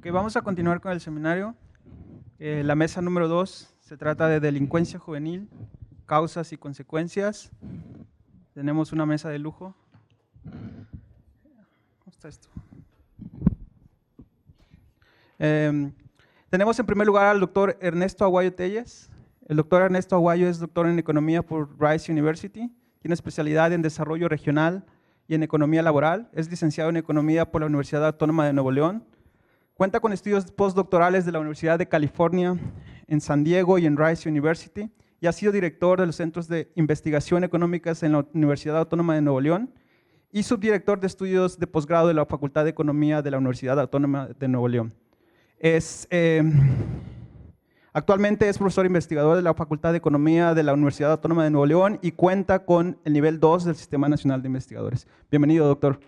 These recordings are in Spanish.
Ok, vamos a continuar con el seminario. La mesa número 2 se trata de delincuencia juvenil, causas y consecuencias. Tenemos una mesa de lujo. ¿Cómo está esto? Tenemos en primer lugar al doctor Ernesto Aguayo Telles. El doctor Ernesto Aguayo es doctor en economía por Rice University. Tiene especialidad en desarrollo regional y en economía laboral. Es licenciado en economía por la Universidad Autónoma de Nuevo León. Cuenta con estudios postdoctorales de la Universidad de California en San Diego y en Rice University, y ha sido director de los Centros de Investigación Económicas en la Universidad Autónoma de Nuevo León y subdirector de estudios de posgrado de la Facultad de Economía de la Universidad Autónoma de Nuevo León. Actualmente es profesor investigador de la Facultad de Economía de la Universidad Autónoma de Nuevo León y cuenta con el nivel 2 del Sistema Nacional de Investigadores. Bienvenido, doctor.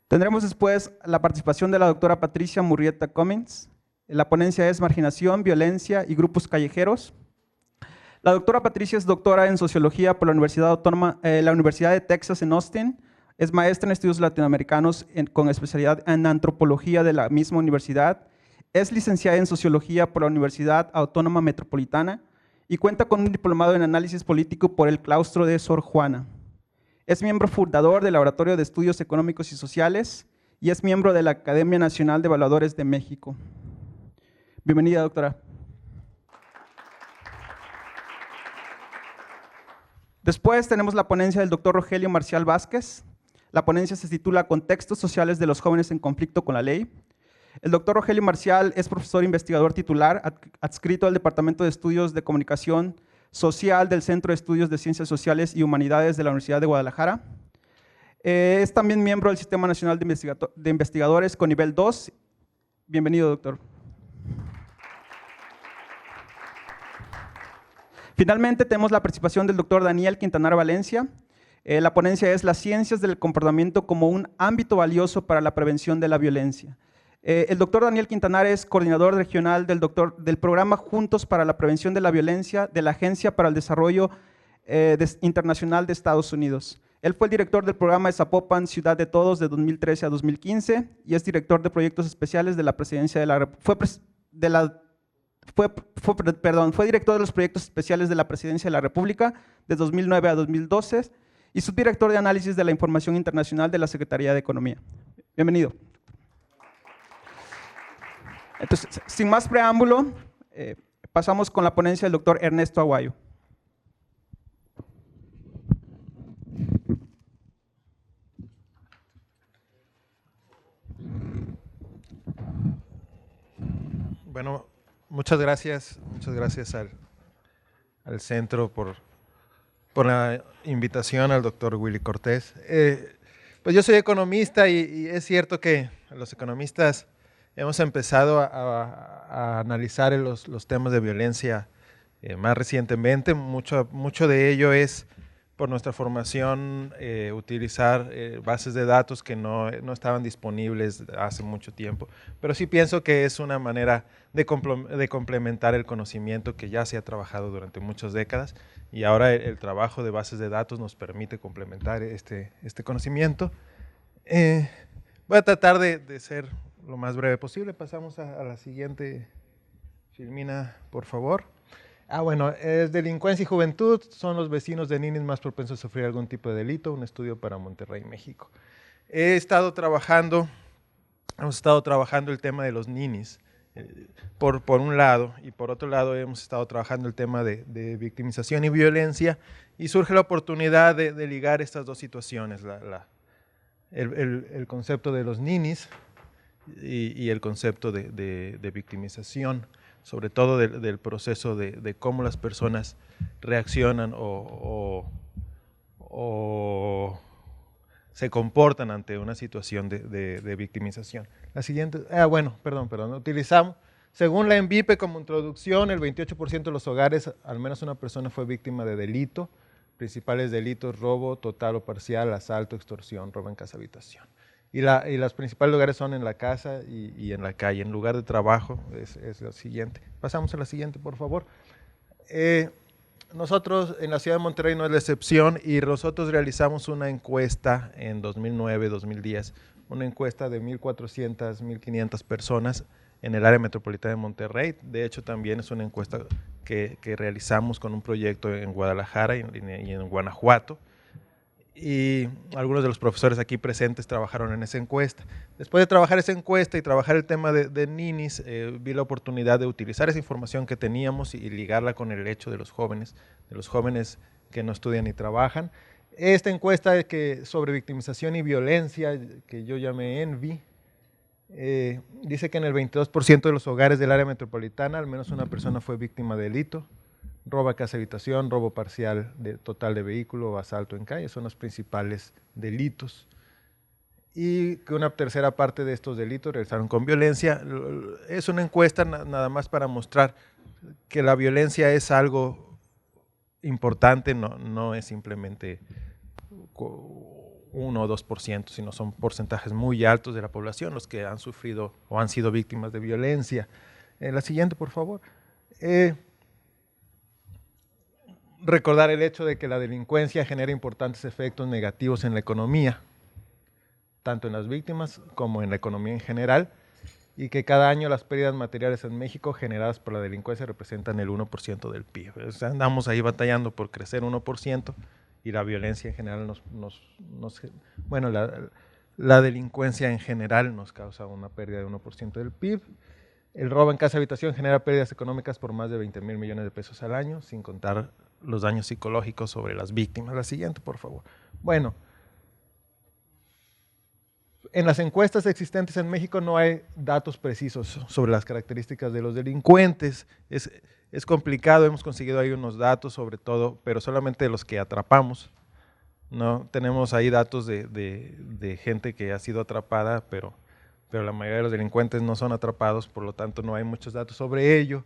Tendremos después la participación de la doctora Patricia Murrieta Cummins. La ponencia es Marginación, Violencia y Grupos Callejeros. La doctora Patricia es doctora en Sociología por la Universidad de Texas en Austin. Es maestra en Estudios Latinoamericanos con especialidad en Antropología de la misma universidad. Es licenciada en Sociología por la Universidad Autónoma Metropolitana y cuenta con un diplomado en Análisis Político por el Claustro de Sor Juana. Es miembro fundador del Laboratorio de Estudios Económicos y Sociales y es miembro de la Academia Nacional de Evaluadores de México. Bienvenida, doctora. Después tenemos la ponencia del doctor Rogelio Marcial Vázquez. La ponencia se titula Contextos sociales de los jóvenes en conflicto con la ley. El doctor Rogelio Marcial es profesor investigador titular adscrito al Departamento de Estudios de Comunicación Social del Centro de Estudios de Ciencias Sociales y Humanidades de la Universidad de Guadalajara. Es también miembro del Sistema Nacional de Investigadores con nivel 2. Bienvenido, doctor. Finalmente tenemos la participación del doctor Daniel Quintanar Valencia. La ponencia es Las ciencias del comportamiento como un ámbito valioso para la prevención de la violencia. El doctor Daniel Quintanar es coordinador regional del programa Juntos para la Prevención de la Violencia de la Agencia para el Desarrollo Internacional de Estados Unidos. Él fue el director del programa de Zapopan, Ciudad de Todos, de 2013 a 2015 y es director de proyectos especiales de la Presidencia de la República. Fue director de los proyectos especiales de la Presidencia de la República de 2009 a 2012 y subdirector de análisis de la información internacional de la Secretaría de Economía. Bienvenido. Entonces, sin más preámbulo, pasamos con la ponencia del doctor Ernesto Aguayo. Bueno, muchas gracias al centro por la invitación, al doctor Willy Cortés. Pues yo soy economista y es cierto que los economistas hemos empezado a analizar los temas de violencia más recientemente. Mucho de ello es por nuestra formación utilizar bases de datos que no estaban disponibles hace mucho tiempo. Pero sí pienso que es una manera de complementar el conocimiento que ya se ha trabajado durante muchas décadas y ahora el trabajo de bases de datos nos permite complementar este conocimiento. Voy a tratar de ser lo más breve posible. Pasamos a la siguiente. Filmina, por favor. Bueno, es delincuencia y juventud, son los vecinos de ninis más propensos a sufrir algún tipo de delito, un estudio para Monterrey, México. Hemos estado trabajando el tema de los ninis, por un lado, y por otro lado hemos estado trabajando el tema de victimización y violencia, y surge la oportunidad de ligar estas dos situaciones, el concepto de los ninis y el concepto de victimización, sobre todo del proceso de cómo las personas reaccionan o se comportan ante una situación de victimización. La siguiente, utilizamos, según la ENVIPE como introducción, el 28% de los hogares, al menos una persona fue víctima de delito, principales delitos, robo total o parcial, asalto, extorsión, robo en casa, habitación. Y los principales lugares son en la casa y en la calle. En lugar de trabajo es lo siguiente. Pasamos a la siguiente, por favor. nosotros en la ciudad de Monterrey no es la excepción y nosotros realizamos una encuesta en 2009-2010, una encuesta de 1,400, 1,500 personas en el área metropolitana de Monterrey. De hecho, también es una encuesta que realizamos con un proyecto en Guadalajara y en Guanajuato. Y algunos de los profesores aquí presentes trabajaron en esa encuesta. Después de trabajar esa encuesta y trabajar el tema de ninis, vi la oportunidad de utilizar esa información que teníamos y ligarla con el hecho de los jóvenes que no estudian ni trabajan. Esta encuesta sobre victimización y violencia, que yo llamé ENVI, dice que en el 22% de los hogares del área metropolitana al menos una persona fue víctima de delito. Robo, casa, habitación, robo parcial total de vehículo o asalto en calle son los principales delitos. Y que una tercera parte de estos delitos realizaron con violencia. Es una encuesta nada más para mostrar que la violencia es algo importante, no es simplemente 1 o 2%, sino son porcentajes muy altos de la población los que han sufrido o han sido víctimas de violencia. La siguiente, por favor. Recordar el hecho de que la delincuencia genera importantes efectos negativos en la economía, tanto en las víctimas como en la economía en general, y que cada año las pérdidas materiales en México generadas por la delincuencia representan el 1% del PIB. O sea, andamos ahí batallando por crecer 1% y la violencia en general bueno, la delincuencia en general nos causa una pérdida de 1% del PIB. El robo en casa habitación genera pérdidas económicas por más de 20,000 millones de pesos al año, sin contar los daños psicológicos sobre las víctimas. La siguiente, por favor. Bueno, en las encuestas existentes en México no hay datos precisos sobre las características de los delincuentes. Es complicado, hemos conseguido ahí unos datos sobre todo, pero solamente los que atrapamos. No tenemos ahí datos de gente que ha sido atrapada, pero la mayoría de los delincuentes no son atrapados, por lo tanto no hay muchos datos sobre ello.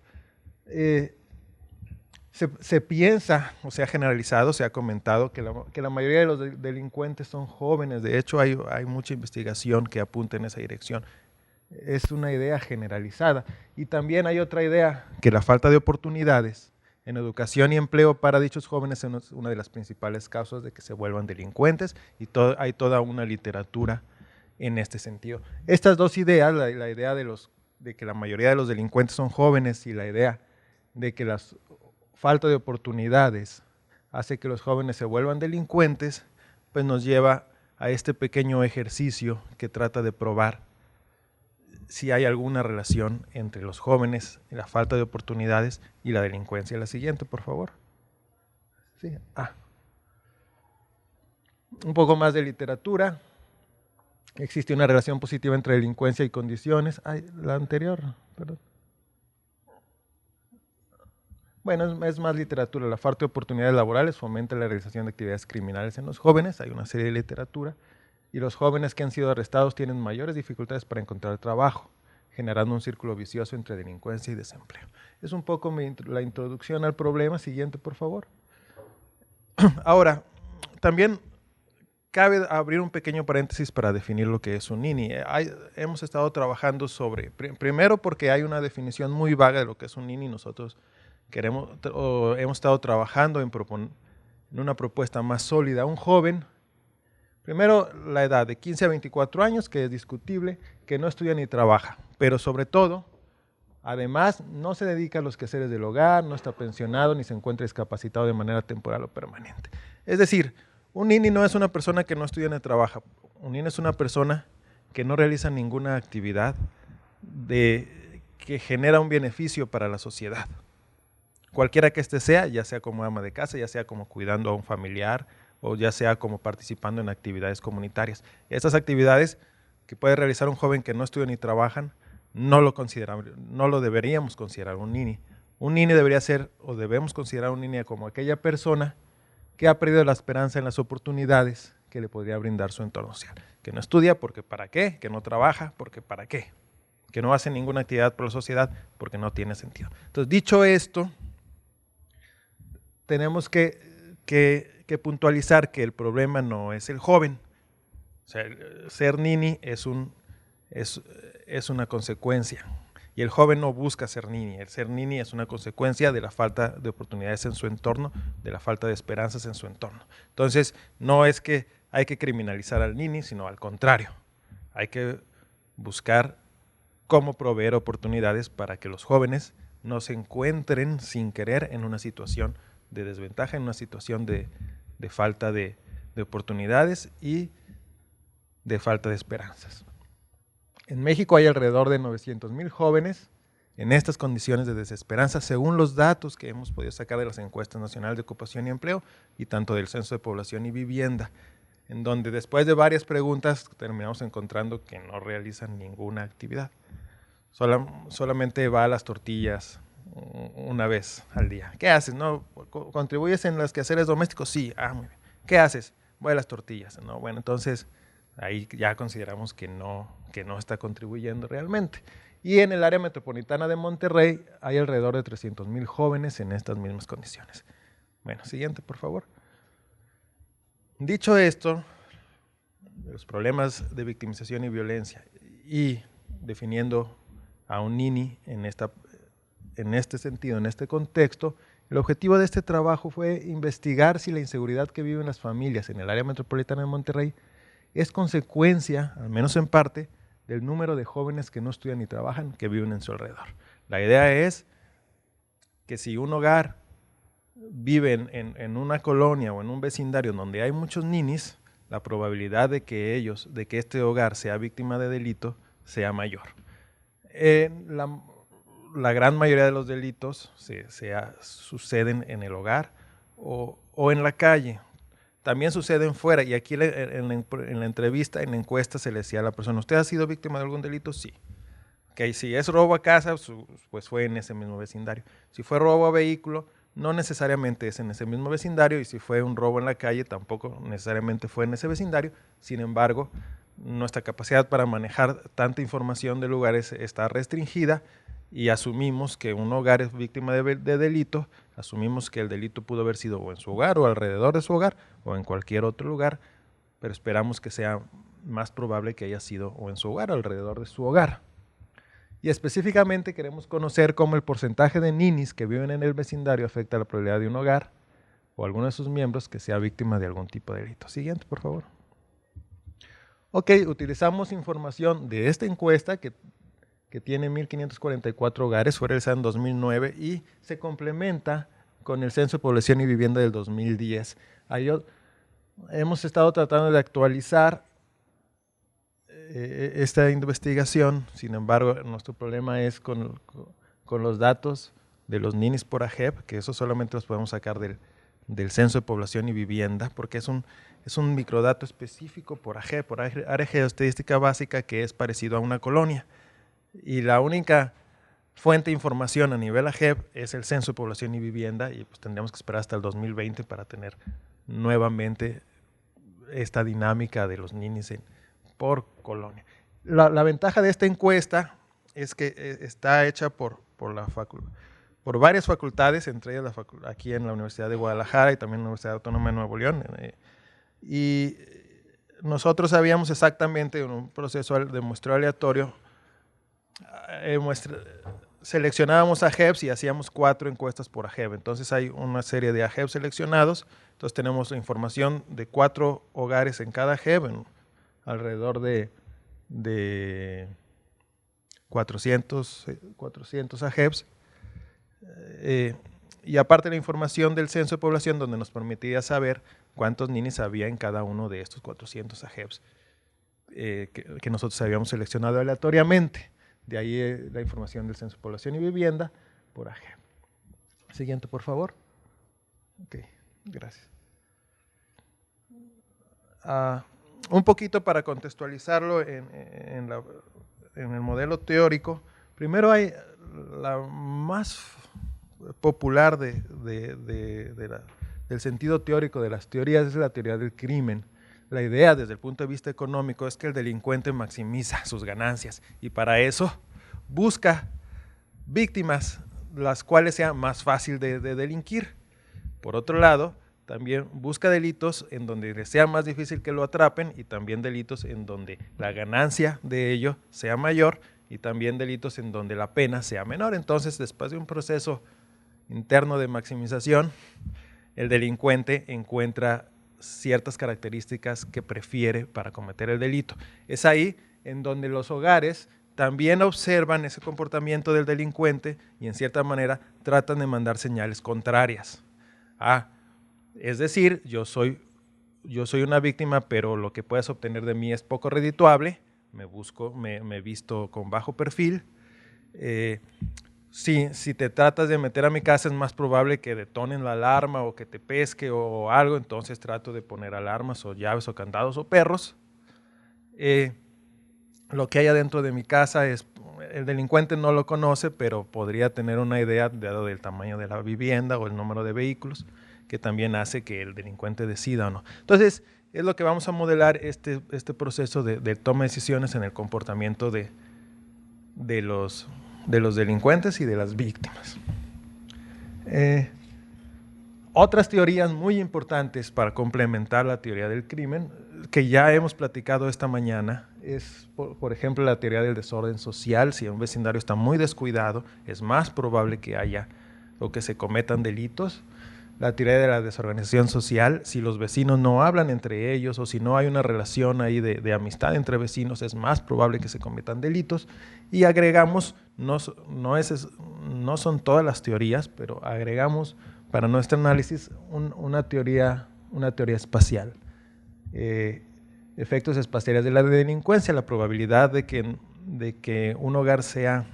Se piensa, o se ha generalizado, se ha comentado que la mayoría de los delincuentes son jóvenes. De hecho, hay mucha investigación que apunta en esa dirección. Es una idea generalizada. Y también hay otra idea, que la falta de oportunidades en educación y empleo para dichos jóvenes es una de las principales causas de que se vuelvan delincuentes, y hay toda una literatura en este sentido. Estas dos ideas, la idea de que la mayoría de los delincuentes son jóvenes y la idea de que la falta de oportunidades hace que los jóvenes se vuelvan delincuentes, pues nos lleva a este pequeño ejercicio que trata de probar si hay alguna relación entre los jóvenes, la falta de oportunidades y la delincuencia. La siguiente, por favor. Sí. Un poco más de literatura. Existe una relación positiva entre delincuencia y condiciones. La anterior, perdón. Bueno, es más literatura. La falta de oportunidades laborales fomenta la realización de actividades criminales en los jóvenes. Hay una serie de literatura. Y los jóvenes que han sido arrestados tienen mayores dificultades para encontrar trabajo, generando un círculo vicioso entre delincuencia y desempleo. Es un poco la introducción al problema. Siguiente, por favor. Ahora, también cabe abrir un pequeño paréntesis para definir lo que es un nini. Hemos estado trabajando primero porque hay una definición muy vaga de lo que es un nini. Nosotros hemos estado trabajando en una propuesta más sólida. Un joven, primero la edad de 15 a 24 años, que es discutible, que no estudia ni trabaja, pero sobre todo, además, no se dedica a los quehaceres del hogar, no está pensionado ni se encuentra discapacitado de manera temporal o permanente. Es decir, un nini no es una persona que no estudia ni trabaja. Un nini es una persona que no realiza ninguna actividad que genera un beneficio para la sociedad. Cualquiera que éste sea, ya sea como ama de casa, ya sea como cuidando a un familiar, o ya sea como participando en actividades comunitarias. Estas actividades que puede realizar un joven que no estudia ni trabaja, no lo deberíamos considerar un nini. Un nini debería ser, o debemos considerar un nini como aquella persona que ha perdido la esperanza en las oportunidades que le podría brindar su entorno social. Que no estudia porque ¿para qué? Que no trabaja porque ¿para qué? Que no hace ninguna actividad por la sociedad porque no tiene sentido. Entonces, dicho esto, tenemos que puntualizar que el problema no es el joven. O sea, ser nini es una consecuencia. Y el joven no busca ser nini. El ser nini es una consecuencia de la falta de oportunidades en su entorno, de la falta de esperanzas en su entorno. Entonces, no es que hay que criminalizar al nini, sino al contrario. Hay que buscar cómo proveer oportunidades para que los jóvenes no se encuentren sin querer en una situación de desventaja, en una situación de falta de oportunidades y de falta de esperanzas. En México hay alrededor de 900,000 jóvenes en estas condiciones de desesperanza, según los datos que hemos podido sacar de las encuestas nacionales de ocupación y empleo y tanto del Censo de Población y Vivienda, en donde después de varias preguntas terminamos encontrando que no realizan ninguna actividad. Solamente va a las tortillas una vez al día. ¿Qué haces? ¿No? ¿Contribuyes en los quehaceres domésticos? Sí. Muy bien. ¿Qué haces? Voy a las tortillas. ¿No? Bueno, entonces ahí ya consideramos que no está contribuyendo realmente. Y en el área metropolitana de Monterrey hay alrededor de 300,000 jóvenes en estas mismas condiciones. Bueno, siguiente, por favor. Dicho esto, los problemas de victimización y violencia y definiendo a un nini en este sentido, en este contexto, el objetivo de este trabajo fue investigar si la inseguridad que viven las familias en el área metropolitana de Monterrey es consecuencia, al menos en parte, del número de jóvenes que no estudian ni trabajan, que viven en su alrededor. La idea es que si un hogar vive en una colonia o en un vecindario donde hay muchos ninis, la probabilidad de que este hogar sea víctima de delito sea mayor. La gran mayoría de los delitos suceden en el hogar o en la calle. También suceden fuera, y aquí en la entrevista, en la encuesta se le decía a la persona, ¿usted ha sido víctima de algún delito? Sí. Okay, si es robo a casa, pues fue en ese mismo vecindario. Si fue robo a vehículo, no necesariamente es en ese mismo vecindario, y si fue un robo en la calle, tampoco necesariamente fue en ese vecindario. Sin embargo, nuestra capacidad para manejar tanta información de lugares está restringida, y asumimos que un hogar es víctima de delito, asumimos que el delito pudo haber sido o en su hogar o alrededor de su hogar o en cualquier otro lugar, pero esperamos que sea más probable que haya sido o en su hogar o alrededor de su hogar. Y específicamente queremos conocer cómo el porcentaje de ninis que viven en el vecindario afecta la probabilidad de un hogar o alguno de sus miembros que sea víctima de algún tipo de delito. Siguiente, por favor. Ok, utilizamos información de esta encuesta que tiene 1,544 hogares, fue realizada en 2009 y se complementa con el Censo de Población y Vivienda del 2010. Ahí hemos estado tratando de actualizar esta investigación, sin embargo, nuestro problema es con los datos de los ninis por AGEP, que eso solamente los podemos sacar del Censo de Población y Vivienda, porque es un microdato específico por AGEP, por área geoestadística básica, que es parecido a una colonia. Y la única fuente de información a nivel AGEP es el Censo de Población y Vivienda, y pues tendríamos que esperar hasta el 2020 para tener nuevamente esta dinámica de los ninis por colonia. La ventaja de esta encuesta es que está hecha por varias facultades, entre ellas aquí en la Universidad de Guadalajara y también en la Universidad Autónoma de Nuevo León. Y nosotros sabíamos exactamente en un proceso de muestreo aleatorio, seleccionábamos AGEPs y hacíamos 4 encuestas por AGEP. Entonces hay una serie de AGEP seleccionados. Entonces tenemos la información de 4 hogares en cada AGEP, alrededor de 400 AGEPs. Y aparte la información del Censo de Población, donde nos permitía saber cuántos ninis había en cada uno de estos 400 AGEPs que nosotros habíamos seleccionado aleatoriamente. De ahí la información del Censo de Población y Vivienda por AGEP. Siguiente, por favor. Ok, gracias. Un poquito para contextualizarlo en el modelo teórico. Primero hay la más popular del sentido teórico de las teorías, es la teoría del crimen. La idea desde el punto de vista económico es que el delincuente maximiza sus ganancias y para eso busca víctimas las cuales sea más fácil de delinquir. Por otro lado, también busca delitos en donde le sea más difícil que lo atrapen y también delitos en donde la ganancia de ello sea mayor y también delitos en donde la pena sea menor. Entonces, después de un proceso interno de maximización, el delincuente encuentra ciertas características que prefiere para cometer el delito. Es ahí en donde los hogares también observan ese comportamiento del delincuente y en cierta manera tratan de mandar señales contrarias. Es decir, yo soy una víctima, pero lo que puedes obtener de mí es poco redituable, me visto con bajo perfil. Si te tratas de meter a mi casa es más probable que detonen la alarma o que te pesque o algo, entonces trato de poner alarmas o llaves o candados o perros. Lo que hay adentro de mi casa el delincuente no lo conoce, pero podría tener una idea dado del tamaño de la vivienda o el número de vehículos, que también hace que el delincuente decida o no. Entonces, es lo que vamos a modelar este proceso de toma de decisiones en el comportamiento de los delincuentes y de las víctimas. Otras teorías muy importantes para complementar la teoría del crimen, que ya hemos platicado esta mañana, es, por ejemplo, la teoría del desorden social. Si un vecindario está muy descuidado, es más probable que haya o que se cometan delitos. La teoría de la desorganización social, si los vecinos no hablan entre ellos o si no hay una relación ahí de amistad entre vecinos, es más probable que se cometan delitos. Y agregamos, no son todas las teorías, pero agregamos para nuestro análisis una teoría espacial. Efectos espaciales de la delincuencia, la probabilidad de que un hogar sea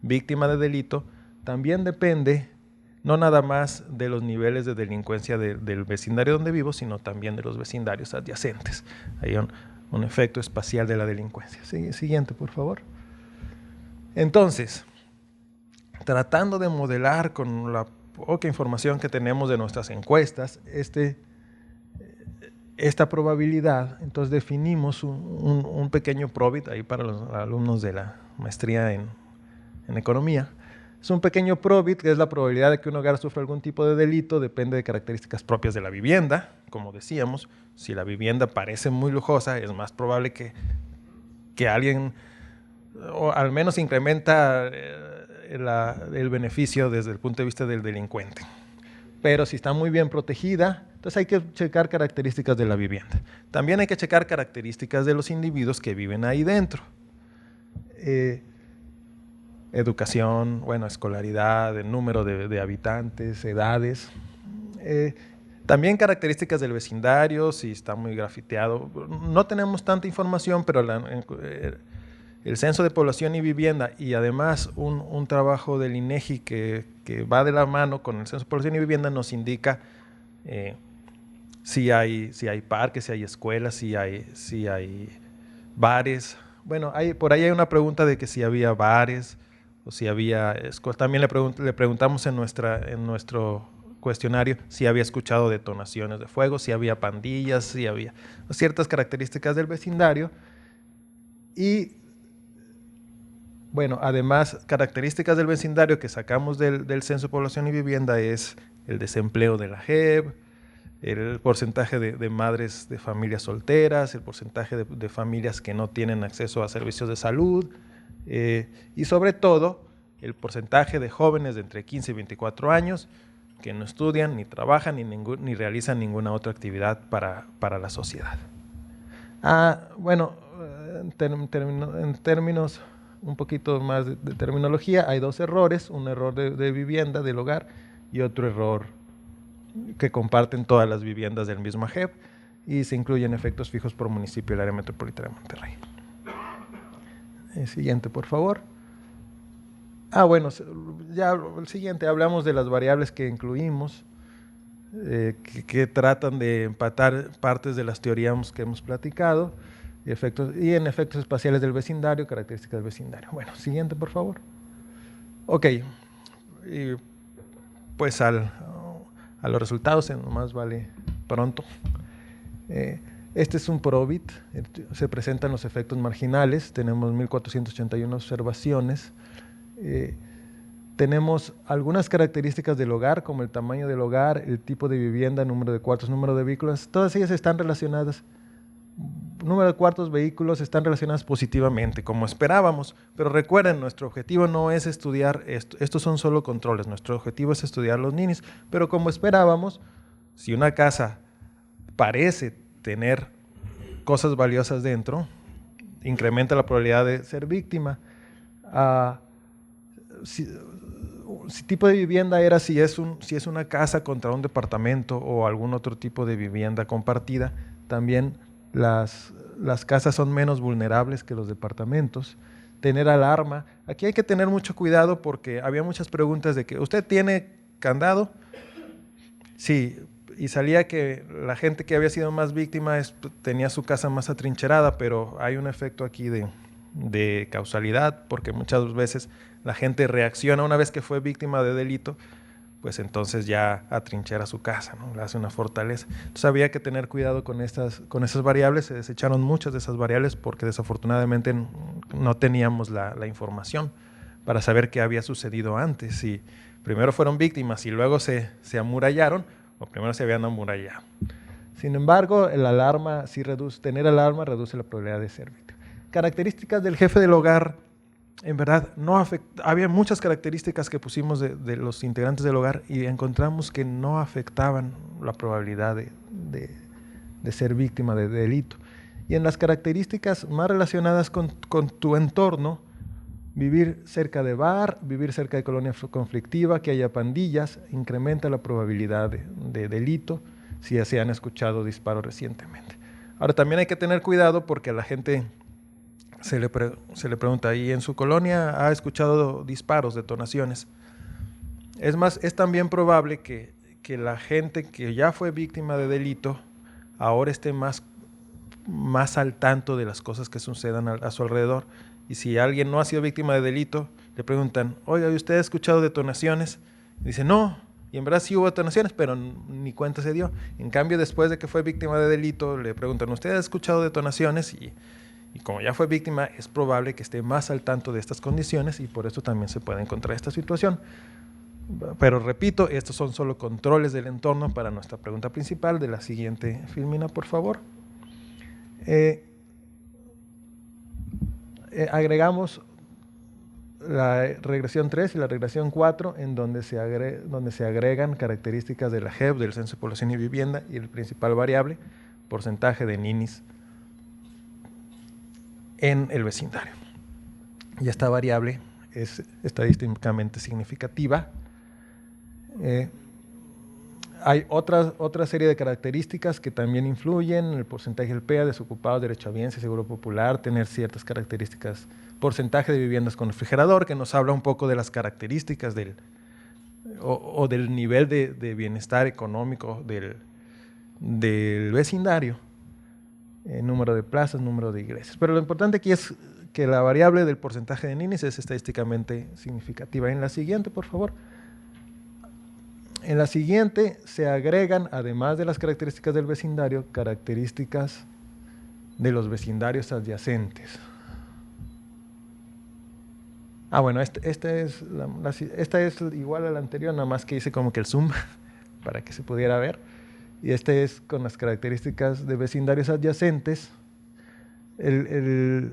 víctima de delito también depende no nada más de los niveles de delincuencia del vecindario donde vivo, sino también de los vecindarios adyacentes. Hay un efecto espacial de la delincuencia. Siguiente, por favor. Entonces, tratando de modelar con la poca información que tenemos de nuestras encuestas, esta probabilidad, entonces definimos un pequeño probit ahí para los alumnos de la maestría en economía. Es un pequeño probit, que es la probabilidad de que un hogar sufra algún tipo de delito, depende de características propias de la vivienda. Como decíamos, si la vivienda parece muy lujosa, es más probable que alguien, o al menos incrementa el beneficio desde el punto de vista del delincuente. Pero si está muy bien protegida, entonces hay que checar características de la vivienda. También hay que checar características de los individuos que viven ahí dentro. Educación, escolaridad, el número de habitantes, edades. También características del vecindario, si está muy grafiteado. No tenemos tanta información, pero el Censo de Población y Vivienda y además un trabajo del INEGI que va de la mano con el Censo de Población y Vivienda nos indica si hay parques, si hay escuelas, si hay bares. Bueno, por ahí hay una pregunta de que si había bares o si había escuelas. También le preguntamos en nuestro cuestionario si había escuchado detonaciones de fuego, si había pandillas, si había ciertas características del vecindario. Y además, características del vecindario que sacamos del Censo de Población y Vivienda es el desempleo de la JEP, el porcentaje de madres de familias solteras, el porcentaje de familias que no tienen acceso a servicios de salud, y sobre todo el porcentaje de jóvenes de entre 15 y 24 años que no estudian, ni trabajan, ni realizan ninguna otra actividad para la sociedad. En términos un poquito más de terminología, hay dos errores, un error de vivienda, del hogar, y otro error que comparten todas las viviendas del mismo JEP, y se incluyen efectos fijos por municipio del área metropolitana de Monterrey. Siguiente, por favor. Ya el siguiente, hablamos de las variables que incluimos, que tratan de empatar partes de las teorías que hemos platicado, y en efectos espaciales del vecindario, características del vecindario. Siguiente, por favor. Ok, y pues a los resultados, más vale pronto. Este es un probit, se presentan los efectos marginales, tenemos 1481 observaciones. Tenemos algunas características del hogar, como el tamaño del hogar, el tipo de vivienda, número de cuartos, número de vehículos, todas ellas están relacionadas número de cuartos vehículos están relacionados positivamente, como esperábamos. Pero recuerden, nuestro objetivo no es estudiar esto. Estos son solo controles. Nuestro objetivo es estudiar los ninis. Pero como esperábamos, si una casa parece tener cosas valiosas dentro, incrementa la probabilidad de ser víctima. Si tipo de vivienda era si es una casa contra un departamento o algún otro tipo de vivienda compartida, también las casas son menos vulnerables que los departamentos. Tener alarma. Aquí hay que tener mucho cuidado porque había muchas preguntas de que ¿usted tiene candado? Sí, y salía que la gente que había sido más víctima tenía su casa más atrincherada, pero hay un efecto aquí de causalidad, porque muchas veces la gente reacciona una vez que fue víctima de delito, pues entonces ya atrinchera su casa, ¿no? Le hace una fortaleza. Entonces había que tener cuidado con esas variables. Se desecharon muchas de esas variables porque desafortunadamente no teníamos la información para saber qué había sucedido antes. Si primero fueron víctimas y luego se amurallaron, o primero se habían amurallado. Sin embargo, tener alarma reduce la probabilidad de ser víctima. Características del jefe del hogar. En verdad, había muchas características que pusimos de los integrantes del hogar y encontramos que no afectaban la probabilidad de ser víctima de delito. Y en las características más relacionadas con tu entorno, vivir cerca de bar, vivir cerca de colonia conflictiva, que haya pandillas, incrementa la probabilidad de delito si se han escuchado disparos recientemente. Ahora, también hay que tener cuidado porque a la gente se le pregunta, ¿y en su colonia ha escuchado disparos, detonaciones? Es más, es también probable que la gente que ya fue víctima de delito ahora esté más al tanto de las cosas que sucedan a su alrededor. Y si alguien no ha sido víctima de delito, le preguntan, oiga, ¿y usted ha escuchado detonaciones? Y dice, no, y en verdad sí hubo detonaciones, pero ni cuenta se dio. En cambio, después de que fue víctima de delito, le preguntan, ¿usted ha escuchado detonaciones? Y como ya fue víctima, es probable que esté más al tanto de estas condiciones y por eso también se puede encontrar esta situación. Pero repito, estos son solo controles del entorno para nuestra pregunta principal. De la siguiente filmina, por favor. Agregamos la regresión 3 y la regresión 4, en donde se agregan características de la JEP, del Censo de Población y Vivienda, y el principal variable, porcentaje de ninis en el vecindario. Y esta variable es estadísticamente significativa. Hay otra serie de características que también influyen: el porcentaje del PEA, desocupados, derechohabiencia, seguro popular, tener ciertas características, porcentaje de viviendas con refrigerador, que nos habla un poco de las características del nivel de bienestar económico del vecindario, número de plazas, número de iglesias. Pero lo importante aquí es que la variable del porcentaje de ninis es estadísticamente significativa. En la siguiente, por favor. En la siguiente se agregan, además de las características del vecindario, características de los vecindarios adyacentes. Bueno, esta es igual a la anterior, nada más que hice como que el zoom para que se pudiera ver. Y este es con las características de vecindarios adyacentes. El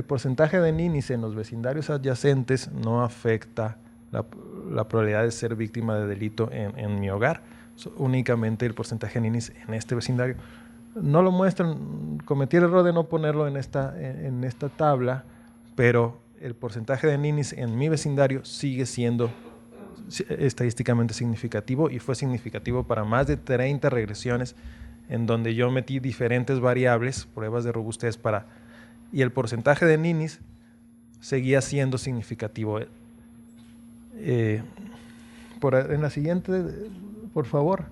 porcentaje de ninis en los vecindarios adyacentes no afecta la probabilidad de ser víctima de delito en mi hogar. Únicamente el porcentaje de ninis en este vecindario. No lo muestran, cometí el error de no ponerlo en esta tabla, pero el porcentaje de ninis en mi vecindario sigue siendo estadísticamente significativo, y fue significativo para más de 30 regresiones en donde yo metí diferentes variables, pruebas de robustez y el porcentaje de ninis seguía siendo significativo. En la siguiente, por favor.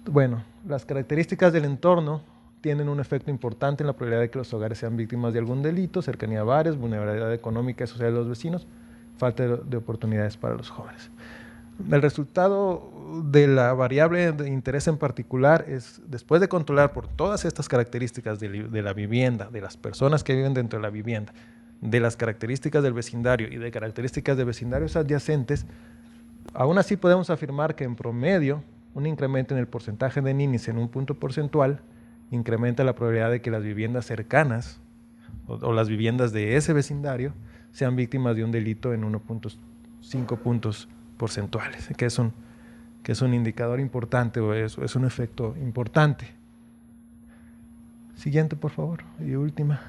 Bueno, las características del entorno tienen un efecto importante en la probabilidad de que los hogares sean víctimas de algún delito: cercanía a bares, vulnerabilidad económica y social de los vecinos, falta de oportunidades para los jóvenes. El resultado de la variable de interés en particular es, después de controlar por todas estas características de la vivienda, de las personas que viven dentro de la vivienda, de las características del vecindario y de características de vecindarios adyacentes, aún así podemos afirmar que en promedio un incremento en el porcentaje de ninis en un punto porcentual incrementa la probabilidad de que las viviendas cercanas o las viviendas de ese vecindario sean víctimas de un delito en 1.5 puntos porcentuales, que es un indicador importante, o es un efecto importante. Siguiente, por favor, y última.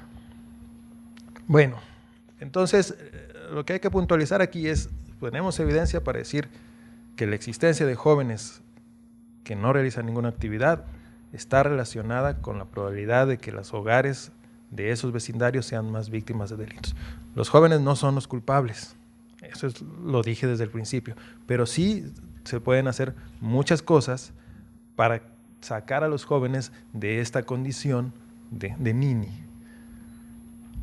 Bueno, entonces, lo que hay que puntualizar aquí es, tenemos evidencia para decir que la existencia de jóvenes que no realizan ninguna actividad está relacionada con la probabilidad de que los hogares de esos vecindarios sean más víctimas de delitos. Los jóvenes no son los culpables, eso lo dije desde el principio, pero sí se pueden hacer muchas cosas para sacar a los jóvenes de esta condición de nini.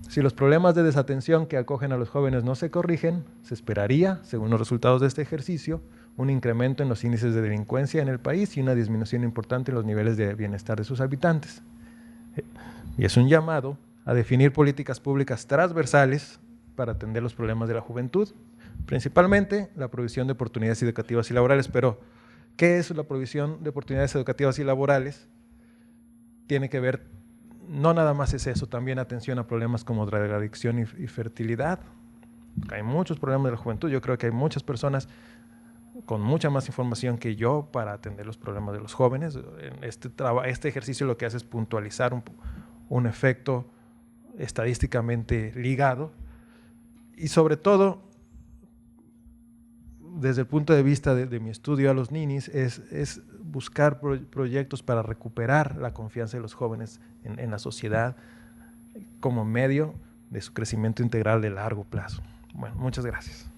Si los problemas de desatención que acogen a los jóvenes no se corrigen, se esperaría, según los resultados de este ejercicio, un incremento en los índices de delincuencia en el país y una disminución importante en los niveles de bienestar de sus habitantes. Y es un llamado a definir políticas públicas transversales para atender los problemas de la juventud, principalmente la provisión de oportunidades educativas y laborales. Pero, ¿qué es la provisión de oportunidades educativas y laborales? Tiene que ver, no nada más es eso, también atención a problemas como drogadicción y fertilidad. Hay muchos problemas de la juventud, yo creo que hay muchas personas con mucha más información que yo para atender los problemas de los jóvenes. Este ejercicio lo que hace es puntualizar un efecto estadísticamente ligado y sobre todo, desde el punto de vista de mi estudio a los ninis, es buscar proyectos para recuperar la confianza de los jóvenes en la sociedad como medio de su crecimiento integral de largo plazo. Bueno, muchas gracias.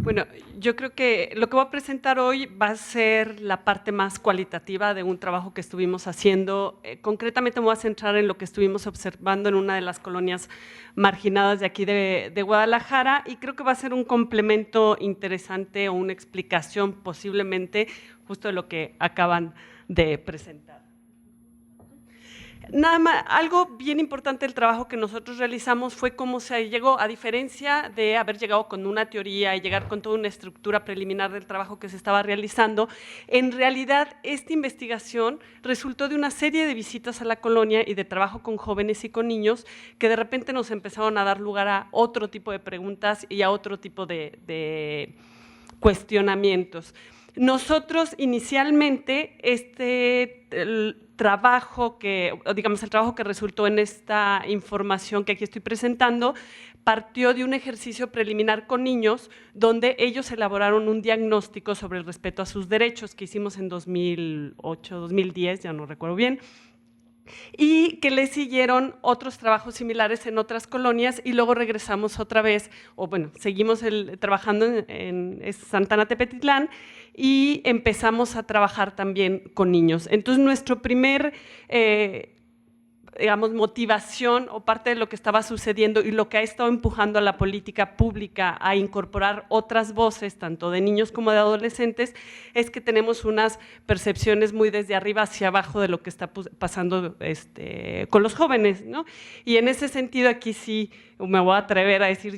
Bueno, yo creo que lo que voy a presentar hoy va a ser la parte más cualitativa de un trabajo que estuvimos haciendo. Concretamente me voy a centrar en lo que estuvimos observando en una de las colonias marginadas de aquí de Guadalajara, y creo que va a ser un complemento interesante o una explicación posiblemente justo de lo que acaban de presentar. Nada más, algo bien importante del trabajo que nosotros realizamos fue cómo se llegó, a diferencia de haber llegado con una teoría y llegar con toda una estructura preliminar del trabajo que se estaba realizando, en realidad esta investigación resultó de una serie de visitas a la colonia y de trabajo con jóvenes y con niños que de repente nos empezaron a dar lugar a otro tipo de preguntas y a otro tipo de cuestionamientos. Nosotros inicialmente el trabajo que resultó en esta información que aquí estoy presentando partió de un ejercicio preliminar con niños donde ellos elaboraron un diagnóstico sobre el respeto a sus derechos que hicimos en 2008, 2010, ya no recuerdo bien, y que le siguieron otros trabajos similares en otras colonias y luego regresamos otra vez, o bueno, seguimos trabajando en Santana Tepetitlán y empezamos a trabajar también con niños. Entonces, nuestro primer motivación o parte de lo que estaba sucediendo y lo que ha estado empujando a la política pública a incorporar otras voces, tanto de niños como de adolescentes, es que tenemos unas percepciones muy desde arriba hacia abajo de lo que está pasando con los jóvenes, ¿no? Y en ese sentido aquí sí me voy a atrever a decir,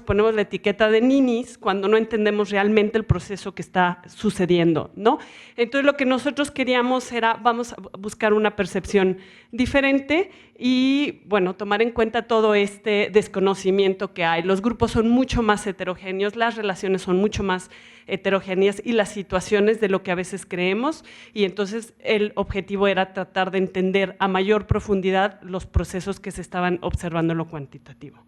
ponemos la etiqueta de ninis cuando no entendemos realmente el proceso que está sucediendo, ¿no? Entonces lo que nosotros queríamos era, vamos a buscar una percepción diferente y, bueno, tomar en cuenta todo este desconocimiento que hay. Los grupos son mucho más heterogéneos, las relaciones son mucho más heterogéneas y las situaciones de lo que a veces creemos, y entonces el objetivo era tratar de entender a mayor profundidad los procesos que se estaban observando en lo cuantitativo.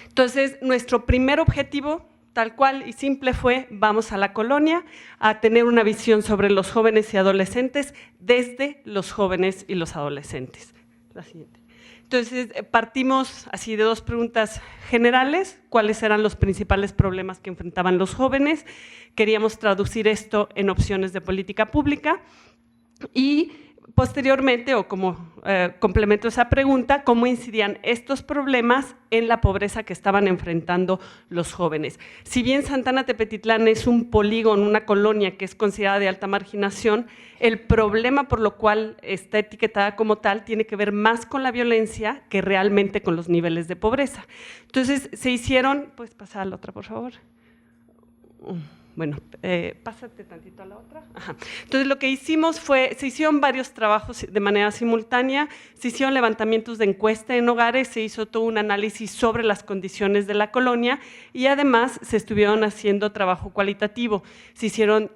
Entonces, nuestro primer objetivo, tal cual y simple, fue vamos a la colonia a tener una visión sobre los jóvenes y adolescentes desde los jóvenes y los adolescentes. La siguiente. Entonces, partimos así de dos preguntas generales: ¿cuáles eran los principales problemas que enfrentaban los jóvenes? Queríamos traducir esto en opciones de política pública y posteriormente, o como complemento a esa pregunta, cómo incidían estos problemas en la pobreza que estaban enfrentando los jóvenes. Si bien Santana Tepetitlán es un polígono, una colonia que es considerada de alta marginación, el problema por lo cual está etiquetada como tal tiene que ver más con la violencia que realmente con los niveles de pobreza. Entonces se hicieron, ¿puedes pasar a la otra, por favor? Bueno, pásate tantito a la otra. Ajá. Entonces, lo que hicimos fue, se hicieron varios trabajos de manera simultánea, se hicieron levantamientos de encuesta en hogares, se hizo todo un análisis sobre las condiciones de la colonia y además se estuvieron haciendo trabajo cualitativo. Se hicieron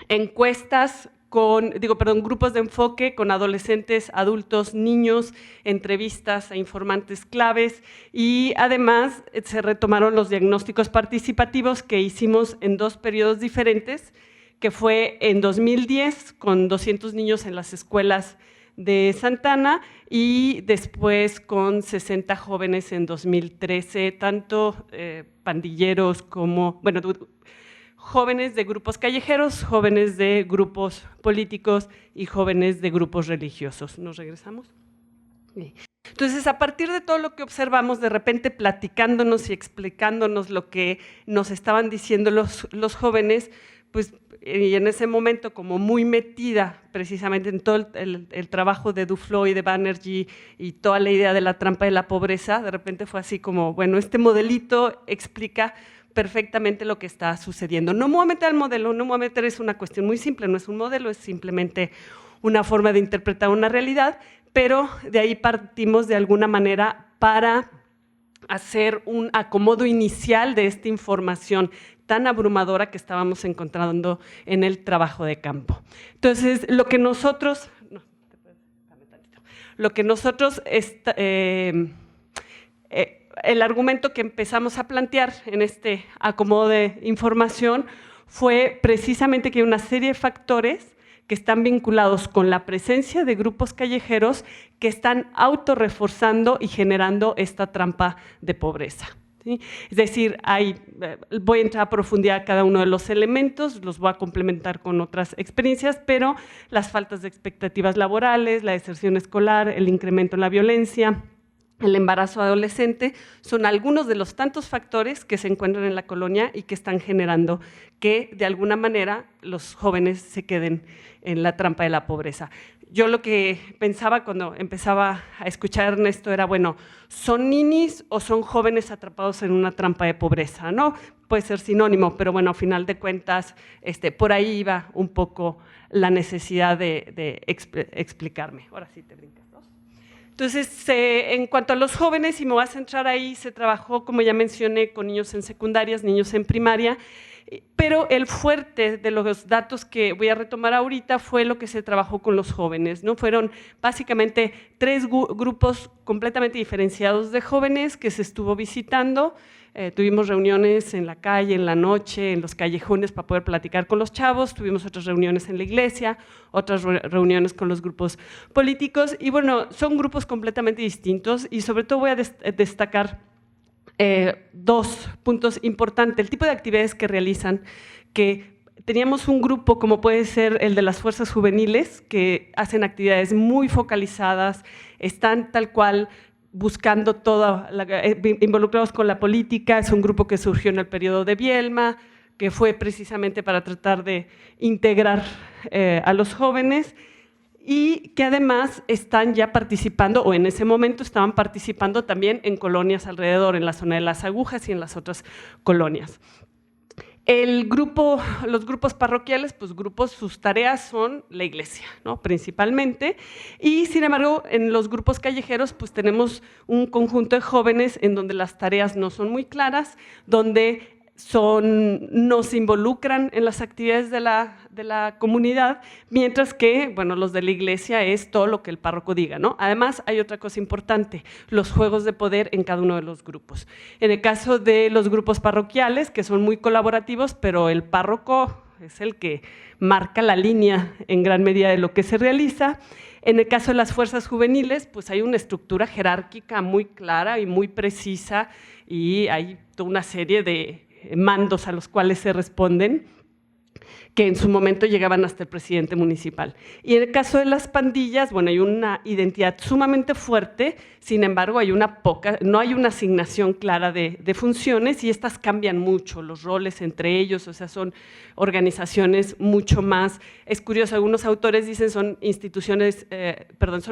encuestas grupos de enfoque con adolescentes, adultos, niños, entrevistas a informantes claves y además se retomaron los diagnósticos participativos que hicimos en 2 periodos diferentes, que fue en 2010 con 200 niños en las escuelas de Santana y después con 60 jóvenes en 2013, tanto pandilleros como, bueno, jóvenes de grupos callejeros, jóvenes de grupos políticos y jóvenes de grupos religiosos. ¿Nos regresamos? Entonces, a partir de todo lo que observamos, de repente platicándonos y explicándonos lo que nos estaban diciendo los jóvenes, pues, y en ese momento como muy metida precisamente en todo el trabajo de Duflo y de Banerjee y toda la idea de la trampa de la pobreza, de repente fue así como, bueno, este modelito explica perfectamente lo que está sucediendo. No me voy a meter al modelo, no me voy a meter, es una cuestión muy simple, no es un modelo, es simplemente una forma de interpretar una realidad, pero de ahí partimos de alguna manera para hacer un acomodo inicial de esta información tan abrumadora que estábamos encontrando en el trabajo de campo. Entonces, lo que nosotros el argumento que empezamos a plantear en este acomodo de información fue precisamente que hay una serie de factores que están vinculados con la presencia de grupos callejeros que están autorreforzando y generando esta trampa de pobreza. ¿Sí? Es decir, voy a entrar a profundidad a cada uno de los elementos, los voy a complementar con otras experiencias, pero las faltas de expectativas laborales, la deserción escolar, el incremento en la violencia, el embarazo adolescente, son algunos de los tantos factores que se encuentran en la colonia y que están generando que, de alguna manera, los jóvenes se queden en la trampa de la pobreza. Yo lo que pensaba cuando empezaba a escuchar a Ernesto era, bueno, ¿son ninis o son jóvenes atrapados en una trampa de pobreza? ¿No? Puede ser sinónimo, pero bueno, a final de cuentas, por ahí iba un poco la necesidad de explicarme. Ahora sí te brincas. Entonces, en cuanto a los jóvenes, y me voy a centrar ahí, se trabajó, como ya mencioné, con niños en secundarias, niños en primaria, pero el fuerte de los datos que voy a retomar ahorita fue lo que se trabajó con los jóvenes, ¿no? Fueron básicamente 3 grupos completamente diferenciados de jóvenes que se estuvo visitando. Tuvimos reuniones en la calle, en la noche, en los callejones para poder platicar con los chavos, tuvimos otras reuniones en la iglesia, otras reuniones con los grupos políticos y bueno, son grupos completamente distintos y sobre todo voy a destacar 2 puntos importantes, el tipo de actividades que realizan, que teníamos un grupo como puede ser el de las fuerzas juveniles que hacen actividades muy focalizadas, están tal cual buscando involucrados con la política, es un grupo que surgió en el periodo de Bielma, que fue precisamente para tratar de integrar a los jóvenes y que además están ya participando, o en ese momento estaban participando también en colonias alrededor, en la zona de Las Agujas y en las otras colonias. Los grupos parroquiales, pues sus tareas son la iglesia, ¿no? Principalmente, y sin embargo en los grupos callejeros pues tenemos un conjunto de jóvenes en donde las tareas no son muy claras, donde no se involucran en las actividades de la comunidad, mientras que, bueno, los de la iglesia es todo lo que el párroco diga, ¿no? Además, hay otra cosa importante, los juegos de poder en cada uno de los grupos. En el caso de los grupos parroquiales, que son muy colaborativos, pero el párroco es el que marca la línea en gran medida de lo que se realiza. En el caso de las fuerzas juveniles, pues hay una estructura jerárquica muy clara y muy precisa y hay toda una serie de mandos a los cuales se responden, que en su momento llegaban hasta el presidente municipal. Y en el caso de las pandillas, bueno, hay una identidad sumamente fuerte, sin embargo, no hay una asignación clara de funciones y estas cambian mucho, los roles entre ellos, o sea, son organizaciones mucho más, es curioso, algunos autores dicen son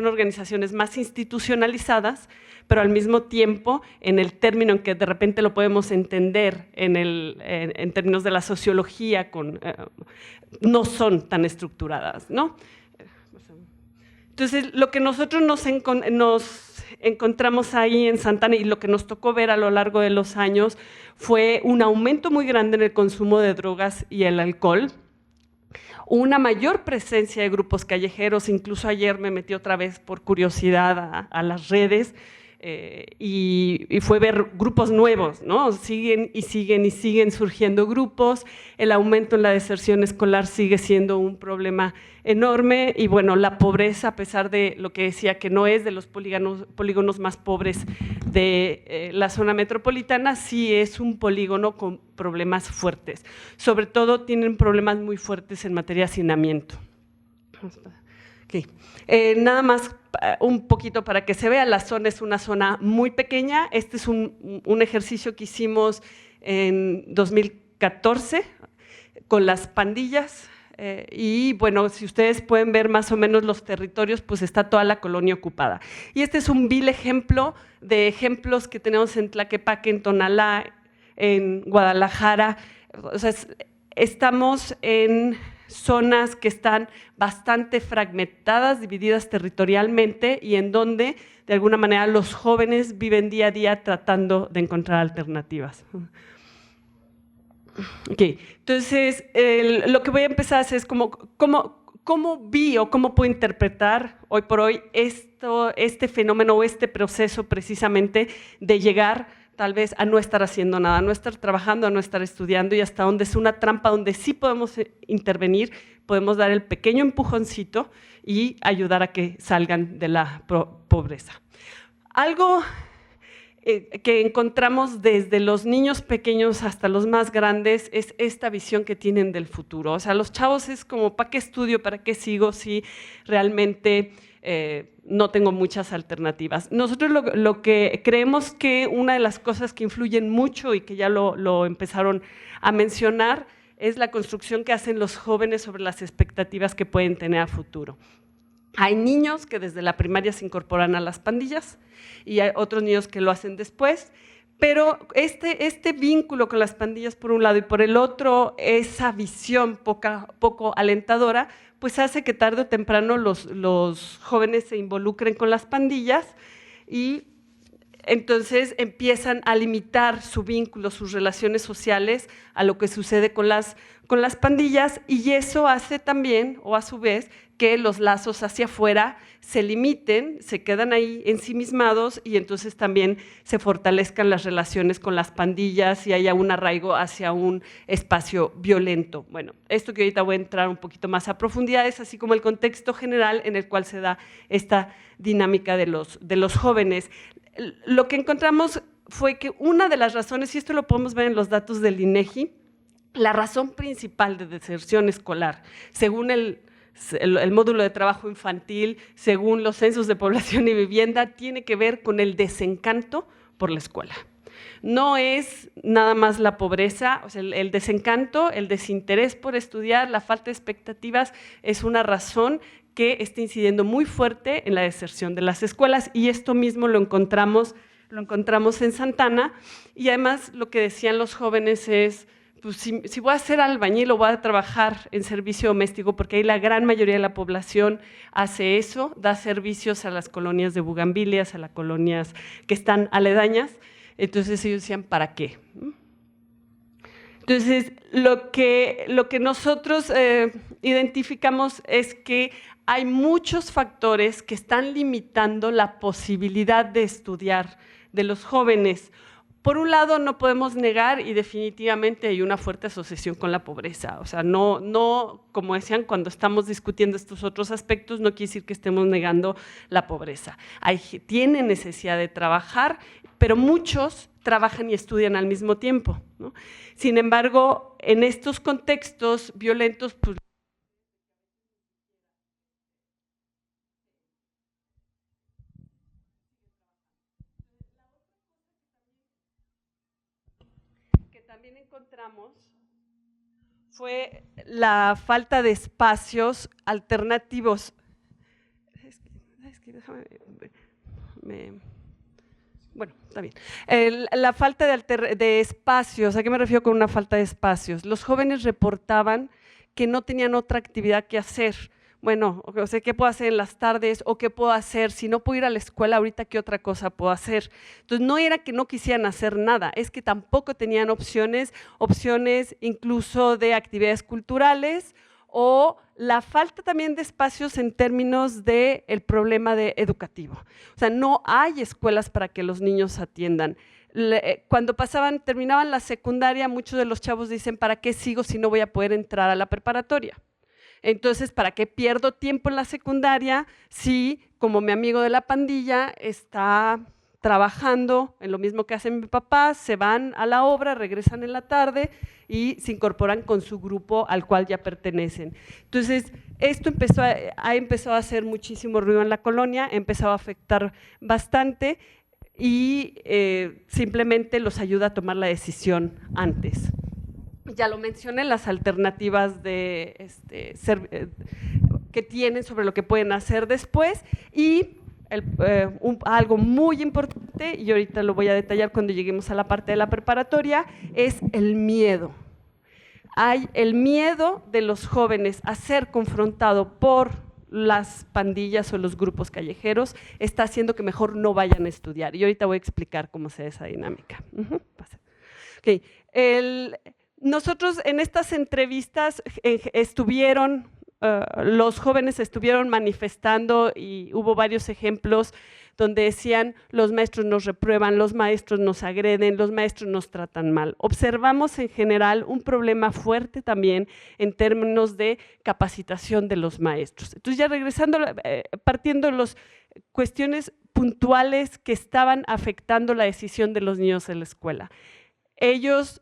organizaciones más institucionalizadas, pero al mismo tiempo, en el término en que de repente lo podemos entender en términos de la sociología, no son tan estructuradas, ¿no? Entonces, lo que nosotros nos encontramos ahí en Santa Ana y lo que nos tocó ver a lo largo de los años fue un aumento muy grande en el consumo de drogas y el alcohol, una mayor presencia de grupos callejeros, incluso ayer me metí otra vez por curiosidad a las redes, y fue ver grupos nuevos, ¿no? Siguen surgiendo grupos, el aumento en la deserción escolar sigue siendo un problema enorme y bueno, la pobreza, a pesar de lo que decía que no es de los polígonos más pobres de la zona metropolitana, sí es un polígono con problemas fuertes, sobre todo tienen problemas muy fuertes en materia de hacinamiento. Okay. Nada más un poquito para que se vea, la zona es una zona muy pequeña, este es un ejercicio que hicimos en 2014 con las pandillas y bueno, si ustedes pueden ver más o menos los territorios, pues está toda la colonia ocupada. Y este es un vil ejemplo de ejemplos que tenemos en Tlaquepaque, en Tonalá, en Guadalajara, o sea, estamos en zonas que están bastante fragmentadas, divididas territorialmente y en donde, de alguna manera, los jóvenes viven día a día tratando de encontrar alternativas. Okay. Entonces, lo que voy a empezar a hacer es cómo vi o cómo puedo interpretar hoy por hoy este fenómeno o este proceso precisamente de llegar tal vez a no estar haciendo nada, a no estar trabajando, a no estar estudiando y hasta donde es una trampa donde sí podemos intervenir, podemos dar el pequeño empujoncito y ayudar a que salgan de la pobreza. Algo que encontramos desde los niños pequeños hasta los más grandes es esta visión que tienen del futuro. O sea, los chavos es como, ¿para qué estudio? ¿Para qué sigo si realmente no tengo muchas alternativas? Nosotros lo que creemos que una de las cosas que influyen mucho y que ya lo empezaron a mencionar es la construcción que hacen los jóvenes sobre las expectativas que pueden tener a futuro. Hay niños que desde la primaria se incorporan a las pandillas y hay otros niños que lo hacen después, pero este vínculo con las pandillas por un lado y por el otro, esa visión poco alentadora, pues hace que tarde o temprano los jóvenes se involucren con las pandillas y entonces empiezan a limitar su vínculo, sus relaciones sociales a lo que sucede con las pandillas y eso hace también, o a su vez, que los lazos hacia afuera se limiten, se quedan ahí ensimismados y entonces también se fortalezcan las relaciones con las pandillas y haya un arraigo hacia un espacio violento. Bueno, esto que ahorita voy a entrar un poquito más a profundidad es así como el contexto general en el cual se da esta dinámica de los jóvenes. Lo que encontramos fue que una de las razones, y esto lo podemos ver en los datos del INEGI, la razón principal de deserción escolar, según el módulo de trabajo infantil, según los censos de población y vivienda, tiene que ver con el desencanto por la escuela. No es nada más la pobreza, o sea, el desencanto, el desinterés por estudiar, la falta de expectativas es una razón que está incidiendo muy fuerte en la deserción de las escuelas y esto mismo lo encontramos en Santa Ana y además lo que decían los jóvenes es, pues si voy a ser albañil o voy a trabajar en servicio doméstico, porque ahí la gran mayoría de la población hace eso, da servicios a las colonias de bugambilias, a las colonias que están aledañas, entonces ellos decían, ¿para qué? Entonces, lo que nosotros identificamos es que hay muchos factores que están limitando la posibilidad de estudiar de los jóvenes. Por un lado, no podemos negar y definitivamente hay una fuerte asociación con la pobreza. O sea, no, como decían, cuando estamos discutiendo estos otros aspectos, no quiere decir que estemos negando la pobreza. Tienen necesidad de trabajar, pero muchos trabajan y estudian al mismo tiempo, ¿no? Sin embargo, en estos contextos violentos, pues, que también encontramos fue la falta de espacios alternativos. Bueno, está bien. La falta de espacios, ¿a qué me refiero con una falta de espacios? Los jóvenes reportaban que no tenían otra actividad que hacer. Bueno, o sea, ¿qué puedo hacer en las tardes? ¿O qué puedo hacer? Si no puedo ir a la escuela ahorita, ¿qué otra cosa puedo hacer? Entonces, no era que no quisieran hacer nada, es que tampoco tenían opciones incluso de actividades culturales, o la falta también de espacios en términos del problema educativo. O sea, no hay escuelas para que los niños atiendan. Cuando terminaban la secundaria, muchos de los chavos dicen, ¿para qué sigo si no voy a poder entrar a la preparatoria? Entonces, ¿para qué pierdo tiempo en la secundaria si, como mi amigo de la pandilla, está trabajando en lo mismo que hace mi papá, se van a la obra, regresan en la tarde y se incorporan con su grupo al cual ya pertenecen? Entonces, esto ha empezado a hacer muchísimo ruido en la colonia, ha empezado a afectar bastante y simplemente los ayuda a tomar la decisión antes. Ya lo mencioné, las alternativas que tienen sobre lo que pueden hacer después, y algo muy importante, y ahorita lo voy a detallar cuando lleguemos a la parte de la preparatoria, es el miedo. Hay el miedo de los jóvenes a ser confrontado por las pandillas o los grupos callejeros, está haciendo que mejor no vayan a estudiar, y ahorita voy a explicar cómo se da esa dinámica. Okay. Nosotros en estas entrevistas los jóvenes estuvieron manifestando, y hubo varios ejemplos donde decían: los maestros nos reprueban, los maestros nos agreden, los maestros nos tratan mal. Observamos en general un problema fuerte también en términos de capacitación de los maestros. Entonces, ya regresando, partiendo de las cuestiones puntuales que estaban afectando la decisión de los niños en la escuela. Ellos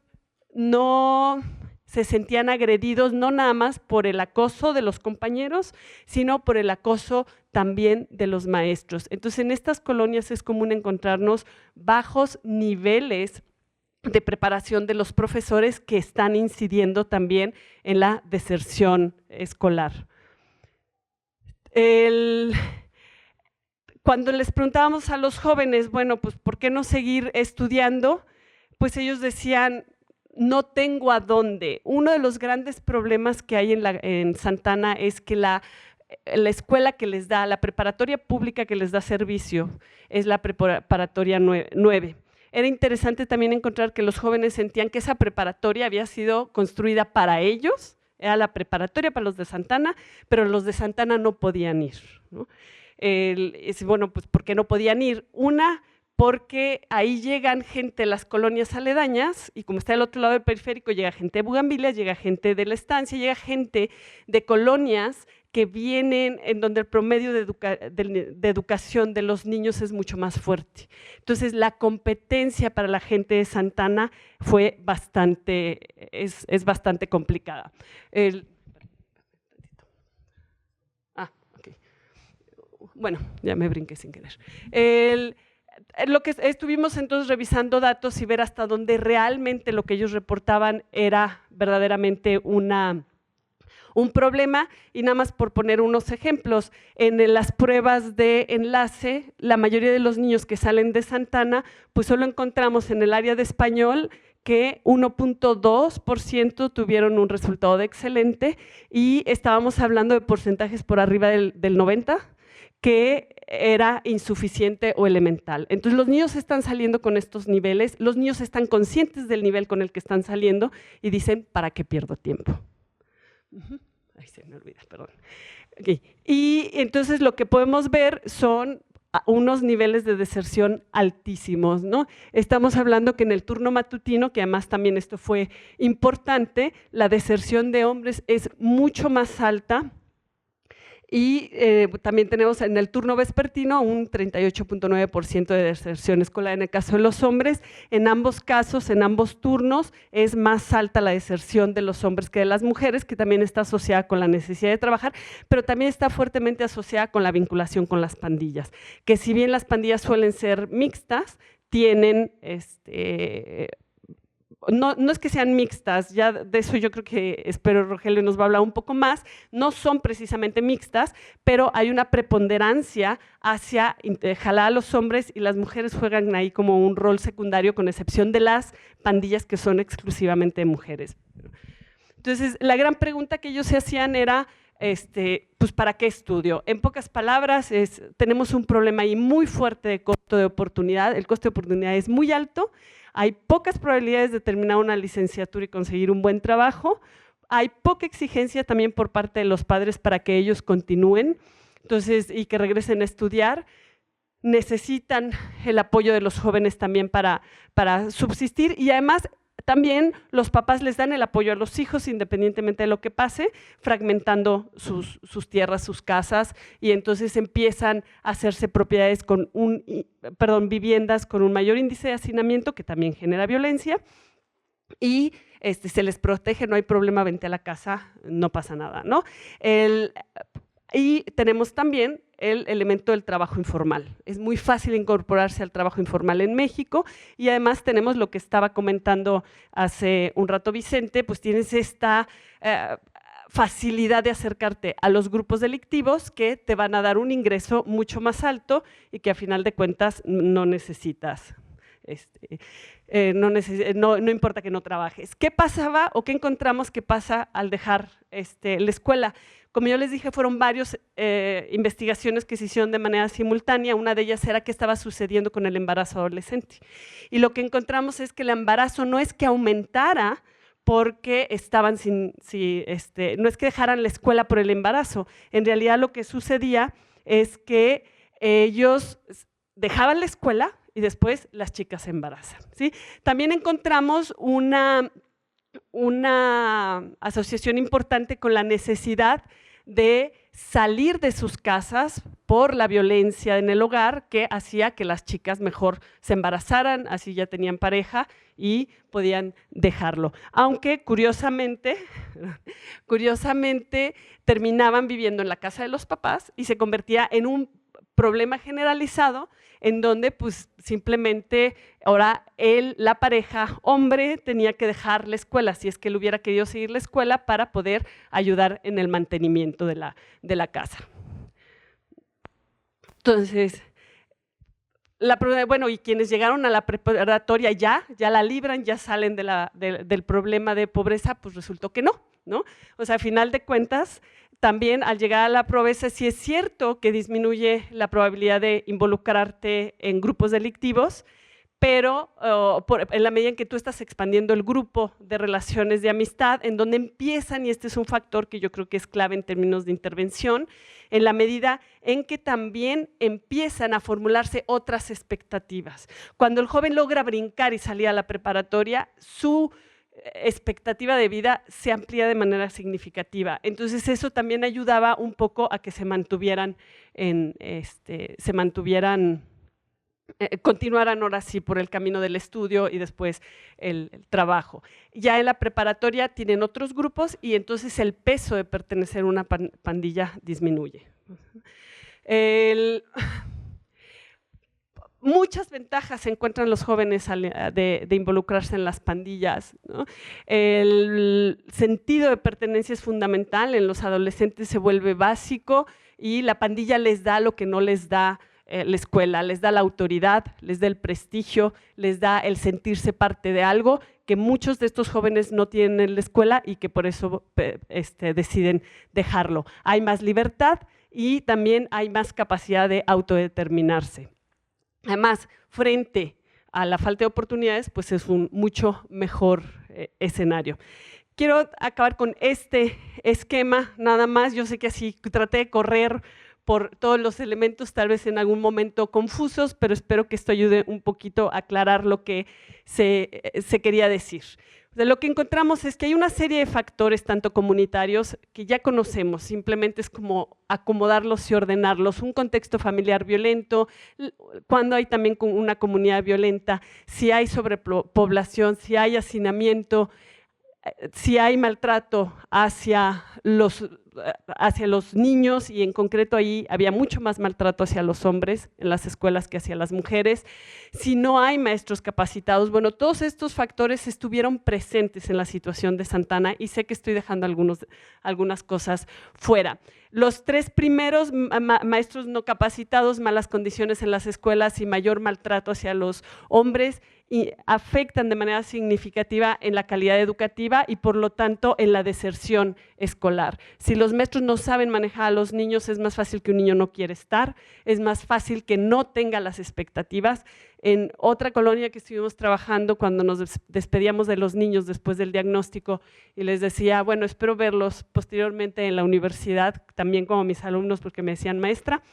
no se sentían agredidos, no nada más por el acoso de los compañeros, sino por el acoso también de los maestros. Entonces, en estas colonias es común encontrarnos bajos niveles de preparación de los profesores, que están incidiendo también en la deserción escolar. Cuando les preguntábamos a los jóvenes, bueno, pues ¿por qué no seguir estudiando? Pues ellos decían: no tengo a dónde. Uno de los grandes problemas que hay en Santa Ana es que la escuela que les da, la preparatoria pública que les da servicio, es la preparatoria 9. Era interesante también encontrar que los jóvenes sentían que esa preparatoria había sido construida para ellos, era la preparatoria para los de Santa Ana, pero los de Santa Ana no podían ir, ¿no? Bueno, pues ¿por qué no podían ir? Porque ahí llegan gente de las colonias aledañas, y como está del otro lado del periférico, llega gente de Bugambilias, llega gente de la estancia, llega gente de colonias que vienen en donde el promedio de educación de los niños es mucho más fuerte. Entonces, la competencia para la gente de Santa Ana es bastante complicada. Okay. Bueno, ya me brinqué sin querer. Lo que estuvimos entonces revisando datos y ver hasta dónde realmente lo que ellos reportaban era verdaderamente un problema, y nada más por poner unos ejemplos, en las pruebas de enlace, la mayoría de los niños que salen de Santa Ana, pues solo encontramos en el área de español que 1.2% tuvieron un resultado de excelente, y estábamos hablando de porcentajes por arriba del 90%, que era insuficiente o elemental. Entonces, los niños están saliendo con estos niveles, los niños están conscientes del nivel con el que están saliendo y dicen: ¿para qué pierdo tiempo? Ay, se me olvida, perdón. Okay. Y entonces lo que podemos ver son unos niveles de deserción altísimos, ¿no? Estamos hablando que en el turno matutino, que además también esto fue importante, la deserción de hombres es mucho más alta, Y también tenemos en el turno vespertino un 38.9% de deserción escolar en el caso de los hombres. En ambos casos, en ambos turnos, es más alta la deserción de los hombres que de las mujeres, que también está asociada con la necesidad de trabajar, pero también está fuertemente asociada con la vinculación con las pandillas, que si bien las pandillas suelen ser mixtas, tienen no es que sean mixtas, ya de eso yo creo que espero Rogelio nos va a hablar un poco más, no son precisamente mixtas, pero hay una preponderancia hacia jalar a los hombres y las mujeres juegan ahí como un rol secundario con excepción de las pandillas que son exclusivamente de mujeres. Entonces, la gran pregunta que ellos se hacían era, pues, ¿para qué estudio? En pocas palabras, tenemos un problema ahí muy fuerte de costo de oportunidad, el costo de oportunidad es muy alto, hay pocas probabilidades de terminar una licenciatura y conseguir un buen trabajo, hay poca exigencia también por parte de los padres para que ellos continúen, entonces, y que regresen a estudiar, necesitan el apoyo de los jóvenes también para subsistir y además también los papás les dan el apoyo a los hijos independientemente de lo que pase, fragmentando sus tierras, sus casas y entonces empiezan a hacerse propiedades con viviendas con un mayor índice de hacinamiento que también genera violencia y se les protege, no hay problema, vente a la casa, no pasa nada, ¿no? Y tenemos también el elemento del trabajo informal. Es muy fácil incorporarse al trabajo informal en México y además tenemos lo que estaba comentando hace un rato Vicente, pues tienes esta facilidad de acercarte a los grupos delictivos que te van a dar un ingreso mucho más alto y que a final de cuentas no necesitas. No importa que no trabajes. ¿Qué pasaba o qué encontramos que pasa al dejar la escuela? Como yo les dije, fueron varias investigaciones que se hicieron de manera simultánea. Una de ellas era qué estaba sucediendo con el embarazo adolescente. Y lo que encontramos es que el embarazo no es que aumentara porque estaban no es que dejaran la escuela por el embarazo. En realidad lo que sucedía es que ellos dejaban la escuela y después las chicas se embarazan, ¿sí? También encontramos una asociación importante con la necesidad de salir de sus casas por la violencia en el hogar que hacía que las chicas mejor se embarazaran, así ya tenían pareja y podían dejarlo. Aunque curiosamente terminaban viviendo en la casa de los papás y se convertía en un problema generalizado en donde pues simplemente ahora la pareja hombre tenía que dejar la escuela si es que él hubiera querido seguir la escuela para poder ayudar en el mantenimiento de la casa. Entonces, bueno, y quienes llegaron a la preparatoria ya la libran, ya salen del problema de pobreza, pues resultó que no. O sea, a final de cuentas, también al llegar a la pobreza sí es cierto que disminuye la probabilidad de involucrarte en grupos delictivos, pero en la medida en que tú estás expandiendo el grupo de relaciones de amistad, en donde empiezan, y este es un factor que yo creo que es clave en términos de intervención, en la medida en que también empiezan a formularse otras expectativas. Cuando el joven logra brincar y salir a la preparatoria, su expectativa de vida se amplía de manera significativa. Entonces eso también ayudaba un poco a que se mantuvieran continuaran ahora sí por el camino del estudio y después el trabajo. Ya en la preparatoria tienen otros grupos y entonces el peso de pertenecer a una pandilla disminuye. Muchas ventajas se encuentran los jóvenes de involucrarse en las pandillas, ¿no? El sentido de pertenencia es fundamental, en los adolescentes se vuelve básico y la pandilla les da lo que no les da la escuela, les da la autoridad, les da el prestigio, les da el sentirse parte de algo que muchos de estos jóvenes no tienen en la escuela y que por eso deciden dejarlo. Hay más libertad y también hay más capacidad de autodeterminarse. Además, frente a la falta de oportunidades, pues es un mucho mejor escenario. Quiero acabar con este esquema, nada más. Yo sé que así traté de correr por todos los elementos, tal vez en algún momento confusos, pero espero que esto ayude un poquito a aclarar lo que se quería decir. Lo que encontramos es que hay una serie de factores, tanto comunitarios, que ya conocemos, simplemente es como acomodarlos y ordenarlos. Un contexto familiar violento, cuando hay también una comunidad violenta, si hay sobrepoblación, si hay hacinamiento, si hay maltrato hacia los niños, y en concreto ahí había mucho más maltrato hacia los hombres en las escuelas que hacia las mujeres, si no hay maestros capacitados. Bueno, todos estos factores estuvieron presentes en la situación de Santa Ana y sé que estoy dejando algunas cosas fuera. Los tres primeros, maestros no capacitados, malas condiciones en las escuelas y mayor maltrato hacia los hombres, y afectan de manera significativa en la calidad educativa y por lo tanto en la deserción escolar. Si los maestros no saben manejar a los niños, es más fácil que un niño no quiera estar, es más fácil que no tenga las expectativas. En otra colonia que estuvimos trabajando, cuando nos despedíamos de los niños después del diagnóstico y les decía, bueno, espero verlos posteriormente en la universidad, también como mis alumnos, porque me decían, maestra,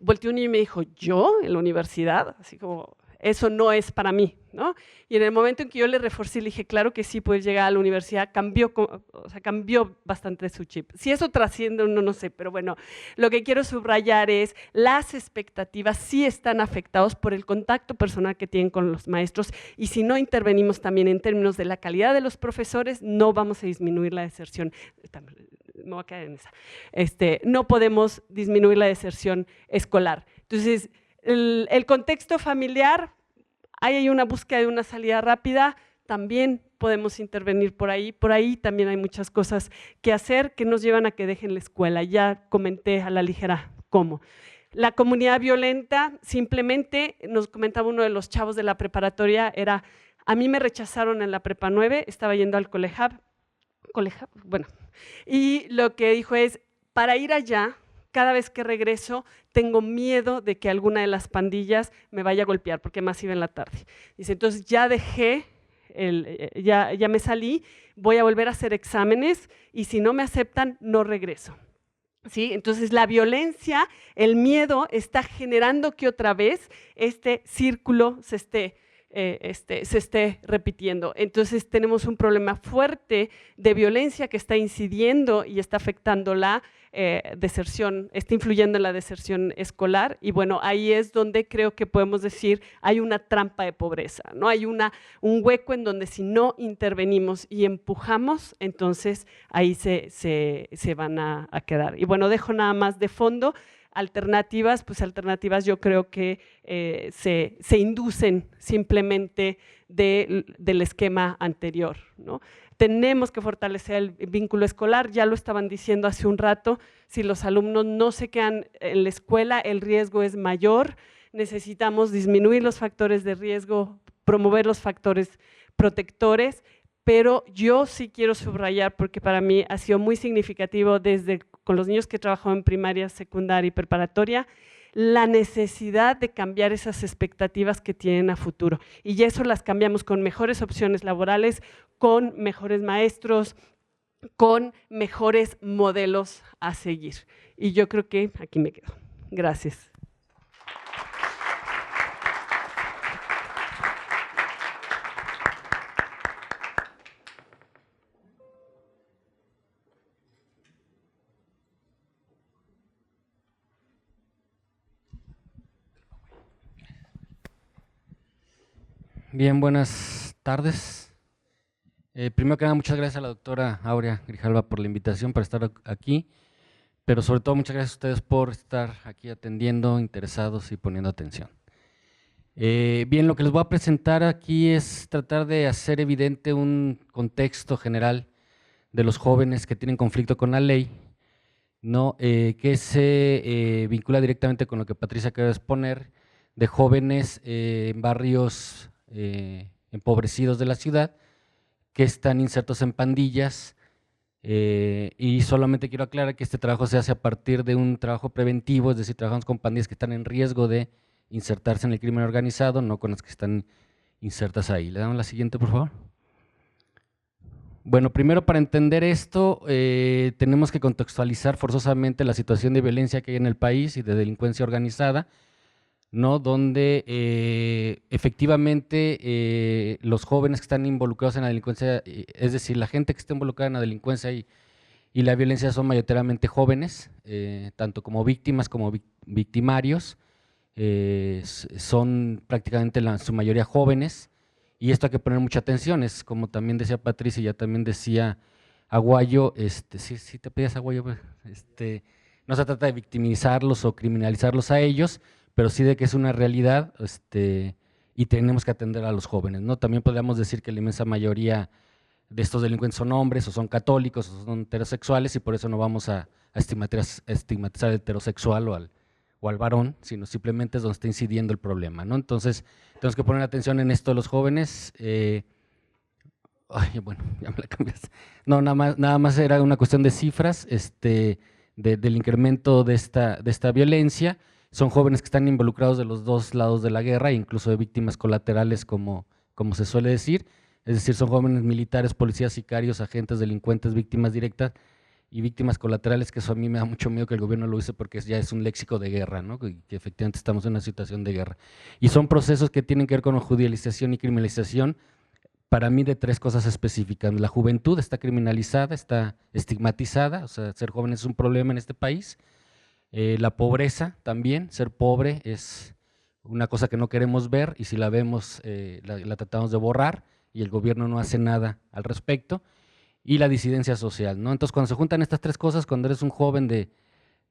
volteó un niño y me dijo, ¿yo en la universidad? Así como, eso no es para mí, ¿no? Y en el momento en que yo le reforcé, le dije, claro que sí, puedes llegar a la universidad, cambió bastante su chip. Si eso trasciende, no sé, pero bueno, lo que quiero subrayar es, las expectativas sí están afectadas por el contacto personal que tienen con los maestros, y si no intervenimos también en términos de la calidad de los profesores, no vamos a disminuir la deserción. Me voy a quedar en esa. No podemos disminuir la deserción escolar. Entonces, el contexto familiar, hay una búsqueda de una salida rápida, también podemos intervenir por ahí también hay muchas cosas que hacer que nos llevan a que dejen la escuela, ya comenté a la ligera cómo. La comunidad violenta, simplemente nos comentaba uno de los chavos de la preparatoria, a mí me rechazaron en la prepa 9, estaba yendo al Colehab, bueno, y lo que dijo es, para ir allá, cada vez que regreso tengo miedo de que alguna de las pandillas me vaya a golpear, porque más iba en la tarde. Dice, entonces ya dejé, ya me salí, voy a volver a hacer exámenes y si no me aceptan, no regreso. ¿Sí? Entonces la violencia, el miedo está generando que otra vez este círculo se esté repitiendo. Entonces tenemos un problema fuerte de violencia que está incidiendo y está afectando la deserción, está influyendo en la deserción escolar, y bueno, ahí es donde creo que podemos decir hay una trampa de pobreza, ¿no? Hay un hueco en donde si no intervenimos y empujamos, entonces ahí se van a quedar. Y bueno, dejo nada más de fondo alternativas, pues alternativas yo creo que se inducen simplemente del esquema anterior, ¿no? Tenemos que fortalecer el vínculo escolar, ya lo estaban diciendo hace un rato, si los alumnos no se quedan en la escuela, el riesgo es mayor, necesitamos disminuir los factores de riesgo, promover los factores protectores, pero yo sí quiero subrayar, porque para mí ha sido muy significativo con los niños que he trabajado en primaria, secundaria y preparatoria, la necesidad de cambiar esas expectativas que tienen a futuro. Y eso las cambiamos con mejores opciones laborales, con mejores maestros, con mejores modelos a seguir. Y yo creo que aquí me quedo. Gracias. Bien, buenas tardes. Primero que nada, muchas gracias a la doctora Aurea Grijalva por la invitación para estar aquí, pero sobre todo muchas gracias a ustedes por estar aquí atendiendo, interesados y poniendo atención. Bien, lo que les voy a presentar aquí es tratar de hacer evidente un contexto general de los jóvenes que tienen conflicto con la ley, ¿no? Que se vincula directamente con lo que Patricia acaba de exponer, de jóvenes en barrios empobrecidos de la ciudad que están insertos en pandillas, y solamente quiero aclarar que este trabajo se hace a partir de un trabajo preventivo, es decir, trabajamos con pandillas que están en riesgo de insertarse en el crimen organizado, no con las que están insertas ahí. ¿Le damos la siguiente, por favor? Bueno, primero para entender esto, tenemos que contextualizar forzosamente la situación de violencia que hay en el país y de delincuencia organizada, ¿no? Donde efectivamente los jóvenes que están involucrados en la delincuencia, es decir, la gente que está involucrada en la delincuencia y la violencia son mayoritariamente jóvenes, tanto como víctimas como victimarios, son prácticamente su mayoría jóvenes, y esto hay que poner mucha atención, es como también decía Patricia, ya también decía Aguayo, sí te pedías Aguayo, no se trata de victimizarlos o criminalizarlos a ellos, pero sí de que es una realidad, y tenemos que atender a los jóvenes, ¿no? También podríamos decir que la inmensa mayoría de estos delincuentes son hombres, o son católicos, o son heterosexuales, y por eso no vamos a estigmatizar al heterosexual o al varón, sino simplemente es donde está incidiendo el problema, ¿no? Entonces, tenemos que poner atención en esto de los jóvenes. Bueno, ya me la cambiaste. No, nada más era una cuestión de cifras, del incremento de esta violencia. Son jóvenes que están involucrados de los dos lados de la guerra, incluso de víctimas colaterales, como se suele decir. Es decir, son jóvenes militares, policías, sicarios, agentes, delincuentes, víctimas directas y víctimas colaterales, que eso a mí me da mucho miedo que el gobierno lo use porque ya es un léxico de guerra, ¿no? Que efectivamente estamos en una situación de guerra. Y son procesos que tienen que ver con la judicialización y criminalización, para mí de tres cosas específicas. La juventud está criminalizada, está estigmatizada, o sea, ser joven es un problema en este país. La pobreza también, ser pobre es una cosa que no queremos ver y si la vemos la tratamos de borrar y el gobierno no hace nada al respecto. Y la disidencia social, ¿no? Entonces, cuando se juntan estas tres cosas, cuando eres un joven de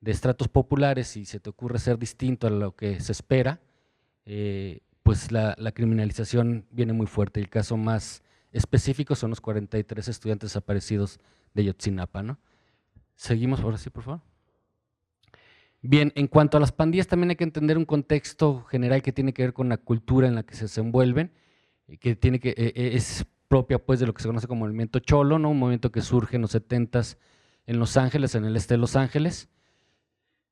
estratos populares y se te ocurre ser distinto a lo que se espera, pues la criminalización viene muy fuerte. El caso más específico son los 43 estudiantes desaparecidos de Ayotzinapa, ¿no? Seguimos, ahora sí, por favor. Bien, en cuanto a las pandillas, también hay que entender un contexto general que tiene que ver con la cultura en la que se desenvuelven, que es propia pues de lo que se conoce como el movimiento cholo, ¿no? Un movimiento que surge en los 70s en Los Ángeles, en el este de Los Ángeles.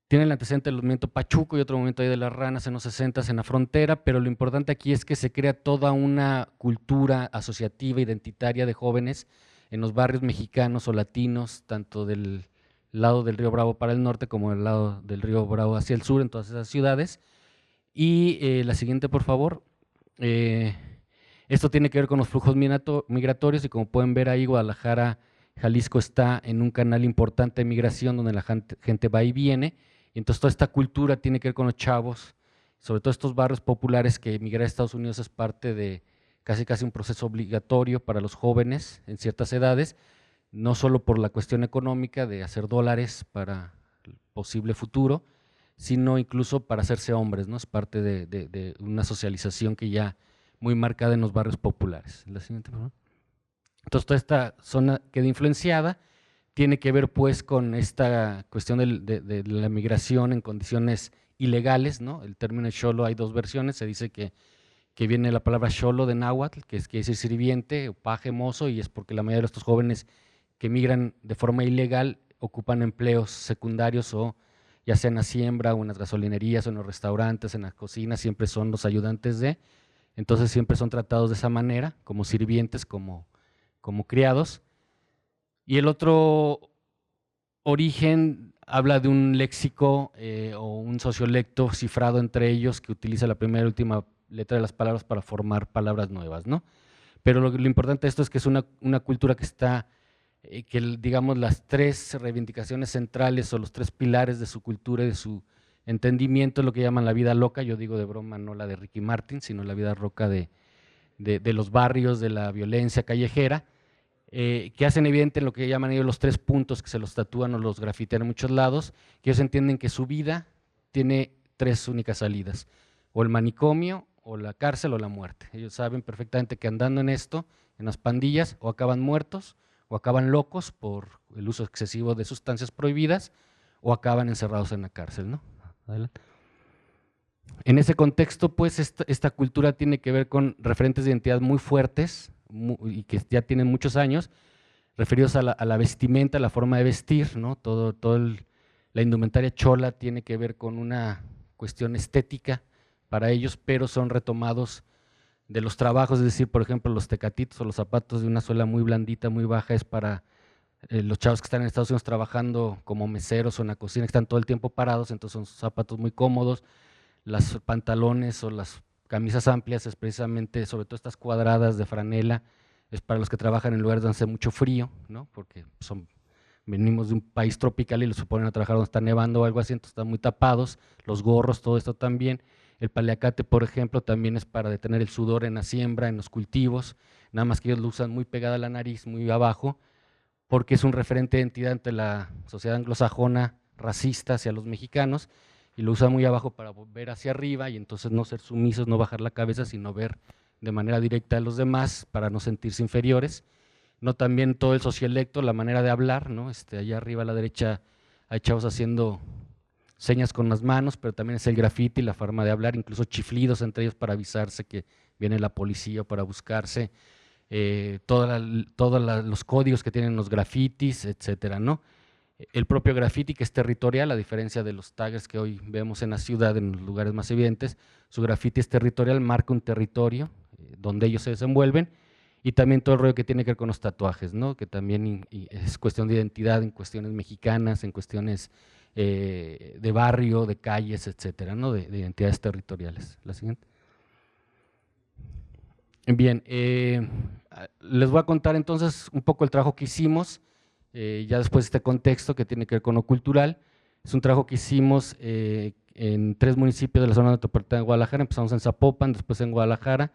Tiene el antecedente del movimiento Pachuco y otro movimiento ahí de las ranas en los 60s en la frontera, pero lo importante aquí es que se crea toda una cultura asociativa, identitaria de jóvenes en los barrios mexicanos o latinos, tanto del lado del Río Bravo para el norte como del lado del Río Bravo hacia el sur, en todas esas ciudades. Y la siguiente, por favor. Esto tiene que ver con los flujos migratorios y como pueden ver ahí, Guadalajara, Jalisco está en un canal importante de migración donde la gente va y viene, y entonces toda esta cultura tiene que ver con los chavos, sobre todo estos barrios populares, que emigrar a Estados Unidos es parte de casi un proceso obligatorio para los jóvenes en ciertas edades, no solo por la cuestión económica de hacer dólares para el posible futuro, sino incluso para hacerse hombres, ¿no? Es parte de una socialización que ya muy marcada en los barrios populares. La siguiente, por favor. Entonces, toda esta zona queda influenciada, tiene que ver pues con esta cuestión de la migración en condiciones ilegales, ¿no? El término cholo hay dos versiones, se dice que viene la palabra cholo de náhuatl, que quiere decir sirviente, o paje, mozo, y es porque la mayoría de estos jóvenes que migran de forma ilegal ocupan empleos secundarios, o ya sea en la siembra, o en las gasolinerías, o en los restaurantes, en las cocinas, siempre son los ayudantes de. Entonces siempre son tratados de esa manera, como sirvientes, como criados. Y el otro origen habla de un léxico o un sociolecto cifrado entre ellos que utiliza la primera y última letra de las palabras para formar palabras nuevas, ¿no? Pero lo importante de esto es que es una cultura que está, digamos las tres reivindicaciones centrales o los tres pilares de su cultura y de su entendimiento es lo que llaman la vida loca. Yo digo de broma, no la de Ricky Martin, sino la vida loca de los barrios, de la violencia callejera, que hacen evidente lo que llaman ellos los tres puntos que se los tatúan o los grafitean en muchos lados, que ellos entienden que su vida tiene tres únicas salidas, o el manicomio, o la cárcel, o la muerte. Ellos saben perfectamente que andando en esto, en las pandillas, o acaban muertos, o acaban locos por el uso excesivo de sustancias prohibidas, o acaban encerrados en la cárcel, ¿no? Adelante. En ese contexto, pues, esta cultura tiene que ver con referentes de identidad muy fuertes y que ya tienen muchos años, referidos a la vestimenta, a la forma de vestir, ¿no? La indumentaria chola tiene que ver con una cuestión estética para ellos, pero son retomados los trabajos, es decir, por ejemplo, los tecatitos o los zapatos de una suela muy blandita, muy baja, es para los chavos que están en Estados Unidos trabajando como meseros o en la cocina, que están todo el tiempo parados, entonces son zapatos muy cómodos. Las pantalones o las camisas amplias es precisamente, sobre todo estas cuadradas de franela, es para los que trabajan en lugares donde hace mucho frío, ¿no? Porque venimos de un país tropical y los ponen a trabajar donde está nevando o algo así, entonces están muy tapados, los gorros, todo esto también. El paliacate, por ejemplo, también es para detener el sudor en la siembra, en los cultivos, nada más que ellos lo usan muy pegada a la nariz, muy abajo, porque es un referente de identidad ante la sociedad anglosajona racista hacia los mexicanos, y lo usan muy abajo para ver hacia arriba y entonces no ser sumisos, no bajar la cabeza, sino ver de manera directa a los demás para no sentirse inferiores. No, también todo el sociolecto, la manera de hablar, ¿no? Allá arriba a la derecha hay chavos haciendo señas con las manos, pero también es el graffiti, la forma de hablar, incluso chiflidos entre ellos para avisarse que viene la policía o para buscarse, todos los códigos que tienen los grafitis, etcétera, ¿no? El propio graffiti, que es territorial, a diferencia de los taggers que hoy vemos en la ciudad, en los lugares más evidentes, su graffiti es territorial, marca un territorio donde ellos se desenvuelven, y también todo el rollo que tiene que ver con los tatuajes, ¿no? Que también es cuestión de identidad en cuestiones mexicanas, en cuestiones de barrio, de calles, etcétera, ¿no? De identidades territoriales. La siguiente. Bien, les voy a contar entonces un poco el trabajo que hicimos, ya después de este contexto que tiene que ver con lo cultural. Es un trabajo que hicimos en 3 municipios de la zona metropolitana de Guadalajara. Empezamos en Zapopan, después en Guadalajara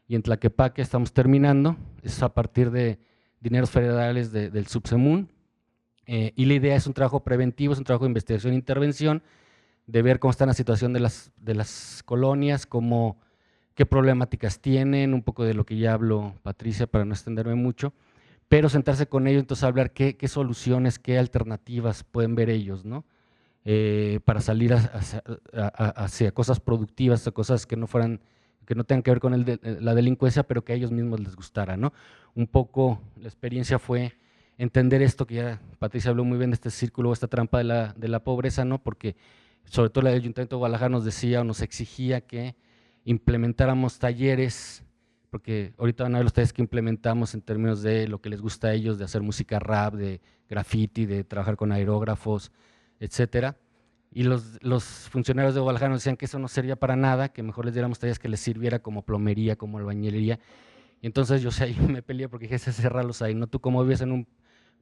y en Tlaquepaque estamos terminando. Es a partir de dineros federales del Subsemun, y la idea es un trabajo preventivo, es un trabajo de investigación e intervención, de ver cómo está la situación de las colonias, qué problemáticas tienen, un poco de lo que ya habló Patricia para no extenderme mucho, pero sentarse con ellos, entonces hablar qué soluciones, qué alternativas pueden ver ellos, ¿no? Para salir hacia cosas productivas, hacia cosas que no tengan que ver con la delincuencia, pero que a ellos mismos les gustara, ¿no? Un poco la experiencia fue entender esto que ya Patricia habló muy bien, de este círculo, esta trampa de la pobreza, ¿no? Porque sobre todo el Ayuntamiento de Guadalajara nos decía o nos exigía que implementáramos talleres, porque ahorita van a ver los talleres que implementamos en términos de lo que les gusta a ellos, de hacer música rap, de graffiti, de trabajar con aerógrafos, etcétera. Y los funcionarios de Guadalajara nos decían que eso no servía para nada, que mejor les diéramos talleres que les sirviera como plomería, como albañilería. Y entonces yo ahí me peleé porque dije, cerrarlos ahí, ¿no? Tú como vives en un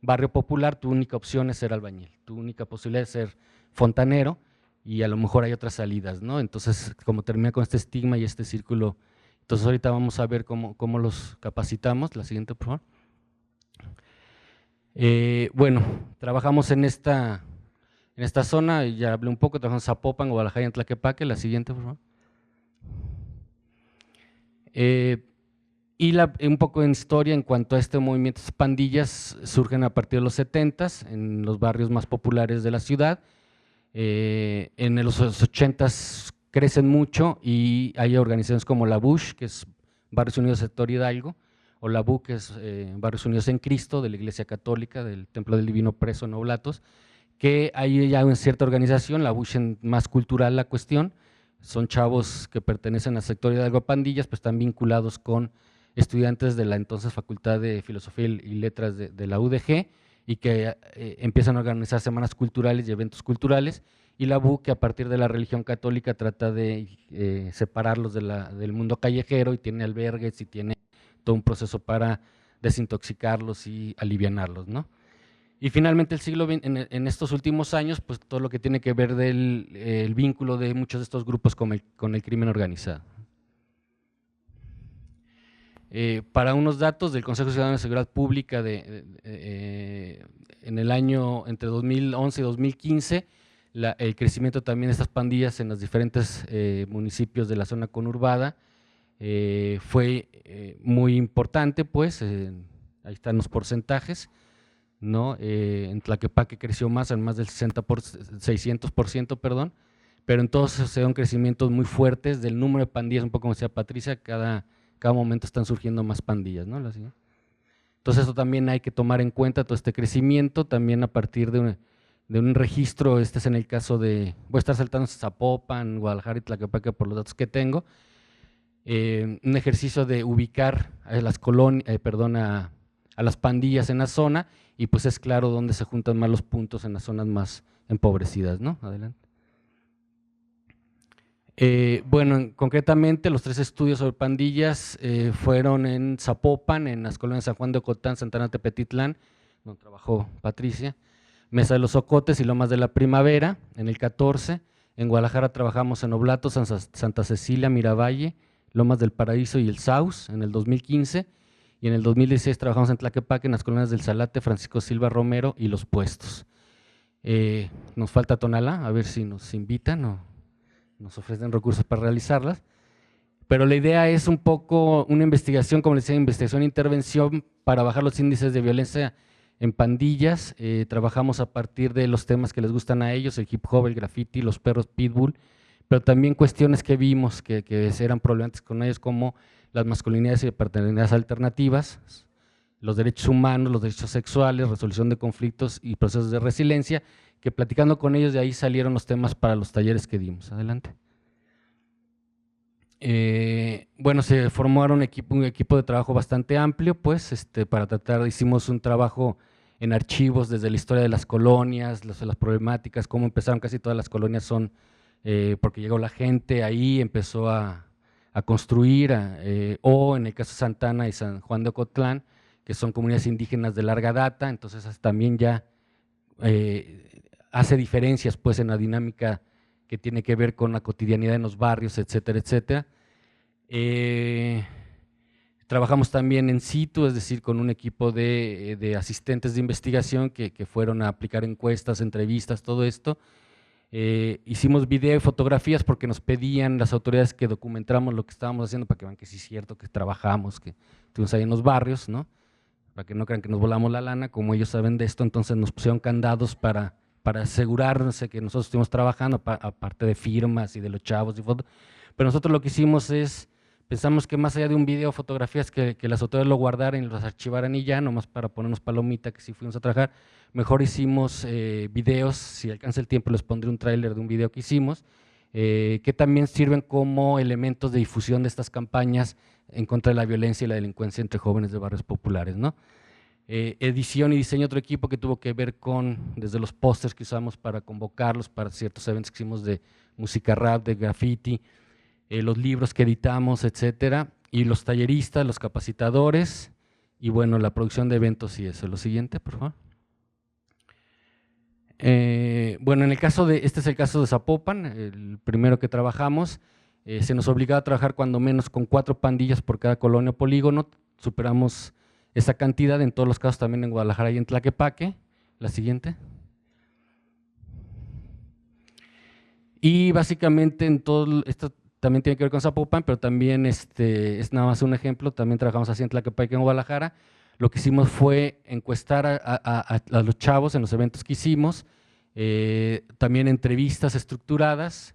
barrio popular, tu única opción es ser albañil, tu única posibilidad es ser fontanero, y a lo mejor hay otras salidas, ¿no? Entonces, como termina con este estigma y este círculo, entonces ahorita vamos a ver cómo los capacitamos. La siguiente, por favor. Bueno, trabajamos en esta zona, ya hablé un poco, trabajamos en Zapopan, Guadalajara y en Tlaquepaque. La siguiente, por favor. Y un poco en historia en cuanto a este movimiento, estas pandillas surgen a partir de los 70s en los barrios más populares de la ciudad. En los 80s crecen mucho y hay organizaciones como la BUSH, que es Barrios Unidos Sector Hidalgo, o la BU, que es Barrios Unidos en Cristo, de la Iglesia Católica, del Templo del Divino Preso en Oblatos, que hay ya una cierta organización, la BUSH más cultural la cuestión, son chavos que pertenecen al sector Hidalgo pandillas, pues están vinculados con estudiantes de la entonces Facultad de Filosofía y Letras de la UDG, y que empiezan a organizar semanas culturales y eventos culturales, y la BU, que a partir de la religión católica trata de separarlos del mundo callejero, y tiene albergues y tiene todo un proceso para desintoxicarlos y alivianarlos, ¿no? Y finalmente en estos últimos años, pues todo lo que tiene que ver el vínculo de muchos de estos grupos con el crimen organizado. Para unos datos del Consejo Ciudadano de Seguridad Pública en el año entre 2011 y 2015, el crecimiento también de estas pandillas en los diferentes municipios de la zona conurbada fue muy importante, pues, ahí están los porcentajes, ¿no? En Tlaquepaque creció más, en más del 600%, perdón, pero entonces se dan crecimientos muy fuertes del número de pandillas, un poco como decía Patricia, cada momento están surgiendo más pandillas, ¿no? Entonces eso también hay que tomar en cuenta, todo este crecimiento, también a partir de un registro, este es en el caso voy a estar saltando Zapopan, Guadalajara y Tlaquepaque por los datos que tengo, un ejercicio de ubicar a las pandillas en la zona, y pues es claro dónde se juntan más los puntos en las zonas más empobrecidas, ¿no? Adelante. Bueno, concretamente los 3 estudios sobre pandillas fueron en Zapopan, en las colonias San Juan de Ocotán, Santana Tepetitlán, donde trabajó Patricia, Mesa de los Ocotes y Lomas de la Primavera, en el 14. En Guadalajara trabajamos en Oblato, Santa Cecilia, Miravalle, Lomas del Paraíso y el Saus, en el 2015. Y en el 2016 trabajamos en Tlaquepaque, en las colonias del Salate, Francisco Silva Romero y Los Puestos. Nos falta Tonalá, a ver si nos invitan o nos ofrecen recursos para realizarlas. Pero la idea es un poco una investigación, como les decía, investigación e intervención para bajar los índices de violencia en pandillas. Trabajamos a partir de los temas que les gustan a ellos, el hip hop, el graffiti, los perros pitbull, pero también cuestiones que vimos que eran problemáticas con ellos, como las masculinidades y paternidades alternativas, los derechos humanos, los derechos sexuales, resolución de conflictos y procesos de resiliencia, que platicando con ellos de ahí salieron los temas para los talleres que dimos. Adelante. Bueno, se formaron un equipo de trabajo bastante amplio, pues, para tratar, hicimos un trabajo en archivos desde la historia de las colonias, las problemáticas, cómo empezaron casi todas las colonias son, porque llegó la gente ahí, empezó a construir, o en el caso de Santana y San Juan de Ocotlán, que son comunidades indígenas de larga data, entonces también ya hace diferencias pues en la dinámica que tiene que ver con la cotidianidad en los barrios, etcétera, etcétera. Trabajamos también en situ, es decir, con un equipo de asistentes de investigación que fueron a aplicar encuestas, entrevistas, todo esto. Hicimos video y fotografías porque nos pedían las autoridades que documentáramos lo que estábamos haciendo para que vean que sí es cierto, que trabajamos, que estuvimos ahí en los barrios, ¿no? Para que no crean que nos volamos la lana, como ellos saben de esto, entonces nos pusieron candados para asegurarnos de que nosotros estuvimos trabajando, aparte de firmas y de los chavos y fotos. Pero nosotros lo que hicimos es, pensamos que más allá de un video o fotografías, que las autoridades lo guardaran y los archivaran y ya, nomás para ponernos palomita que sí fuimos a trabajar, mejor hicimos videos, si alcanza el tiempo les pondré un tráiler de un video que hicimos, que también sirven como elementos de difusión de estas campañas en contra de la violencia y la delincuencia entre jóvenes de barrios populares, ¿no? Edición y diseño otro equipo que tuvo que ver con, desde los pósters que usamos para convocarlos para ciertos eventos que hicimos de música rap, de graffiti, los libros que editamos, etcétera, y los talleristas, los capacitadores, y bueno, la producción de eventos y eso. Lo siguiente, por favor. Bueno, en el caso este es el caso de Zapopan, el primero que trabajamos, se nos obligaba a trabajar cuando menos con 4 pandillas por cada colonia o polígono, superamos esa cantidad en todos los casos, también en Guadalajara y en Tlaquepaque. La siguiente. Y básicamente en todo esto también tiene que ver con Zapopan, pero también es nada más un ejemplo, también trabajamos así en Tlaquepaque y en Guadalajara. Lo que hicimos fue encuestar a los chavos en los eventos que hicimos, también entrevistas estructuradas,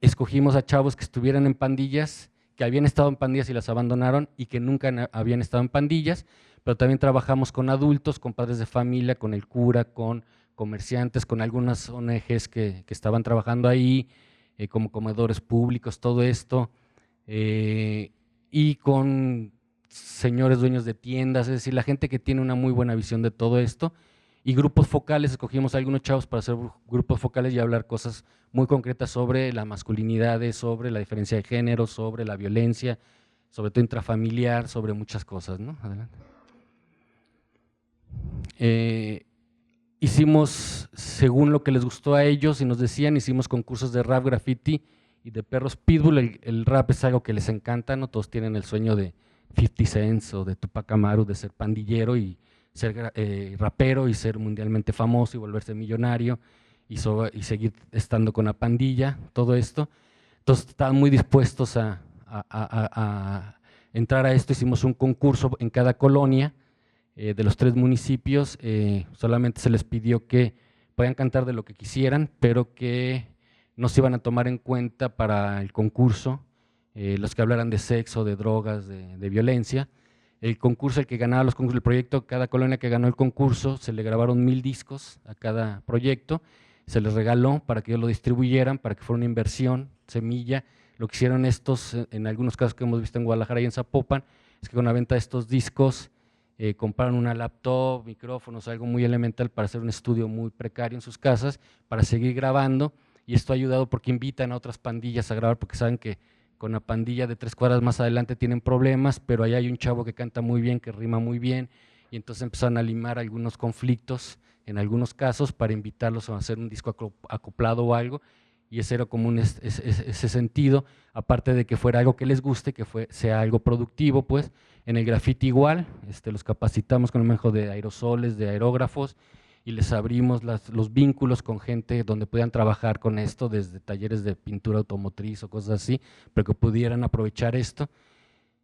escogimos a chavos que estuvieran en pandillas, que habían estado en pandillas y las abandonaron y que nunca habían estado en pandillas, pero también trabajamos con adultos, con padres de familia, con el cura, con comerciantes, con algunas ONGs que estaban trabajando ahí, como comedores públicos, todo esto, y con señores dueños de tiendas, es decir, la gente que tiene una muy buena visión de todo esto, y grupos focales, escogimos a algunos chavos para hacer grupos focales y hablar cosas muy concretas sobre la masculinidad, sobre la diferencia de género, sobre la violencia, sobre todo intrafamiliar, sobre muchas cosas, ¿no? Adelante. Hicimos, según lo que les gustó a ellos y nos decían, hicimos concursos de rap, graffiti y de perros pitbull. El rap es algo que les encanta, ¿no? Todos tienen el sueño de 50 Cent o de Tupac Amaru, de ser pandillero y ser rapero y ser mundialmente famoso y volverse millonario y seguir estando con la pandilla, todo esto. Entonces estaban muy dispuestos a entrar a esto. Hicimos un concurso en cada colonia de los 3 municipios, solamente se les pidió que podían cantar de lo que quisieran, pero que no se iban a tomar en cuenta para el concurso los que hablaran de sexo, de drogas, de violencia. El concurso, el que ganaba los concursos, el proyecto, cada colonia que ganó el concurso, se le grabaron 1000 discos a cada proyecto, se les regaló para que ellos lo distribuyeran, para que fuera una inversión, semilla, lo que hicieron estos, en algunos casos que hemos visto en Guadalajara y en Zapopan, es que con la venta de estos discos compraron una laptop, micrófonos, algo muy elemental para hacer un estudio muy precario en sus casas, para seguir grabando, y esto ha ayudado porque invitan a otras pandillas a grabar, porque saben que con la pandilla de 3 cuadras más adelante tienen problemas, pero ahí hay un chavo que canta muy bien, que rima muy bien, y entonces empezaron a limar algunos conflictos, en algunos casos, para invitarlos a hacer un disco acoplado o algo, y ese era como ese sentido, aparte de que fuera algo que les guste, que sea algo productivo, pues. En el graffiti igual, los capacitamos con el manejo de aerosoles, de aerógrafos, y les abrimos los vínculos con gente donde pudieran trabajar con esto, desde talleres de pintura automotriz o cosas así, pero que pudieran aprovechar esto.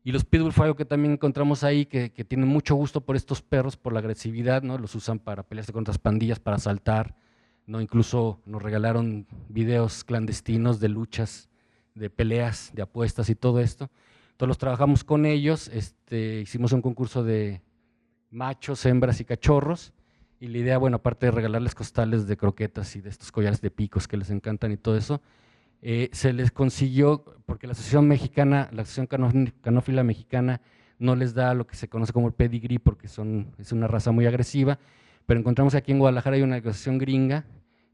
Y los pitbull fue algo que también encontramos ahí, que tienen mucho gusto por estos perros, por la agresividad, ¿no? Los usan para pelearse con otras pandillas, para asaltar, ¿no? Incluso nos regalaron videos clandestinos de luchas, de peleas, de apuestas y todo esto. Entonces los trabajamos con ellos, hicimos un concurso de machos, hembras y cachorros, y la idea, bueno, aparte de regalarles costales de croquetas y de estos collares de picos que les encantan y todo eso, se les consiguió, porque la Asociación Mexicana, la Asociación Canófila Mexicana no les da lo que se conoce como el pedigrí, porque es una raza muy agresiva, pero encontramos aquí en Guadalajara hay una asociación gringa,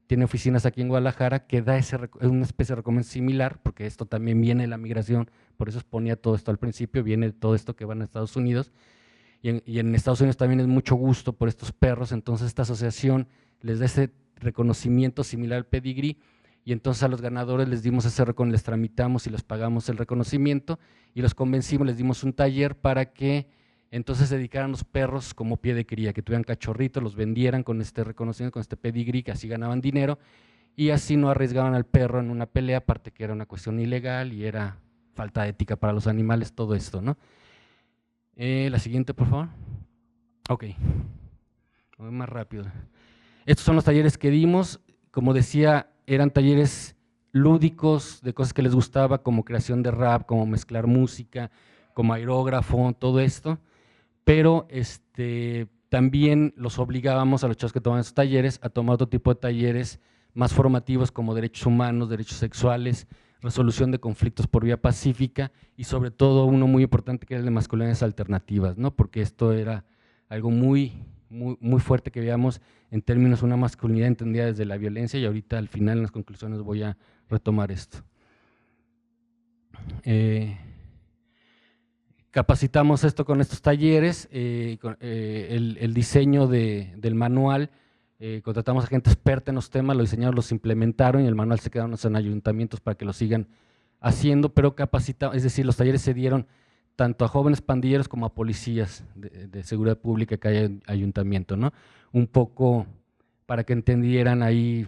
tiene oficinas aquí en Guadalajara, que da una especie de recomendación similar, porque esto también viene de la migración, por eso exponía todo esto al principio, viene todo esto que van a Estados Unidos, y en Estados Unidos también es mucho gusto por estos perros, entonces esta asociación les da ese reconocimiento similar al pedigrí, y entonces a los ganadores les dimos ese reconocimiento, les tramitamos y les pagamos el reconocimiento, y los convencimos, les dimos un taller para que entonces se dedicaran los perros como pie de cría, que tuvieran cachorritos, los vendieran con este reconocimiento, con este pedigrí, que así ganaban dinero, y así no arriesgaban al perro en una pelea, aparte que era una cuestión ilegal y era falta de ética para los animales, todo esto, ¿no? La siguiente, por favor. Ok, voy más rápido. Estos son los talleres que dimos, como decía, eran talleres lúdicos, de cosas que les gustaba, como creación de rap, como mezclar música, como aerógrafo, todo esto, pero también los obligábamos a los chavos que tomaban esos talleres a tomar otro tipo de talleres más formativos como derechos humanos, derechos sexuales, resolución de conflictos por vía pacífica y sobre todo uno muy importante que era el de masculinidades alternativas, ¿no? Porque esto era algo muy fuerte que veíamos en términos de una masculinidad entendida desde la violencia, y ahorita al final en las conclusiones voy a retomar esto. Capacitamos esto con estos talleres, el diseño del manual, contratamos a gente experta en los temas, los diseñadores los implementaron y el manual se quedaron en ayuntamientos para que lo sigan haciendo, pero capacitamos, es decir, los talleres se dieron tanto a jóvenes pandilleros como a policías de seguridad pública que hay en ayuntamiento, ¿no? Un poco para que entendieran ahí,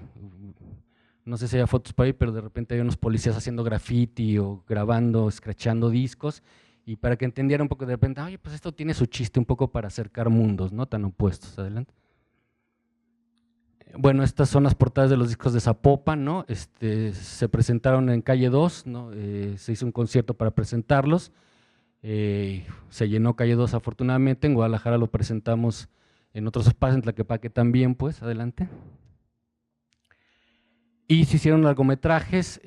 no sé si hay fotos por ahí, pero de repente hay unos policías haciendo graffiti o grabando, escrachando discos, y para que entendieran un poco de repente, oye, pues esto tiene su chiste un poco para acercar mundos, ¿no? Tan opuestos. Adelante. Bueno, estas son las portadas de los discos de Zapopan, ¿no? Se presentaron en Calle 2, ¿no? Se hizo un concierto para presentarlos, se llenó Calle 2 afortunadamente, en Guadalajara lo presentamos en otros espacios, en Tlaquepaque también, pues, adelante. Y se hicieron largometrajes,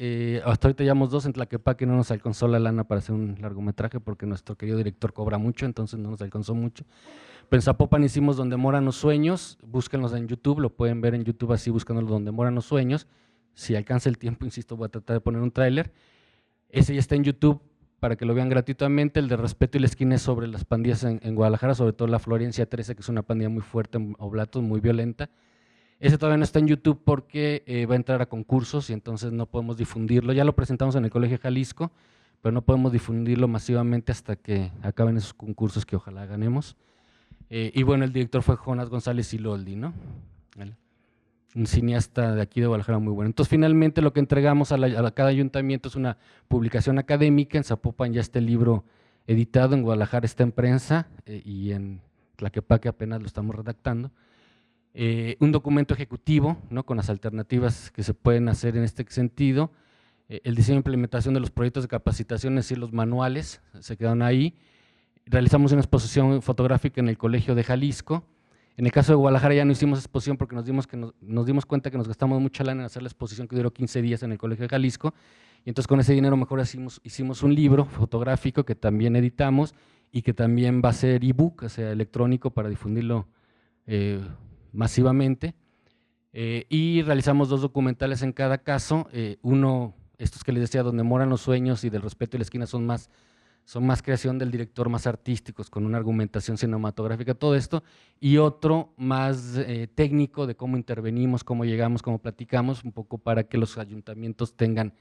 hasta ahorita llevamos 2, en Tlaquepaque no nos alcanzó la lana para hacer un largometraje porque nuestro querido director cobra mucho, entonces no nos alcanzó mucho. Pero en Zapopan hicimos Donde Moran los Sueños, búsquenlos en YouTube, lo pueden ver en YouTube así buscándolo, Donde Moran los Sueños. Si alcanza el tiempo, insisto, voy a tratar de poner un tráiler. Ese ya está en YouTube para que lo vean gratuitamente. El de Respeto y la Esquina es sobre las pandillas en Guadalajara, sobre todo la Florencia 13, que es una pandilla muy fuerte en Oblatos, muy violenta. Ese todavía no está en YouTube porque va a entrar a concursos y entonces no podemos difundirlo. Ya lo presentamos en el Colegio Jalisco, pero no podemos difundirlo masivamente hasta que acaben esos concursos que ojalá ganemos. Y bueno, el director fue Jonas González Iloldi, ¿no? Un cineasta de aquí de Guadalajara muy bueno. Entonces, finalmente lo que entregamos a cada ayuntamiento es una publicación académica. En Zapopan ya está el libro editado, en Guadalajara está en prensa y en Tlaquepaque apenas lo estamos redactando. Un documento ejecutivo, ¿no? Con las alternativas que se pueden hacer en este sentido. El diseño e implementación de los proyectos de capacitación, es decir, los manuales, se quedaron ahí. Realizamos una exposición fotográfica en el Colegio de Jalisco En el caso de Guadalajara ya no hicimos exposición porque nos dimos cuenta que nos gastamos mucha lana en hacer la exposición que duró 15 días en el Colegio de Jalisco, y entonces con ese dinero mejor hicimos un libro fotográfico que también editamos y que también va a ser ebook, o sea, electrónico, para difundirlo masivamente. Y realizamos 2 documentales en cada caso, uno, estos que les decía, donde moran los sueños y del respeto y la esquina, son más creación del director, más artísticos, con una argumentación cinematográfica, todo esto, y otro más técnico de cómo intervenimos, cómo llegamos, cómo platicamos, un poco para que los ayuntamientos tengan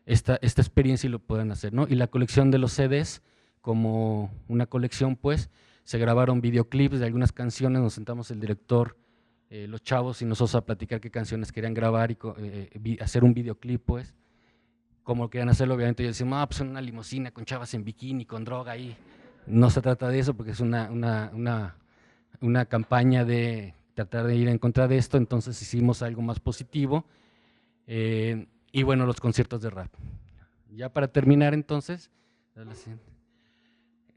esta experiencia y lo puedan hacer, ¿no? Y la colección de los CDs, como una colección, pues, se grabaron videoclips de algunas canciones, nos sentamos el director, los chavos y nosotros a platicar qué canciones querían grabar y hacer un videoclip, pues, como querían hacerlo. Obviamente yo decía, pues en una limusina con chavas en bikini, con droga ahí. No se trata de eso porque es una campaña de tratar de ir en contra de esto, entonces hicimos algo más positivo. Y bueno, los conciertos de rap. Ya para terminar entonces,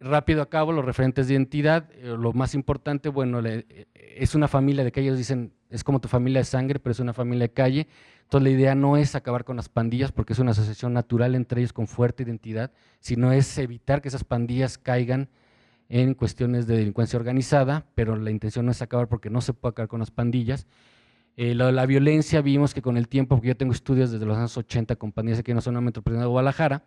rápido acabo, los referentes de identidad, lo más importante, bueno, es una familia de que ellos dicen, es como tu familia de sangre, pero es una familia de calle. Entonces la idea no es acabar con las pandillas, porque es una asociación natural entre ellos con fuerte identidad, sino es evitar que esas pandillas caigan en cuestiones de delincuencia organizada, pero la intención no es acabar porque no se puede acabar con las pandillas. La violencia, vimos que con el tiempo, porque yo tengo estudios desde los años 80 con pandillas aquí en la zona metropolitana de Guadalajara,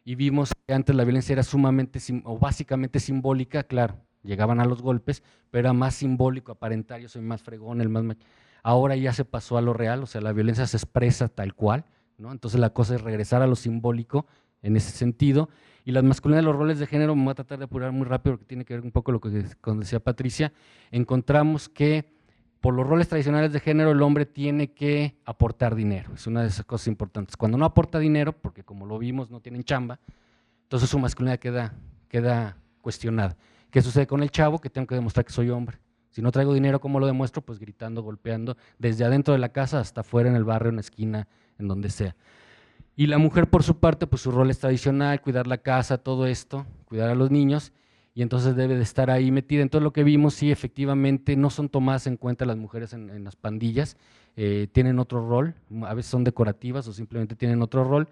y vimos que antes la violencia era sumamente o básicamente simbólica, claro, llegaban a los golpes, pero era más simbólico, aparentar, yo soy más fregón, el más... Ahora ya se pasó a lo real, o sea, la violencia se expresa tal cual, ¿no? Entonces la cosa es regresar a lo simbólico en ese sentido. Y las masculinidades, los roles de género, me voy a tratar de apurar muy rápido porque tiene que ver un poco lo que decía Patricia. Encontramos que por los roles tradicionales de género el hombre tiene que aportar dinero, es una de esas cosas importantes. Cuando no aporta dinero, porque como lo vimos no tienen chamba, entonces su masculinidad queda cuestionada. ¿Qué sucede con el chavo? Que tengo que demostrar que soy hombre. Si no traigo dinero, ¿cómo lo demuestro? Pues gritando, golpeando, desde adentro de la casa hasta afuera, en el barrio, en la esquina, en donde sea. Y la mujer, por su parte, pues su rol es tradicional, cuidar la casa, todo esto, cuidar a los niños, y entonces debe de estar ahí metida. Entonces lo que vimos, sí, efectivamente, no son tomadas en cuenta las mujeres en las pandillas, tienen otro rol, a veces son decorativas o simplemente tienen otro rol.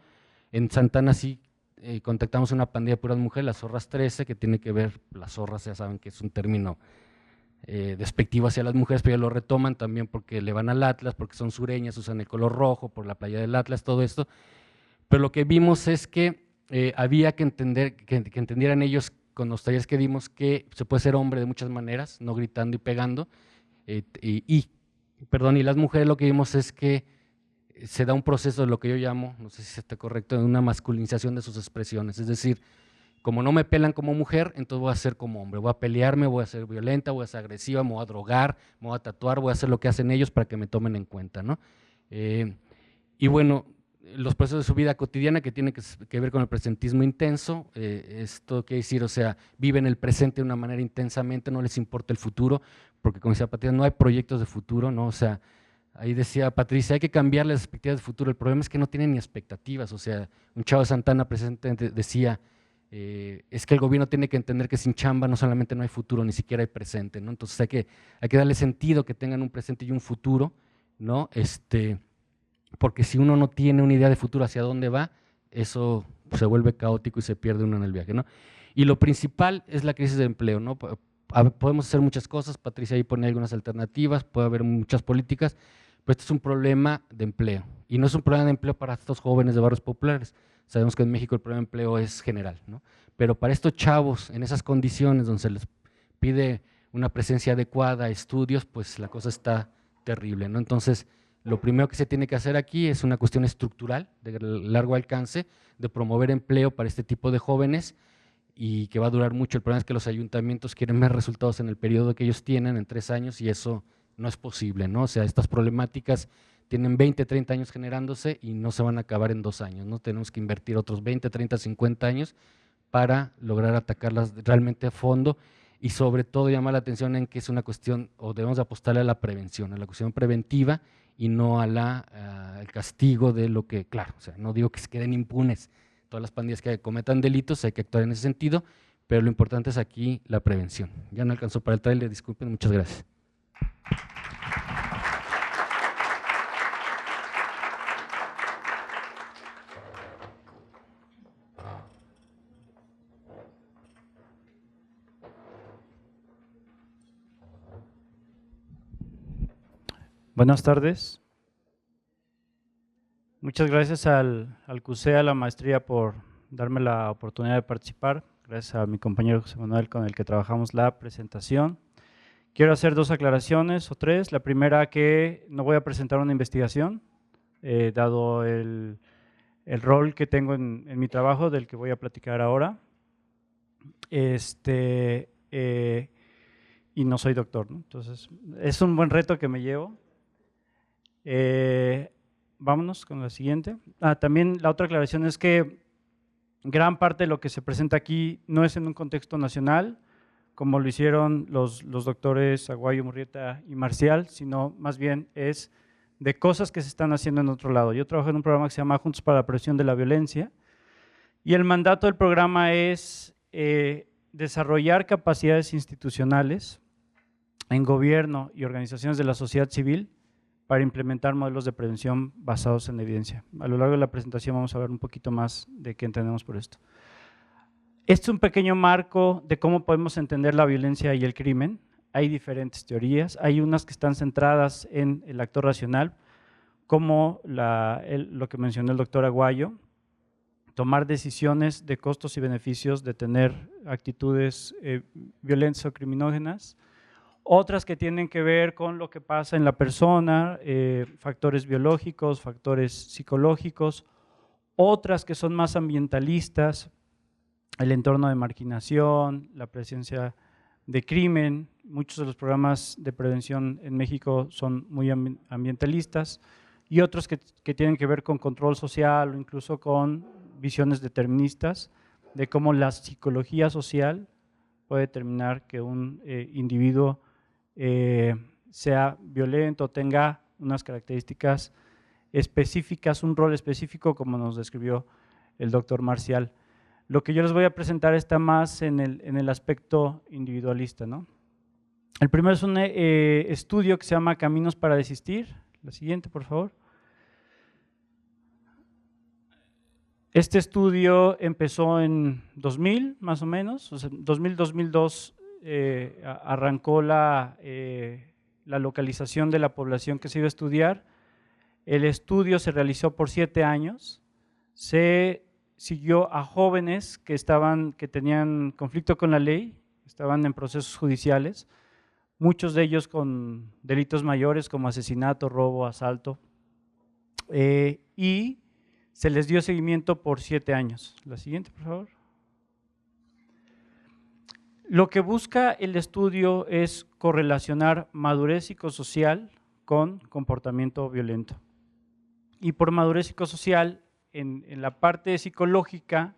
En Santana sí contactamos una pandilla de puras mujeres, las Zorras 13, que tiene que ver, las zorras ya saben que es un término despectivo hacia las mujeres, pero ya lo retoman también porque le van al Atlas, porque son sureñas, usan el color rojo, por la playa del Atlas, todo esto. Pero lo que vimos es que había que entender, que entendieran ellos con los talleres que dimos, que se puede ser hombre de muchas maneras, no gritando y pegando, y las mujeres lo que vimos es que se da un proceso de lo que yo llamo, no sé si está correcto, de una masculinización de sus expresiones, es decir, como no me pelan como mujer, entonces voy a ser como hombre, voy a pelearme, voy a ser violenta, voy a ser agresiva, me voy a drogar, me voy a tatuar, voy a hacer lo que hacen ellos para que me tomen en cuenta, ¿no? Y bueno, los procesos de su vida cotidiana que tienen que ver con el presentismo intenso, esto quiere decir, o sea, viven el presente de una manera intensamente, no les importa el futuro, porque como decía Patricia, no hay proyectos de futuro, ¿no? O sea, ahí decía Patricia, hay que cambiar las expectativas de futuro, el problema es que no tienen ni expectativas, o sea, un chavo de Santana presente decía, es que el gobierno tiene que entender que sin chamba no solamente no hay futuro, ni siquiera hay presente, ¿no? Entonces hay que darle sentido que tengan un presente y un futuro, ¿no? Porque si uno no tiene una idea de futuro hacia dónde va, eso se vuelve caótico y se pierde uno en el viaje, ¿no? Y lo principal es la crisis de empleo, ¿no? Podemos hacer muchas cosas, Patricia ahí pone algunas alternativas, puede haber muchas políticas, pero este es un problema de empleo. Y no es un problema de empleo para estos jóvenes de barrios populares. Sabemos que en México el problema de empleo es general, ¿no? Pero para estos chavos, en esas condiciones donde se les pide una presencia adecuada, estudios, pues la cosa está terrible, ¿no? Entonces, lo primero que se tiene que hacer aquí es una cuestión estructural, de largo alcance, de promover empleo para este tipo de jóvenes y que va a durar mucho. El problema es que los ayuntamientos quieren ver resultados en el periodo que ellos tienen, en 3 años, y eso no es posible, ¿no? O sea, estas problemáticas tienen 20, 30 años generándose y no se van a acabar en 2 años, ¿no? Tenemos que invertir otros 20, 30, 50 años para lograr atacarlas realmente a fondo y sobre todo llama la atención en que es una cuestión, o debemos apostarle a la prevención, a la cuestión preventiva y no al castigo de lo que, claro, o sea, no digo que se queden impunes todas las pandillas que cometan delitos, hay que actuar en ese sentido, pero lo importante es aquí la prevención. Ya no alcanzó para el trailer, disculpen, muchas gracias. Buenas tardes. Muchas gracias al CUSEA, a la maestría, por darme la oportunidad de participar. Gracias a mi compañero José Manuel, con el que trabajamos la presentación. Quiero hacer dos aclaraciones o tres. La primera, que no voy a presentar una investigación, dado el rol que tengo en mi trabajo, del que voy a platicar ahora. Y no soy doctor, ¿no? Entonces, es un buen reto que me llevo. Vámonos con la siguiente. También la otra aclaración es que gran parte de lo que se presenta aquí no es en un contexto nacional, como lo hicieron los doctores Aguayo, Murrieta y Marcial, sino más bien es de cosas que se están haciendo en otro lado. Yo trabajo en un programa que se llama Juntos para la Prevención de la Violencia, y el mandato del programa es desarrollar capacidades institucionales en gobierno y organizaciones de la sociedad civil para implementar modelos de prevención basados en evidencia. A lo largo de la presentación vamos a hablar un poquito más de qué entendemos por esto. Este es un pequeño marco de cómo podemos entender la violencia y el crimen. Hay diferentes teorías, hay unas que están centradas en el actor racional, como lo que mencionó el doctor Aguayo, tomar decisiones de costos y beneficios de tener actitudes violentas o criminógenas. Otras que tienen que ver con lo que pasa en la persona, factores biológicos, factores psicológicos. Otras que son más ambientalistas, el entorno de marginación, la presencia de crimen. Muchos de los programas de prevención en México son muy ambientalistas, y otros que tienen que ver con control social o incluso con visiones deterministas de cómo la psicología social puede determinar que un individuo sea violento, tenga unas características específicas, un rol específico, como nos describió el doctor Marcial. Lo que yo les voy a presentar está más en el aspecto individualista, ¿no? El primero es un estudio que se llama Caminos para Desistir. La siguiente, por favor. Este estudio empezó en 2000, más o menos, o sea, 2000-2002 arrancó la localización de la población que se iba a estudiar. El estudio se realizó por 7 años, se siguió a jóvenes que tenían conflicto con la ley, estaban en procesos judiciales, muchos de ellos con delitos mayores como asesinato, robo, asalto, y se les dio seguimiento por 7 años. La siguiente, por favor. Lo que busca el estudio es correlacionar madurez psicosocial con comportamiento violento. Y por madurez psicosocial, en la parte psicológica,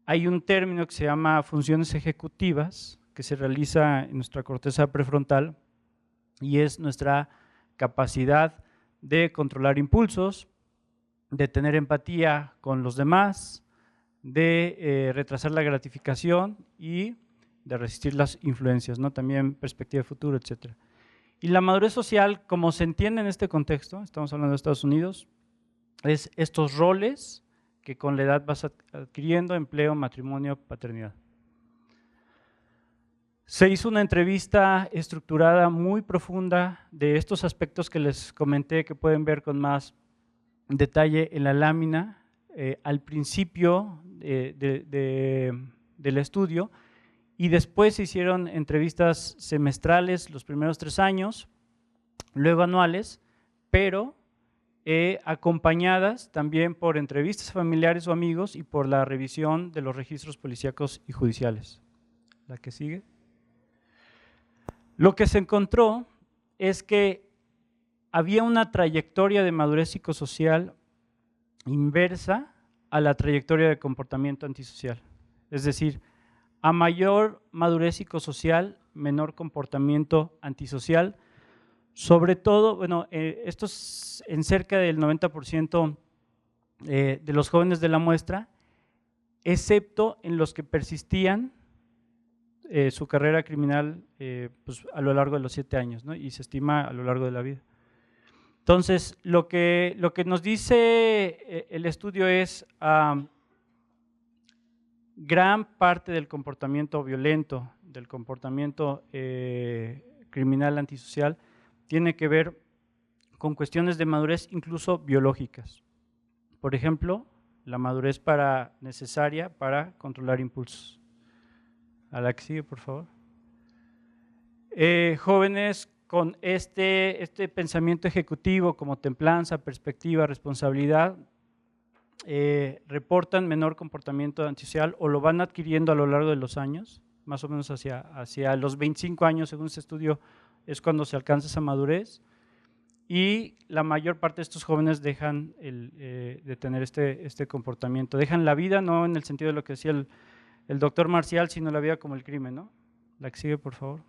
hay un término que se llama funciones ejecutivas, que se realiza en nuestra corteza prefrontal, y es nuestra capacidad de controlar impulsos, de tener empatía con los demás, de retrasar la gratificación y de resistir las influencias, ¿no? También perspectiva de futuro, etc. Y la madurez social, como se entiende en este contexto, estamos hablando de Estados Unidos, es estos roles que con la edad vas adquiriendo: empleo, matrimonio, paternidad. Se hizo una entrevista estructurada muy profunda de estos aspectos que les comenté, que pueden ver con más detalle en la lámina al principio del estudio, y después se hicieron entrevistas semestrales los primeros 3 años, luego anuales, pero acompañadas también por entrevistas familiares o amigos y por la revisión de los registros policíacos y judiciales. La que sigue. Lo que se encontró es que había una trayectoria de madurez psicosocial inversa a la trayectoria de comportamiento antisocial. Es decir, a mayor madurez psicosocial, menor comportamiento antisocial. Sobre todo, bueno, esto es en cerca del 90% de los jóvenes de la muestra, excepto en los que persistían su carrera criminal pues, a lo largo de los 7 años, ¿no? Y se estima a lo largo de la vida. Entonces, lo que nos dice el estudio es gran parte del comportamiento violento, del comportamiento criminal antisocial, tiene que ver con cuestiones de madurez incluso biológicas. Por ejemplo, la madurez necesaria para controlar impulsos. A la que sigue, por favor. Jóvenes con este pensamiento ejecutivo como templanza, perspectiva, responsabilidad, reportan menor comportamiento antisocial o lo van adquiriendo a lo largo de los años, más o menos hacia los 25 años, según este estudio, es cuando se alcanza esa madurez. Y la mayor parte de estos jóvenes dejan de tener este comportamiento. Dejan la vida, no en el sentido de lo que decía el doctor Marcial, sino la vida como el crimen, ¿no? La que sigue, por favor.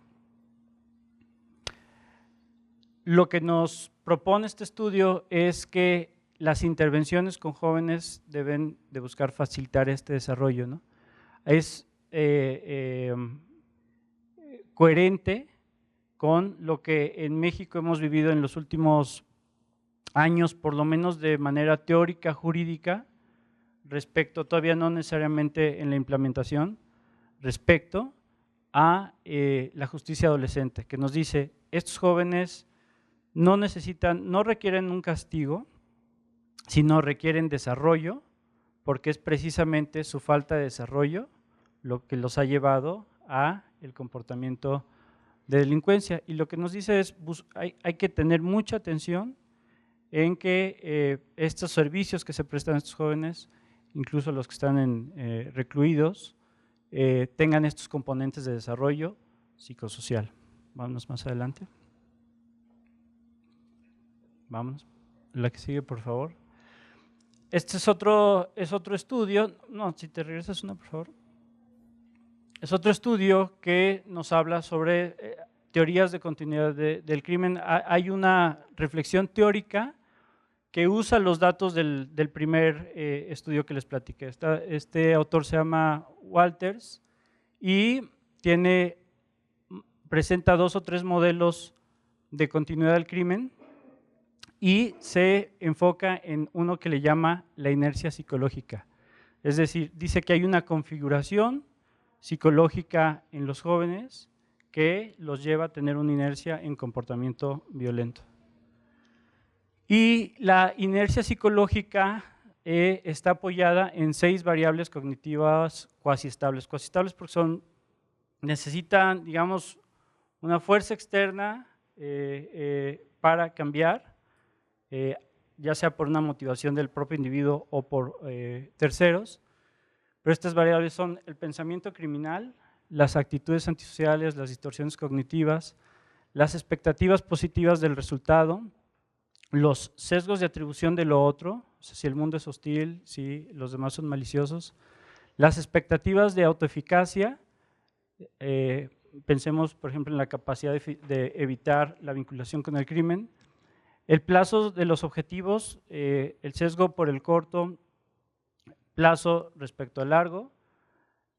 Lo que nos propone este estudio es que las intervenciones con jóvenes deben de buscar facilitar este desarrollo, ¿no? Es coherente con lo que en México hemos vivido en los últimos años, por lo menos de manera teórica, jurídica, respecto, todavía no necesariamente en la implementación, respecto a la justicia adolescente, que nos dice, estos jóvenes no requieren un castigo, sino requieren desarrollo, porque es precisamente su falta de desarrollo lo que los ha llevado a el comportamiento de delincuencia. Y lo que nos dice es, hay que tener mucha atención en que estos servicios que se prestan a estos jóvenes, incluso los que están recluidos, tengan estos componentes de desarrollo psicosocial. Vámonos más adelante. Vámonos. La que sigue, por favor. Este es otro estudio. No, si te regresas una, por favor. Es otro estudio que nos habla sobre teorías de continuidad del crimen. Hay una reflexión teórica que usa los datos del primer estudio que les platiqué. Este autor se llama Walters y presenta 2 o 3 modelos de continuidad del crimen y se enfoca en uno que le llama la inercia psicológica. Es decir, dice que hay una configuración psicológica en los jóvenes que los lleva a tener una inercia en comportamiento violento. Y la inercia psicológica está apoyada en 6 variables cognitivas cuasi estables. Cuasi estables porque necesitan, digamos, una fuerza externa para cambiar, ya sea por una motivación del propio individuo o por terceros. Pero estas variables son el pensamiento criminal, las actitudes antisociales, las distorsiones cognitivas, las expectativas positivas del resultado, los sesgos de atribución de lo otro, o sea, si el mundo es hostil, si los demás son maliciosos, las expectativas de autoeficacia, pensemos por ejemplo en la capacidad de evitar la vinculación con el crimen, el plazo de los objetivos, el sesgo por el corto plazo respecto al largo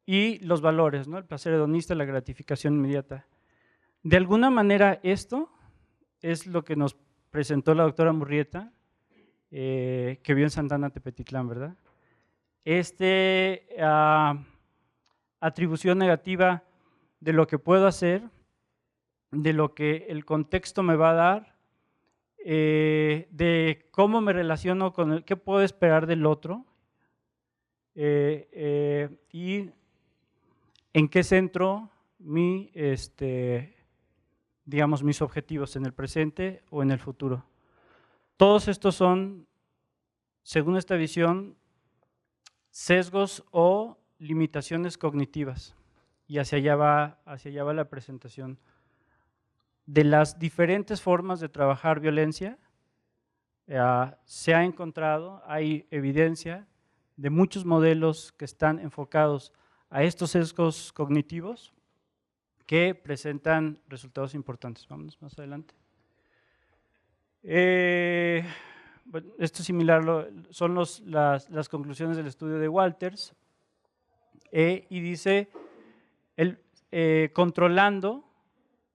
y los valores, ¿no? El placer hedonista, la gratificación inmediata. De alguna manera esto es lo que nos presentó la doctora Murrieta, que vio en Santana Tepetitlán, ¿verdad? Atribución negativa de lo que puedo hacer, de lo que el contexto me va a dar, de cómo me relaciono con el, qué puedo esperar del otro, y en qué centro digamos, mis objetivos en el presente o en el futuro. Todos estos son, según esta visión, sesgos o limitaciones cognitivas, y hacia allá va la presentación. De las diferentes formas de trabajar violencia, se ha encontrado, hay evidencia de muchos modelos que están enfocados a estos sesgos cognitivos que presentan resultados importantes. Vamos más adelante. Bueno, esto es similar, son las conclusiones del estudio de Walters, y dice, controlando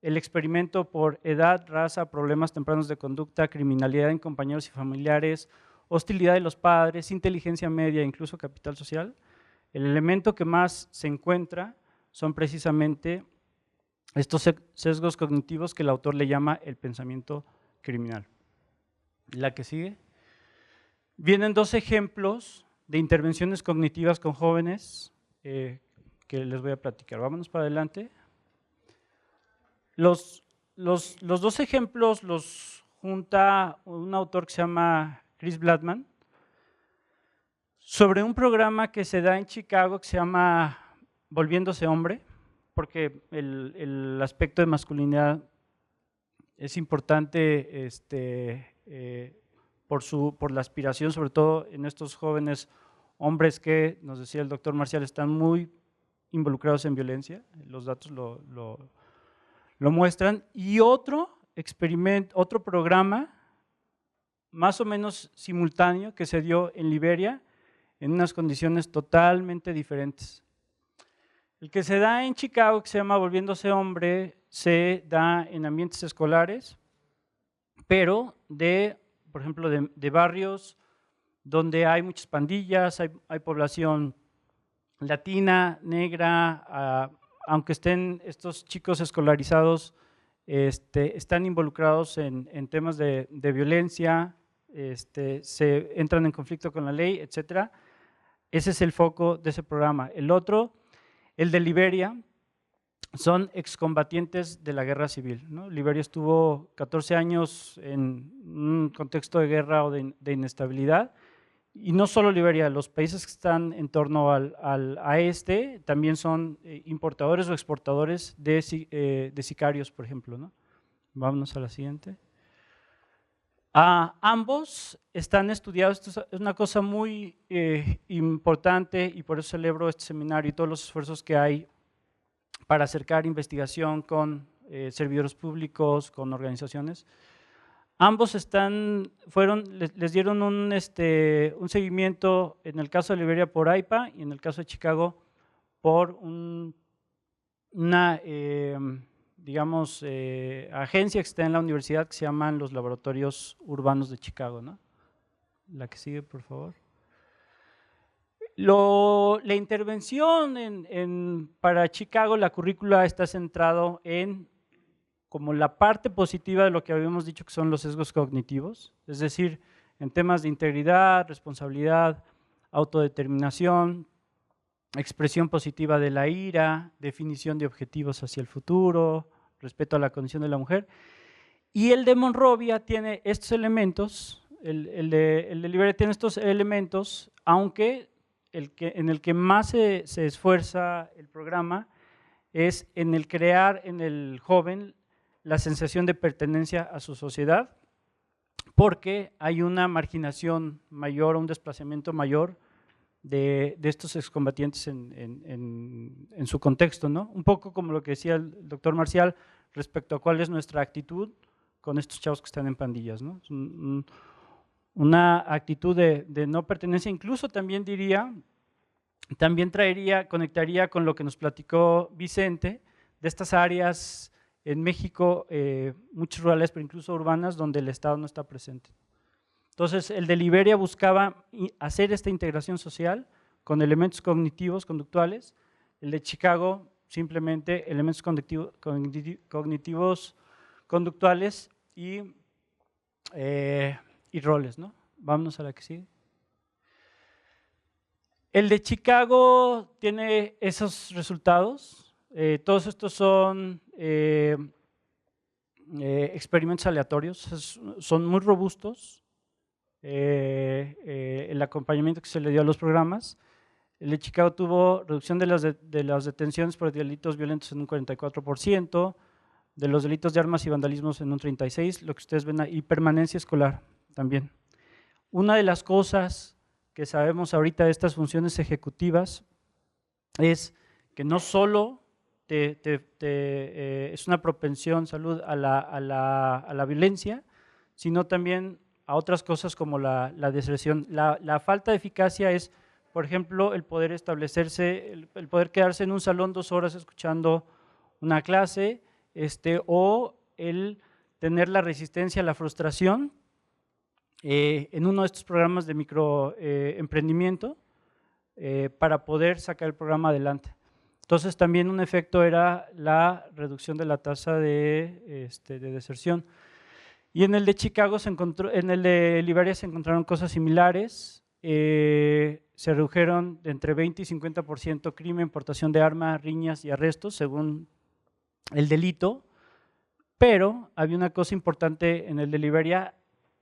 el experimento por edad, raza, problemas tempranos de conducta, criminalidad en compañeros y familiares, hostilidad de los padres, inteligencia media, incluso capital social. El elemento que más se encuentra son precisamente estos sesgos cognitivos que el autor le llama el pensamiento criminal. La que sigue. Vienen dos ejemplos de intervenciones cognitivas con jóvenes que les voy a platicar. Vámonos para adelante. Los dos ejemplos los junta un autor que se llama Chris Bladman sobre un programa que se da en Chicago que se llama Volviéndose Hombre, porque el aspecto de masculinidad es importante por la aspiración, sobre todo en estos jóvenes hombres que, nos decía el doctor Marcial, están muy involucrados en violencia, los datos lo muestran. Y otro experimento, otro programa más o menos simultáneo que se dio en Liberia en unas condiciones totalmente diferentes. El que se da en Chicago, que se llama Volviéndose Hombre, se da en ambientes escolares, pero por ejemplo, de barrios donde hay muchas pandillas, hay población latina, negra, aunque estén estos chicos escolarizados, están involucrados en temas de violencia, se entran en conflicto con la ley, etc. Ese es el foco de ese programa. El otro, el de Liberia, son excombatientes de la guerra civil, ¿no? Liberia estuvo 14 años en un contexto de guerra o de inestabilidad, y no solo Liberia, los países que están en torno a también son importadores o exportadores de sicarios, por ejemplo, ¿no? Vámonos a la siguiente. Ambos están estudiados, esto es una cosa muy importante y por eso celebro este seminario y todos los esfuerzos que hay para acercar investigación con servidores públicos, con organizaciones. Ambos les dieron un seguimiento, en el caso de Liberia por AIPA y en el caso de Chicago por una agencia que está en la universidad que se llaman los Laboratorios Urbanos de Chicago, ¿no? La que sigue, por favor. La intervención para Chicago, la currícula está centrado en como la parte positiva de lo que habíamos dicho que son los sesgos cognitivos, es decir, en temas de integridad, responsabilidad, autodeterminación, expresión positiva de la ira, definición de objetivos hacia el futuro, respeto a la condición de la mujer. Y el de Monrovia tiene estos elementos, el de Liberia tiene estos elementos, aunque en el que más se esfuerza el programa es en el crear en el joven la sensación de pertenencia a su sociedad, porque hay una marginación mayor, un desplazamiento mayor de estos excombatientes en su contexto, ¿no? Un poco como lo que decía el doctor Marcial respecto a cuál es nuestra actitud con estos chavos que están en pandillas, ¿no? Es una actitud de no pertenencia, incluso también conectaría con lo que nos platicó Vicente, de estas áreas en México, muchas rurales, pero incluso urbanas, donde el Estado no está presente. Entonces, el de Liberia buscaba hacer esta integración social con elementos cognitivos, conductuales. El de Chicago, simplemente elementos cognitivos, conductuales y roles, ¿no? Vámonos a la que sigue. El de Chicago tiene esos resultados. Todos estos son experimentos aleatorios, son muy robustos. El acompañamiento que se le dio a los programas. El de Chicago tuvo reducción de las detenciones por delitos violentos en un 44%, de los delitos de armas y vandalismos en un 36%, lo que ustedes ven ahí, y permanencia escolar también. Una de las cosas que sabemos ahorita de estas funciones ejecutivas es que no solo es una propensión, salud, a la violencia, sino también a otras cosas como la deserción. La falta de eficacia es, por ejemplo, el poder establecerse, el poder quedarse en un salón 2 horas escuchando una clase, o el tener la resistencia a la frustración en uno de estos programas de microemprendimiento para poder sacar el programa adelante. Entonces también un efecto era la reducción de la tasa de deserción. Y en el de Chicago en el de Liberia se encontraron cosas similares. Se redujeron de entre 20 y 50% crimen, portación de armas, riñas y arrestos según el delito. Pero había una cosa importante en el de Liberia.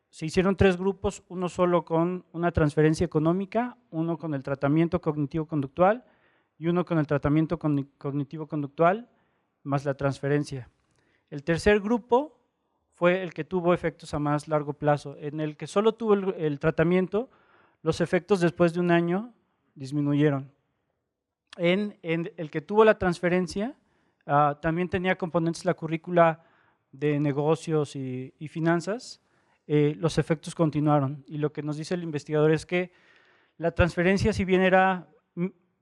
Se hicieron 3 grupos, uno solo con una transferencia económica, uno con el tratamiento cognitivo-conductual y uno con el tratamiento cognitivo-conductual más la transferencia. El tercer grupo fue el que tuvo efectos a más largo plazo. En el que solo tuvo el tratamiento, los efectos después de un año disminuyeron. En el que tuvo la transferencia, también tenía componentes la currícula de negocios y finanzas, los efectos continuaron. Y lo que nos dice el investigador es que la transferencia, si bien no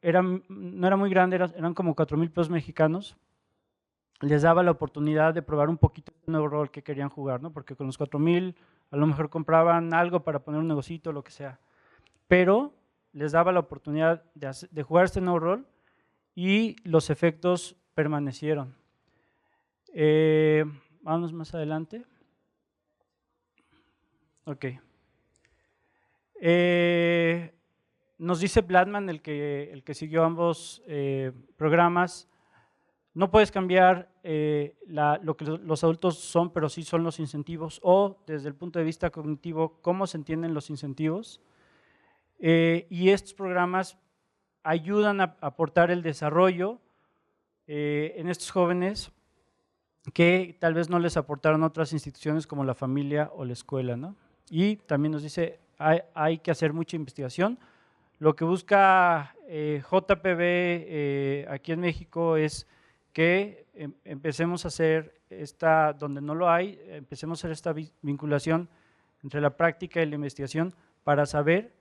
era muy grande, eran como 4,000 pesos mexicanos, les daba la oportunidad de probar un poquito el nuevo rol que querían jugar, ¿no? Porque con los 4,000 a lo mejor compraban algo para poner un negocito, lo que sea, pero les daba la oportunidad de jugar este nuevo rol y los efectos permanecieron. Vamos más adelante. Ok. Nos dice Bladman, el que siguió ambos programas, no puedes cambiar lo que los adultos son, pero sí son los incentivos, o desde el punto de vista cognitivo, cómo se entienden los incentivos. Y estos programas ayudan a aportar el desarrollo en estos jóvenes que tal vez no les aportaron otras instituciones como la familia o la escuela, ¿no? Y también nos dice, hay que hacer mucha investigación. Lo que busca JPB aquí en México es que empecemos a hacer donde no lo hay, empecemos a hacer esta vinculación entre la práctica y la investigación para saber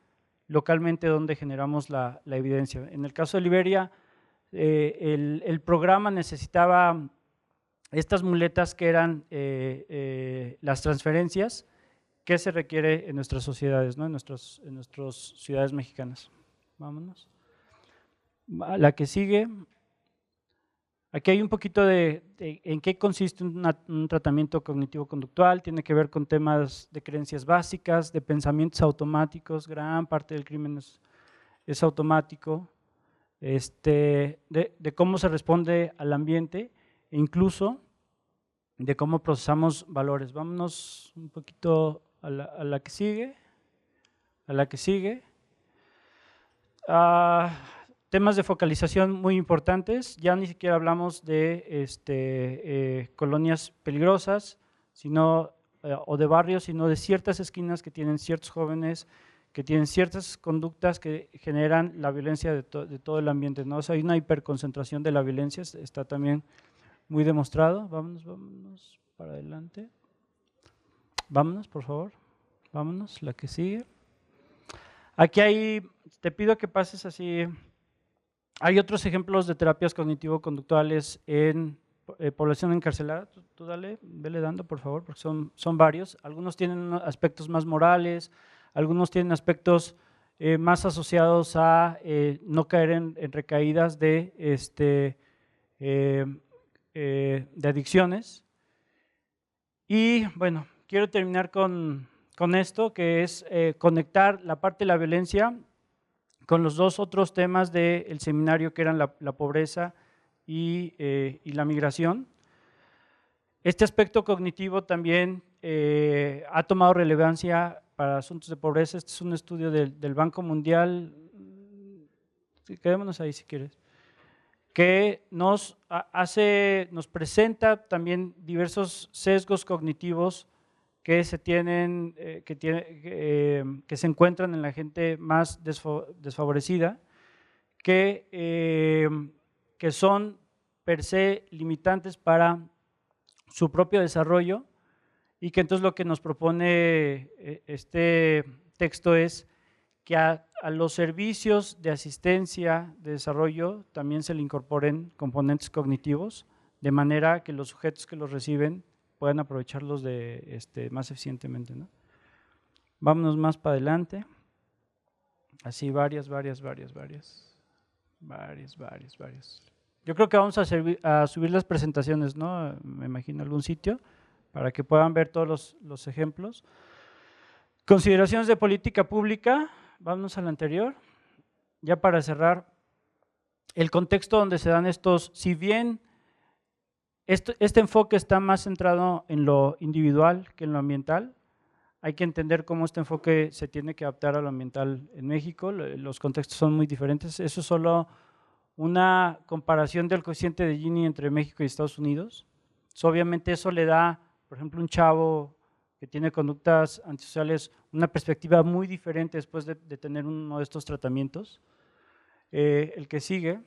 localmente dónde generamos la evidencia. En el caso de Liberia, el programa necesitaba estas muletas que eran las transferencias que se requiere en nuestras sociedades, ¿no? en nuestras ciudades mexicanas. Vámonos. La que sigue. Aquí hay un poquito de en qué consiste un tratamiento cognitivo-conductual. Tiene que ver con temas de creencias básicas, de pensamientos automáticos. Gran parte del crimen es automático. De cómo se responde al ambiente e incluso de cómo procesamos valores. Vámonos un poquito a la que sigue. A la que sigue. Temas de focalización muy importantes. Ya ni siquiera hablamos de colonias peligrosas, o de barrios, sino de ciertas esquinas que tienen ciertos jóvenes, que tienen ciertas conductas que generan la violencia de todo el ambiente, ¿no? O sea, hay una hiperconcentración de la violencia, está también muy demostrado. Vámonos para adelante. Vámonos, por favor. Vámonos, la que sigue. Aquí te pido que pases así. Hay otros ejemplos de terapias cognitivo-conductuales en población encarcelada. Tú dale, vele dando, por favor, porque son varios. Algunos tienen aspectos más morales, algunos tienen aspectos más asociados a no caer en recaídas de adicciones. Y bueno, quiero terminar con esto, que es conectar la parte de la violencia con los dos otros temas del seminario, que eran la pobreza y la migración. Este aspecto cognitivo también ha tomado relevancia para asuntos de pobreza. Este es un estudio del Banco Mundial, quedémonos ahí si quieres, que nos presenta también diversos sesgos cognitivos que se encuentran en la gente más desfavorecida, que son per se limitantes para su propio desarrollo, y que entonces lo que nos propone este texto es que a los servicios de asistencia de desarrollo también se le incorporen componentes cognitivos de manera que los sujetos que los reciben puedan aprovecharlos más eficientemente, ¿no? Vámonos más para adelante. Así varias. Yo creo que vamos a subir las presentaciones, ¿no? Me imagino algún sitio para que puedan ver todos los ejemplos. Consideraciones de política pública, vámonos al anterior. Ya para cerrar, el contexto donde se dan estos, si bien este enfoque está más centrado en lo individual que en lo ambiental, hay que entender cómo este enfoque se tiene que adaptar a lo ambiental en México, los contextos son muy diferentes, eso es solo una comparación del coeficiente de Gini entre México y Estados Unidos. Obviamente eso le da, por ejemplo, un chavo que tiene conductas antisociales una perspectiva muy diferente después de tener uno de estos tratamientos. El que sigue,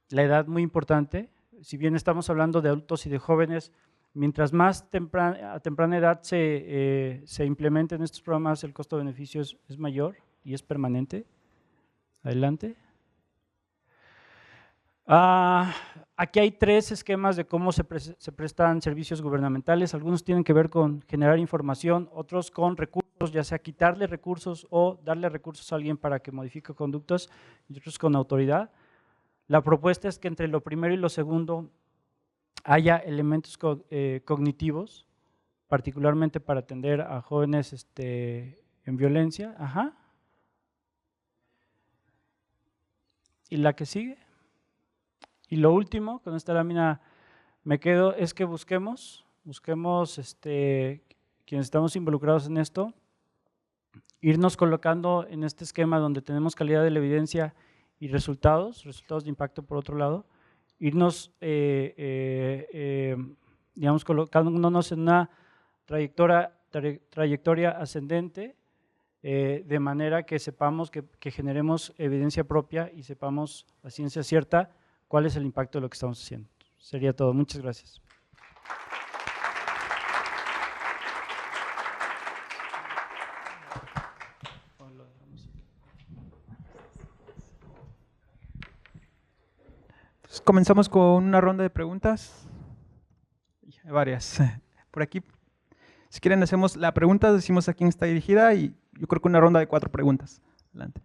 la edad muy importante, si bien estamos hablando de adultos y de jóvenes, mientras más a temprana edad se implementen estos programas, el costo-beneficio es mayor y es permanente. Adelante. Aquí hay 3 esquemas de cómo se prestan servicios gubernamentales. Algunos tienen que ver con generar información, otros con recursos, ya sea quitarle recursos o darle recursos a alguien para que modifique conductas, y otros con autoridad. La propuesta es que entre lo primero y lo segundo haya elementos cognitivos, particularmente para atender a jóvenes en violencia. Ajá. ¿Y la que sigue? Y lo último, con esta lámina me quedo, es que busquemos quienes estamos involucrados en esto, irnos colocando en este esquema donde tenemos calidad de la evidencia y resultados de impacto por otro lado, irnos, digamos, colocándonos en una trayectoria ascendente, de manera que sepamos que generemos evidencia propia y sepamos a ciencia cierta cuál es el impacto de lo que estamos haciendo. Sería todo. Muchas gracias. Entonces, comenzamos con una ronda de preguntas. Hay varias. Por aquí, si quieren, hacemos la pregunta, decimos a quién está dirigida y yo creo que una ronda de 4 preguntas. Adelante.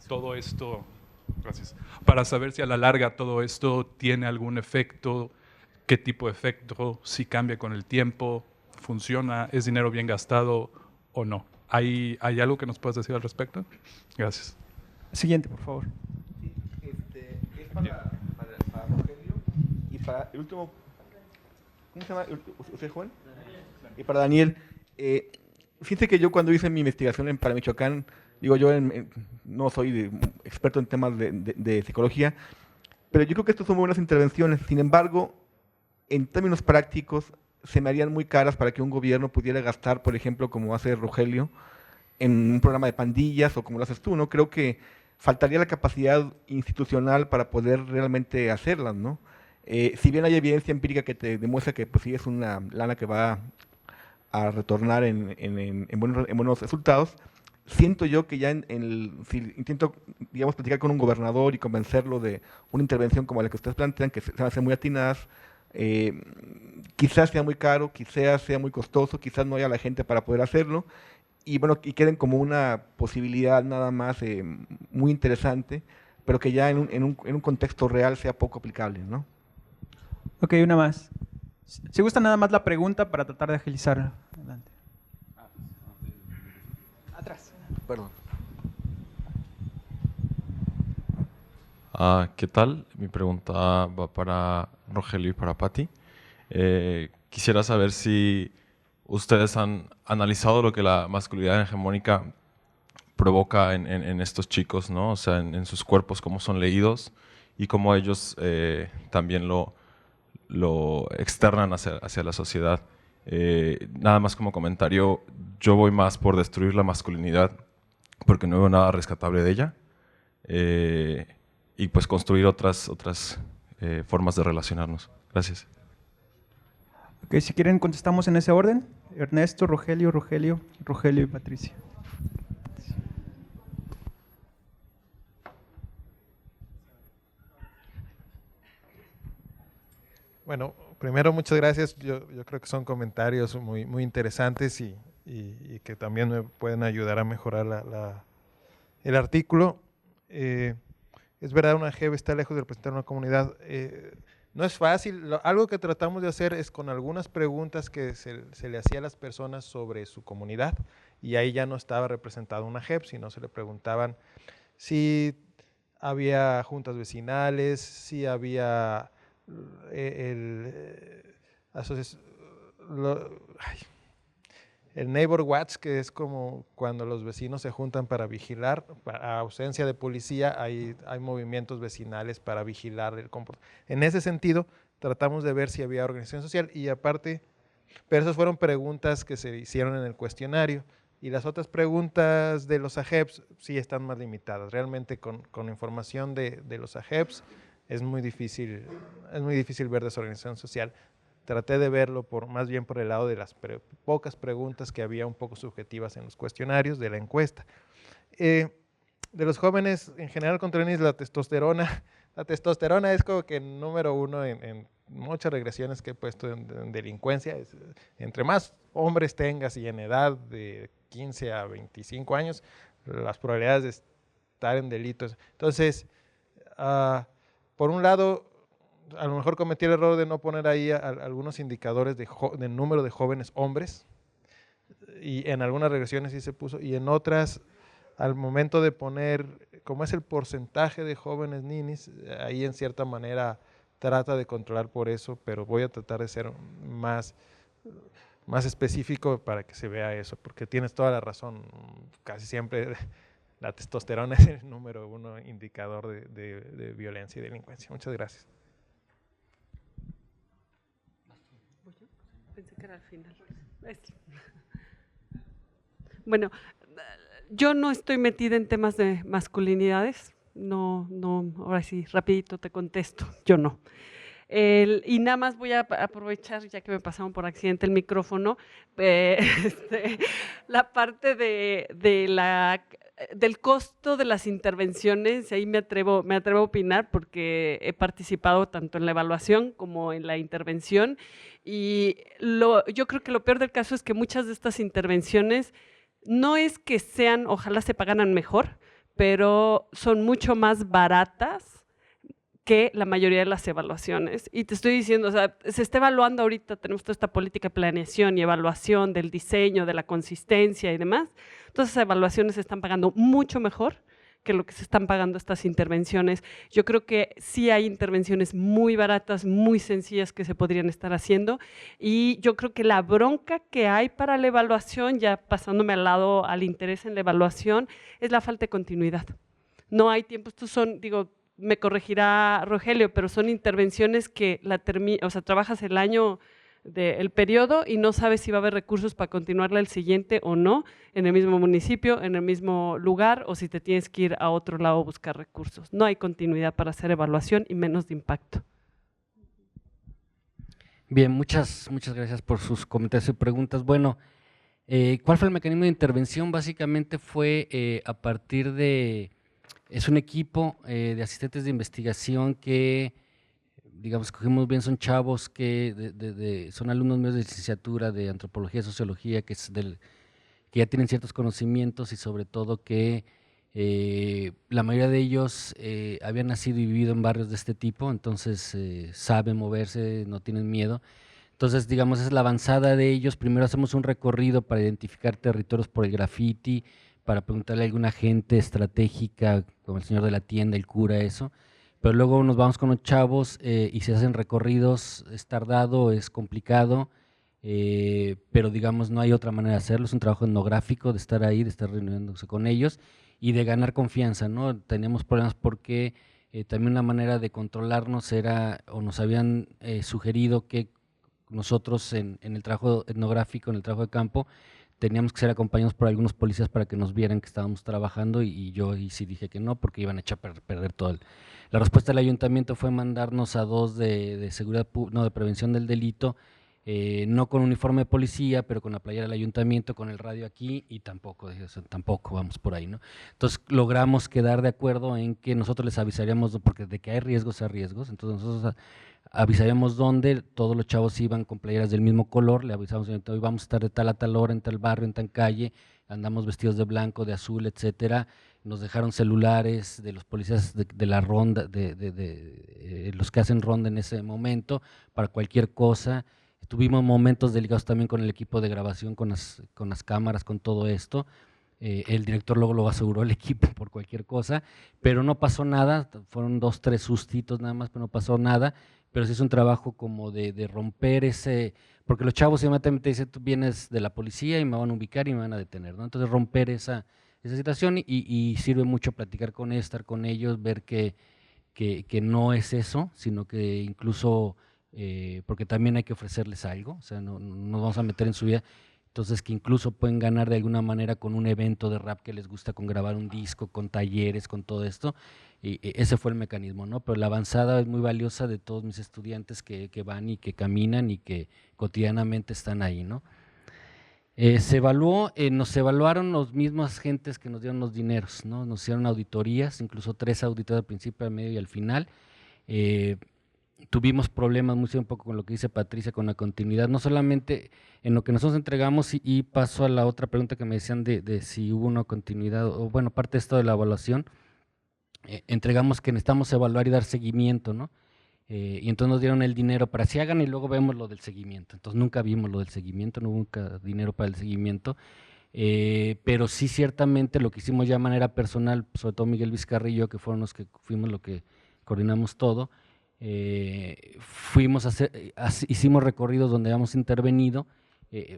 Todo esto, gracias, para saber si a la larga todo esto tiene algún efecto, qué tipo de efecto, si cambia con el tiempo, funciona, es dinero bien gastado o no. ¿Hay algo que nos puedas decir al respecto? Gracias. Siguiente, por favor. Sí, es para Rogelio y para el último, ¿cómo se llama usted, Juan? Y para Daniel. Fíjense que yo cuando hice mi investigación para Michoacán, digo yo no soy experto en temas de psicología, pero yo creo que estas son muy buenas intervenciones. Sin embargo, en términos prácticos, se me harían muy caras para que un gobierno pudiera gastar, por ejemplo, como hace Rogelio, en un programa de pandillas o como lo haces tú, ¿no? Creo que faltaría la capacidad institucional para poder realmente hacerlas, ¿no? Si bien hay evidencia empírica que te demuestra que pues, sí es una lana que va a retornar en buenos resultados, siento yo que ya si intento, digamos, platicar con un gobernador y convencerlo de una intervención como la que ustedes plantean, que se van a hacer muy atinadas, Quizás sea muy caro, quizás sea muy costoso, quizás no haya la gente para poder hacerlo, y bueno, y queden como una posibilidad nada más muy interesante, pero que ya en un contexto real sea poco aplicable, ¿no? Ok, una más. Si gusta nada más la pregunta para tratar de agilizar. Adelante. Atrás. Perdón. ¿Qué tal? Mi pregunta va para Rogelio y para Patti. Quisiera saber si ustedes han analizado lo que la masculinidad hegemónica provoca en estos chicos, ¿no? O sea, en sus cuerpos, cómo son leídos y cómo ellos también lo externan hacia la sociedad. Nada más como comentario, yo voy más por destruir la masculinidad porque no veo nada rescatable de ella. Y pues construir otras formas de relacionarnos. Gracias. Ok, si quieren contestamos en ese orden. Ernesto, Rogelio y Patricia. Bueno, primero muchas gracias. Yo creo que son comentarios muy interesantes y que también me pueden ayudar a mejorar el artículo. Es verdad, una JEB está lejos de representar una comunidad. No es fácil. Algo que tratamos de hacer es con algunas preguntas que se le hacía a las personas sobre su comunidad, y ahí ya no estaba representada una JEB, sino se le preguntaban si había juntas vecinales, si había el Neighbor Watch, que es como cuando los vecinos se juntan para vigilar, a ausencia de policía, hay movimientos vecinales para vigilar el comportamiento. En ese sentido, tratamos de ver si había organización social, y aparte, pero esas fueron preguntas que se hicieron en el cuestionario, y las otras preguntas de los AGEPS sí están más limitadas. Realmente con información de los AGEPS es muy difícil ver desorganización social. Traté de verlo más bien por el lado de las pocas preguntas que había un poco subjetivas en los cuestionarios de la encuesta. De los jóvenes, en general, contra la testosterona. La testosterona es como que número uno en muchas regresiones que he puesto en delincuencia. Entre más hombres tengas y en edad de 15 a 25 años, las probabilidades de estar en delitos. Entonces, por un lado, a lo mejor cometí el error de no poner ahí algunos indicadores de número de jóvenes hombres, y en algunas regresiones sí se puso, y en otras, al momento de poner, como es el porcentaje de jóvenes ninis, ahí en cierta manera trata de controlar por eso, pero voy a tratar de ser más específico para que se vea eso, porque tienes toda la razón, casi siempre la testosterona es el número uno indicador de violencia y delincuencia. Muchas gracias. Pensé que era al final. Bueno, yo no estoy metida en temas de masculinidades. No, ahora sí, rapidito te contesto, yo no. Y nada más voy a aprovechar, ya que me pasaron por accidente el micrófono, la parte del costo de las intervenciones. Ahí me atrevo a opinar porque he participado tanto en la evaluación como en la intervención, y yo creo que lo peor del caso es que muchas de estas intervenciones no es que sean, ojalá se pagaran mejor, pero son mucho más baratas que la mayoría de las evaluaciones. Y te estoy diciendo, o sea, se está evaluando ahorita, tenemos toda esta política de planeación y evaluación del diseño, de la consistencia y demás. Todas esas evaluaciones se están pagando mucho mejor que lo que se están pagando estas intervenciones. Yo creo que sí hay intervenciones muy baratas, muy sencillas que se podrían estar haciendo, y yo creo que la bronca que hay para la evaluación, ya pasándome al interés en la evaluación, es la falta de continuidad. No hay tiempo, estos son, me corregirá Rogelio, pero son intervenciones que trabajas el año del periodo y no sabes si va a haber recursos para continuarla el siguiente o no, en el mismo municipio, en el mismo lugar, o si te tienes que ir a otro lado a buscar recursos. No hay continuidad para hacer evaluación y menos de impacto. Bien, muchas gracias por sus comentarios y preguntas. Bueno, ¿cuál fue el mecanismo de intervención? Básicamente fue a partir de… Es un equipo de asistentes de investigación que digamos, cogimos bien, son chavos que son alumnos míos de licenciatura de antropología y sociología, que ya tienen ciertos conocimientos y sobre todo que la mayoría de ellos habían nacido y vivido en barrios de este tipo, entonces saben moverse, no tienen miedo. Entonces, digamos, es la avanzada de ellos. Primero hacemos un recorrido para identificar territorios por el graffiti, para preguntarle a alguna gente estratégica, como el señor de la tienda, el cura, eso. Pero luego nos vamos con los chavos y se hacen recorridos, es tardado, es complicado, pero digamos no hay otra manera de hacerlo, es un trabajo etnográfico de estar ahí, de estar reuniéndose con ellos y de ganar confianza, ¿no? Teníamos problemas porque también una manera de controlarnos era, o nos habían sugerido que nosotros en el trabajo etnográfico, en el trabajo de campo, teníamos que ser acompañados por algunos policías para que nos vieran que estábamos trabajando y yo sí dije que no porque iban a echar a perder todo. La respuesta del ayuntamiento fue mandarnos a 2 de seguridad, no, de prevención del delito, no con uniforme de policía, pero con la playera del ayuntamiento, con el radio aquí y tampoco, dije, o sea, tampoco vamos por ahí, ¿no? Entonces logramos quedar de acuerdo en que nosotros les avisaríamos, porque de que hay riesgos, entonces nosotros avisaríamos dónde, todos los chavos iban con playeras del mismo color, le avisamos, hoy vamos a estar de tal a tal hora, en tal barrio, en tal calle, andamos vestidos de blanco, de azul, etcétera. Nos dejaron celulares de los policías de la ronda, los que hacen ronda en ese momento, para cualquier cosa. Tuvimos momentos delicados también con el equipo de grabación, con las cámaras, con todo esto. El director luego lo aseguró el equipo por cualquier cosa, pero no pasó nada, fueron 2, 3 sustitos nada más, pero no pasó nada, pero sí es un trabajo como de romper ese, porque los chavos inmediatamente dicen, tú vienes de la policía y me van a ubicar y me van a detener, ¿no? Entonces romper esa situación y sirve mucho platicar con ellos, estar con ellos, ver que no es eso, sino que incluso, porque también hay que ofrecerles algo, o sea, no nos vamos a meter en su vida, entonces que incluso pueden ganar de alguna manera con un evento de rap que les gusta, con grabar un disco, con talleres, con todo esto, y ese fue el mecanismo, ¿no? Pero la avanzada es muy valiosa de todos mis estudiantes que van y que caminan y que cotidianamente están ahí, ¿no? Nos evaluaron los mismos gentes que nos dieron los dineros, ¿no? Nos hicieron auditorías, incluso 3 auditorías al principio, al medio y al final. Tuvimos problemas un poco con lo que dice Patricia, con la continuidad, no solamente en lo que nosotros entregamos y paso a la otra pregunta que me decían de si hubo una continuidad, o bueno, parte de esto de la evaluación, entregamos que necesitamos evaluar y dar seguimiento, ¿no? Y entonces nos dieron el dinero para si hagan y luego vemos lo del seguimiento. Entonces nunca vimos lo del seguimiento, no hubo nunca dinero para el seguimiento, pero sí ciertamente lo que hicimos ya de manera personal, sobre todo Miguel Vizcarra y yo, que fueron los que fuimos lo que coordinamos todo, hicimos recorridos donde habíamos intervenido,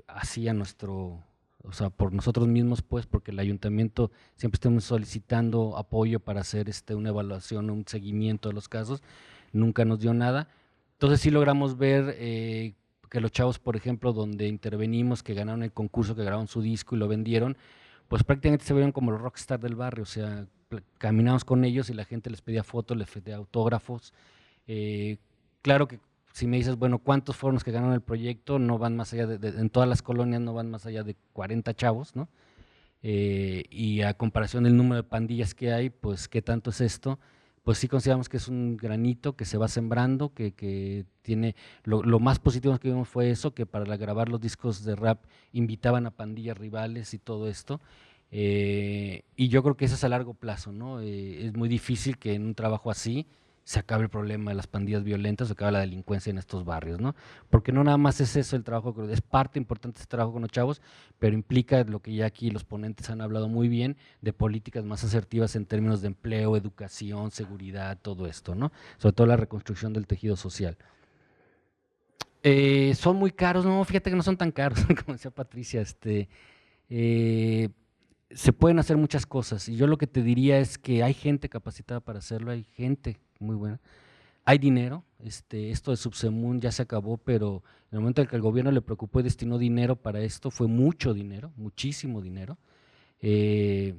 así a nuestro, o sea, por nosotros mismos, pues, porque el ayuntamiento siempre estamos solicitando apoyo para hacer una evaluación, un seguimiento de los casos, nunca nos dio nada. Entonces sí logramos ver que los chavos, por ejemplo, donde intervenimos, que ganaron el concurso, que grabaron su disco y lo vendieron, pues prácticamente se vieron como los rockstar del barrio, o sea, caminamos con ellos y la gente les pedía fotos, les pedía autógrafos. Claro que si me dices, bueno, ¿cuántos fueron los que ganaron el proyecto? No van más allá en todas las colonias no van más allá de 40 chavos, ¿no? Y a comparación del número de pandillas que hay, pues, ¿qué tanto es esto? Pues sí consideramos que es un granito que se va sembrando, que tiene, lo más positivo que vimos fue eso, que para grabar los discos de rap invitaban a pandillas rivales y todo esto, y yo creo que eso es a largo plazo, ¿no? Es muy difícil que en un trabajo así se acabe el problema de las pandillas violentas, se acabe la delincuencia en estos barrios, ¿no? Porque no nada más es eso el trabajo, es parte importante de este trabajo con los chavos, pero implica lo que ya aquí los ponentes han hablado muy bien, de políticas más asertivas en términos de empleo, educación, seguridad, todo esto, ¿no? Sobre todo la reconstrucción del tejido social. ¿Son muy caros? No, fíjate que no son tan caros, como decía Patricia, se pueden hacer muchas cosas y yo lo que te diría es que hay gente capacitada para hacerlo, hay gente muy buena, hay dinero, esto de Subsemun ya se acabó, pero en el momento en que el gobierno le preocupó y destinó dinero para esto, fue mucho dinero, muchísimo dinero. De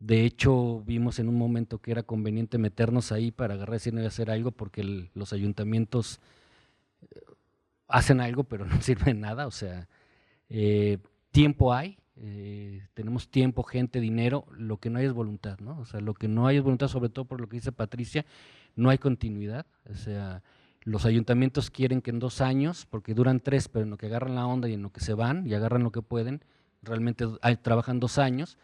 hecho, vimos en un momento que era conveniente meternos ahí para agarrar y decir no voy a hacer algo porque los ayuntamientos hacen algo pero no sirve de nada, o sea, tiempo hay. Tenemos tiempo, gente, dinero, lo que no hay es voluntad, ¿no? O sea, lo que no hay es voluntad, sobre todo por lo que dice Patricia, no hay continuidad, o sea, Los ayuntamientos quieren que en 2 años, porque duran 3, pero en lo que agarran la onda y en lo que se van y agarran lo que pueden, realmente trabajan 2 años.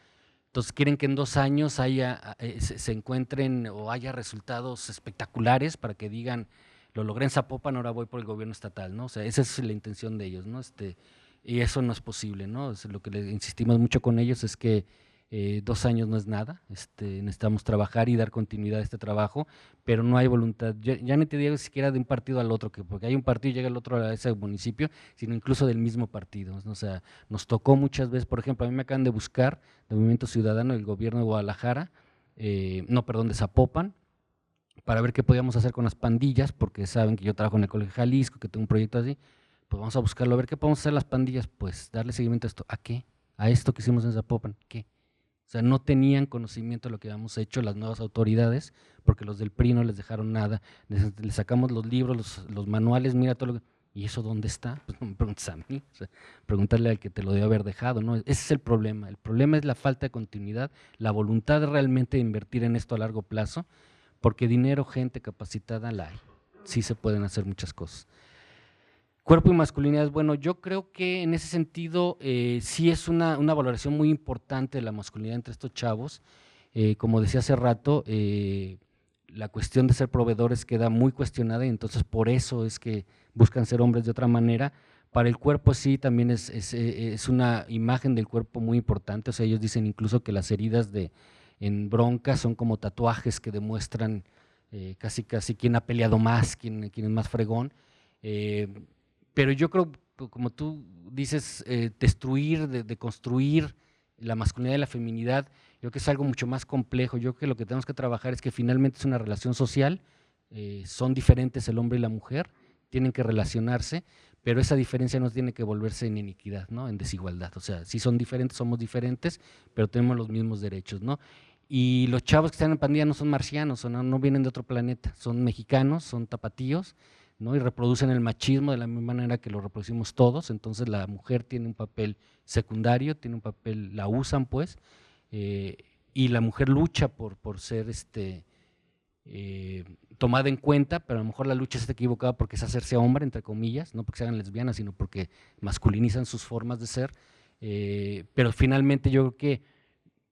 Entonces quieren que en 2 años se encuentren o haya resultados espectaculares para que digan, lo logré en Zapopan, ahora voy por el gobierno estatal, ¿no? O sea, esa es la intención de ellos, ¿no? Y eso no es posible, ¿no? Es lo que le insistimos mucho con ellos es que 2 años no es nada, necesitamos trabajar y dar continuidad a este trabajo, pero no hay voluntad, ya ni te digo siquiera de un partido al otro, porque hay un partido y llega el otro a ese municipio, sino incluso del mismo partido, ¿no? O sea, nos tocó muchas veces, por ejemplo, a mí me acaban de buscar del Movimiento Ciudadano, del gobierno de Guadalajara, de Zapopan, para ver qué podíamos hacer con las pandillas, porque saben que yo trabajo en el Colegio Jalisco, que tengo un proyecto así, pues vamos a buscarlo, a ver qué podemos hacer las pandillas, pues darle seguimiento a esto. ¿A qué? A esto que hicimos en Zapopan, ¿qué? O sea, no tenían conocimiento de lo que habíamos hecho las nuevas autoridades, porque los del PRI no les dejaron nada, les sacamos los libros, los manuales, mira todo lo que… ¿Y eso dónde está? Pues no me preguntes a mí, o sea, preguntarle al que te lo debe haber dejado, ¿no? Ese es el problema es la falta de continuidad, la voluntad realmente de invertir en esto a largo plazo, porque dinero, gente capacitada la hay, sí se pueden hacer muchas cosas. Cuerpo y masculinidad, bueno, yo creo que en ese sentido sí es una valoración muy importante de la masculinidad entre estos chavos. Como decía hace rato, la cuestión de ser proveedores queda muy cuestionada y entonces por eso es que buscan ser hombres de otra manera. Para el cuerpo sí, también es una imagen del cuerpo muy importante, o sea, ellos dicen incluso que las heridas en bronca son como tatuajes que demuestran casi quién ha peleado más, quién es más fregón. Pero yo creo, como tú dices, destruir, de construir la masculinidad y la feminidad, yo creo que es algo mucho más complejo. Yo creo que lo que tenemos que trabajar es que finalmente es una relación social, son diferentes el hombre y la mujer, tienen que relacionarse, pero esa diferencia no tiene que volverse en iniquidad, ¿no? En desigualdad. O sea, si son diferentes, somos diferentes, pero tenemos los mismos derechos, ¿no? Y los chavos que están en pandilla no son marcianos, no vienen de otro planeta, son mexicanos, son tapatíos, ¿no? Y reproducen el machismo de la misma manera que lo reproducimos todos, entonces la mujer tiene un papel secundario, tiene un papel, la usan pues, y la mujer lucha por ser tomada en cuenta, pero a lo mejor la lucha está equivocada porque es hacerse hombre, entre comillas, no porque se hagan lesbianas, sino porque masculinizan sus formas de ser, pero finalmente yo creo que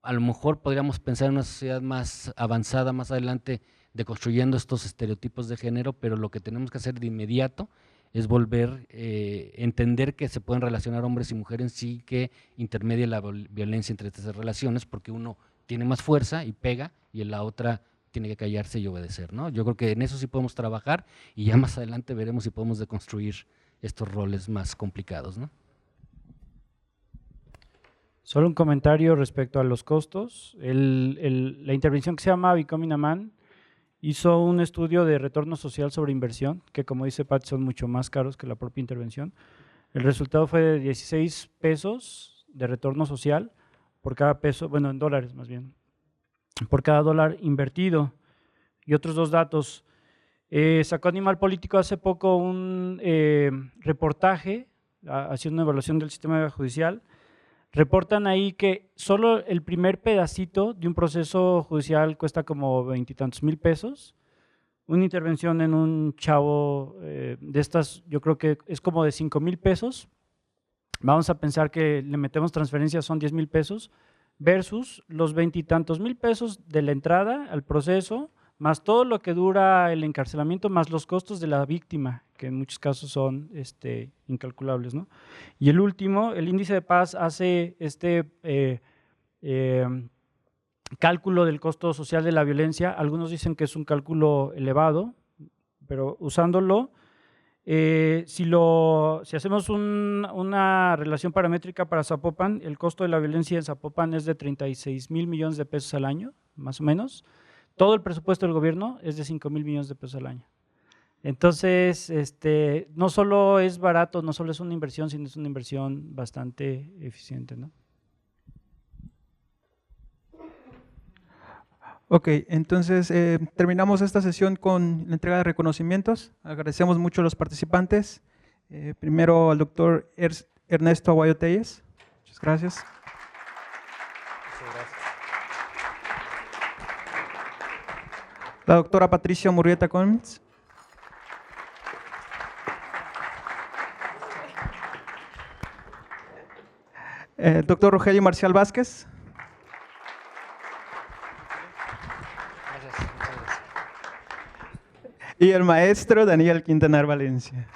a lo mejor podríamos pensar en una sociedad más avanzada, más adelante, deconstruyendo estos estereotipos de género, pero lo que tenemos que hacer de inmediato es volver, entender que se pueden relacionar hombres y mujeres sin que intermedie la violencia entre estas relaciones, porque uno tiene más fuerza y pega, y en la otra tiene que callarse y obedecer, ¿no? Yo creo que en eso sí podemos trabajar, y ya más adelante veremos si podemos deconstruir estos roles más complicados, ¿no? Solo un comentario respecto a los costos. La intervención que se llama Becoming a Man hizo un estudio de retorno social sobre inversión, que como dice Pat, son mucho más caros que la propia intervención. El resultado fue de 16 pesos de retorno social por cada peso, bueno, en dólares más bien, por cada dólar invertido. Y otros 2 datos. Sacó Animal Político hace poco un reportaje haciendo una evaluación del sistema judicial. Reportan ahí que solo el primer pedacito de un proceso judicial cuesta como 20 y tantos mil pesos. Una intervención en un chavo de estas, yo creo que es como de 5,000 pesos. Vamos a pensar que le metemos transferencias, son 10,000 pesos, versus los 20 y tantos mil pesos de la entrada al proceso, más todo lo que dura el encarcelamiento, más los costos de la víctima, que en muchos casos son incalculables, ¿no? Y el último, el índice de paz hace cálculo del costo social de la violencia. Algunos dicen que es un cálculo elevado, pero usándolo, si hacemos una relación paramétrica para Zapopan, el costo de la violencia en Zapopan es de 36,000 millones de pesos al año, más o menos. Todo el presupuesto del gobierno es de 5,000 millones de pesos al año. Entonces, no solo es barato, no solo es una inversión, sino es una inversión bastante eficiente, ¿no? Ok, entonces terminamos esta sesión con la entrega de reconocimientos. Agradecemos mucho a los participantes. Primero al doctor Ernesto Aguayo Telles. Muchas gracias. La doctora Patricia Murrieta Cummins. Doctor Rogelio Marcial Vázquez. Y el maestro Daniel Quintanar Valencia.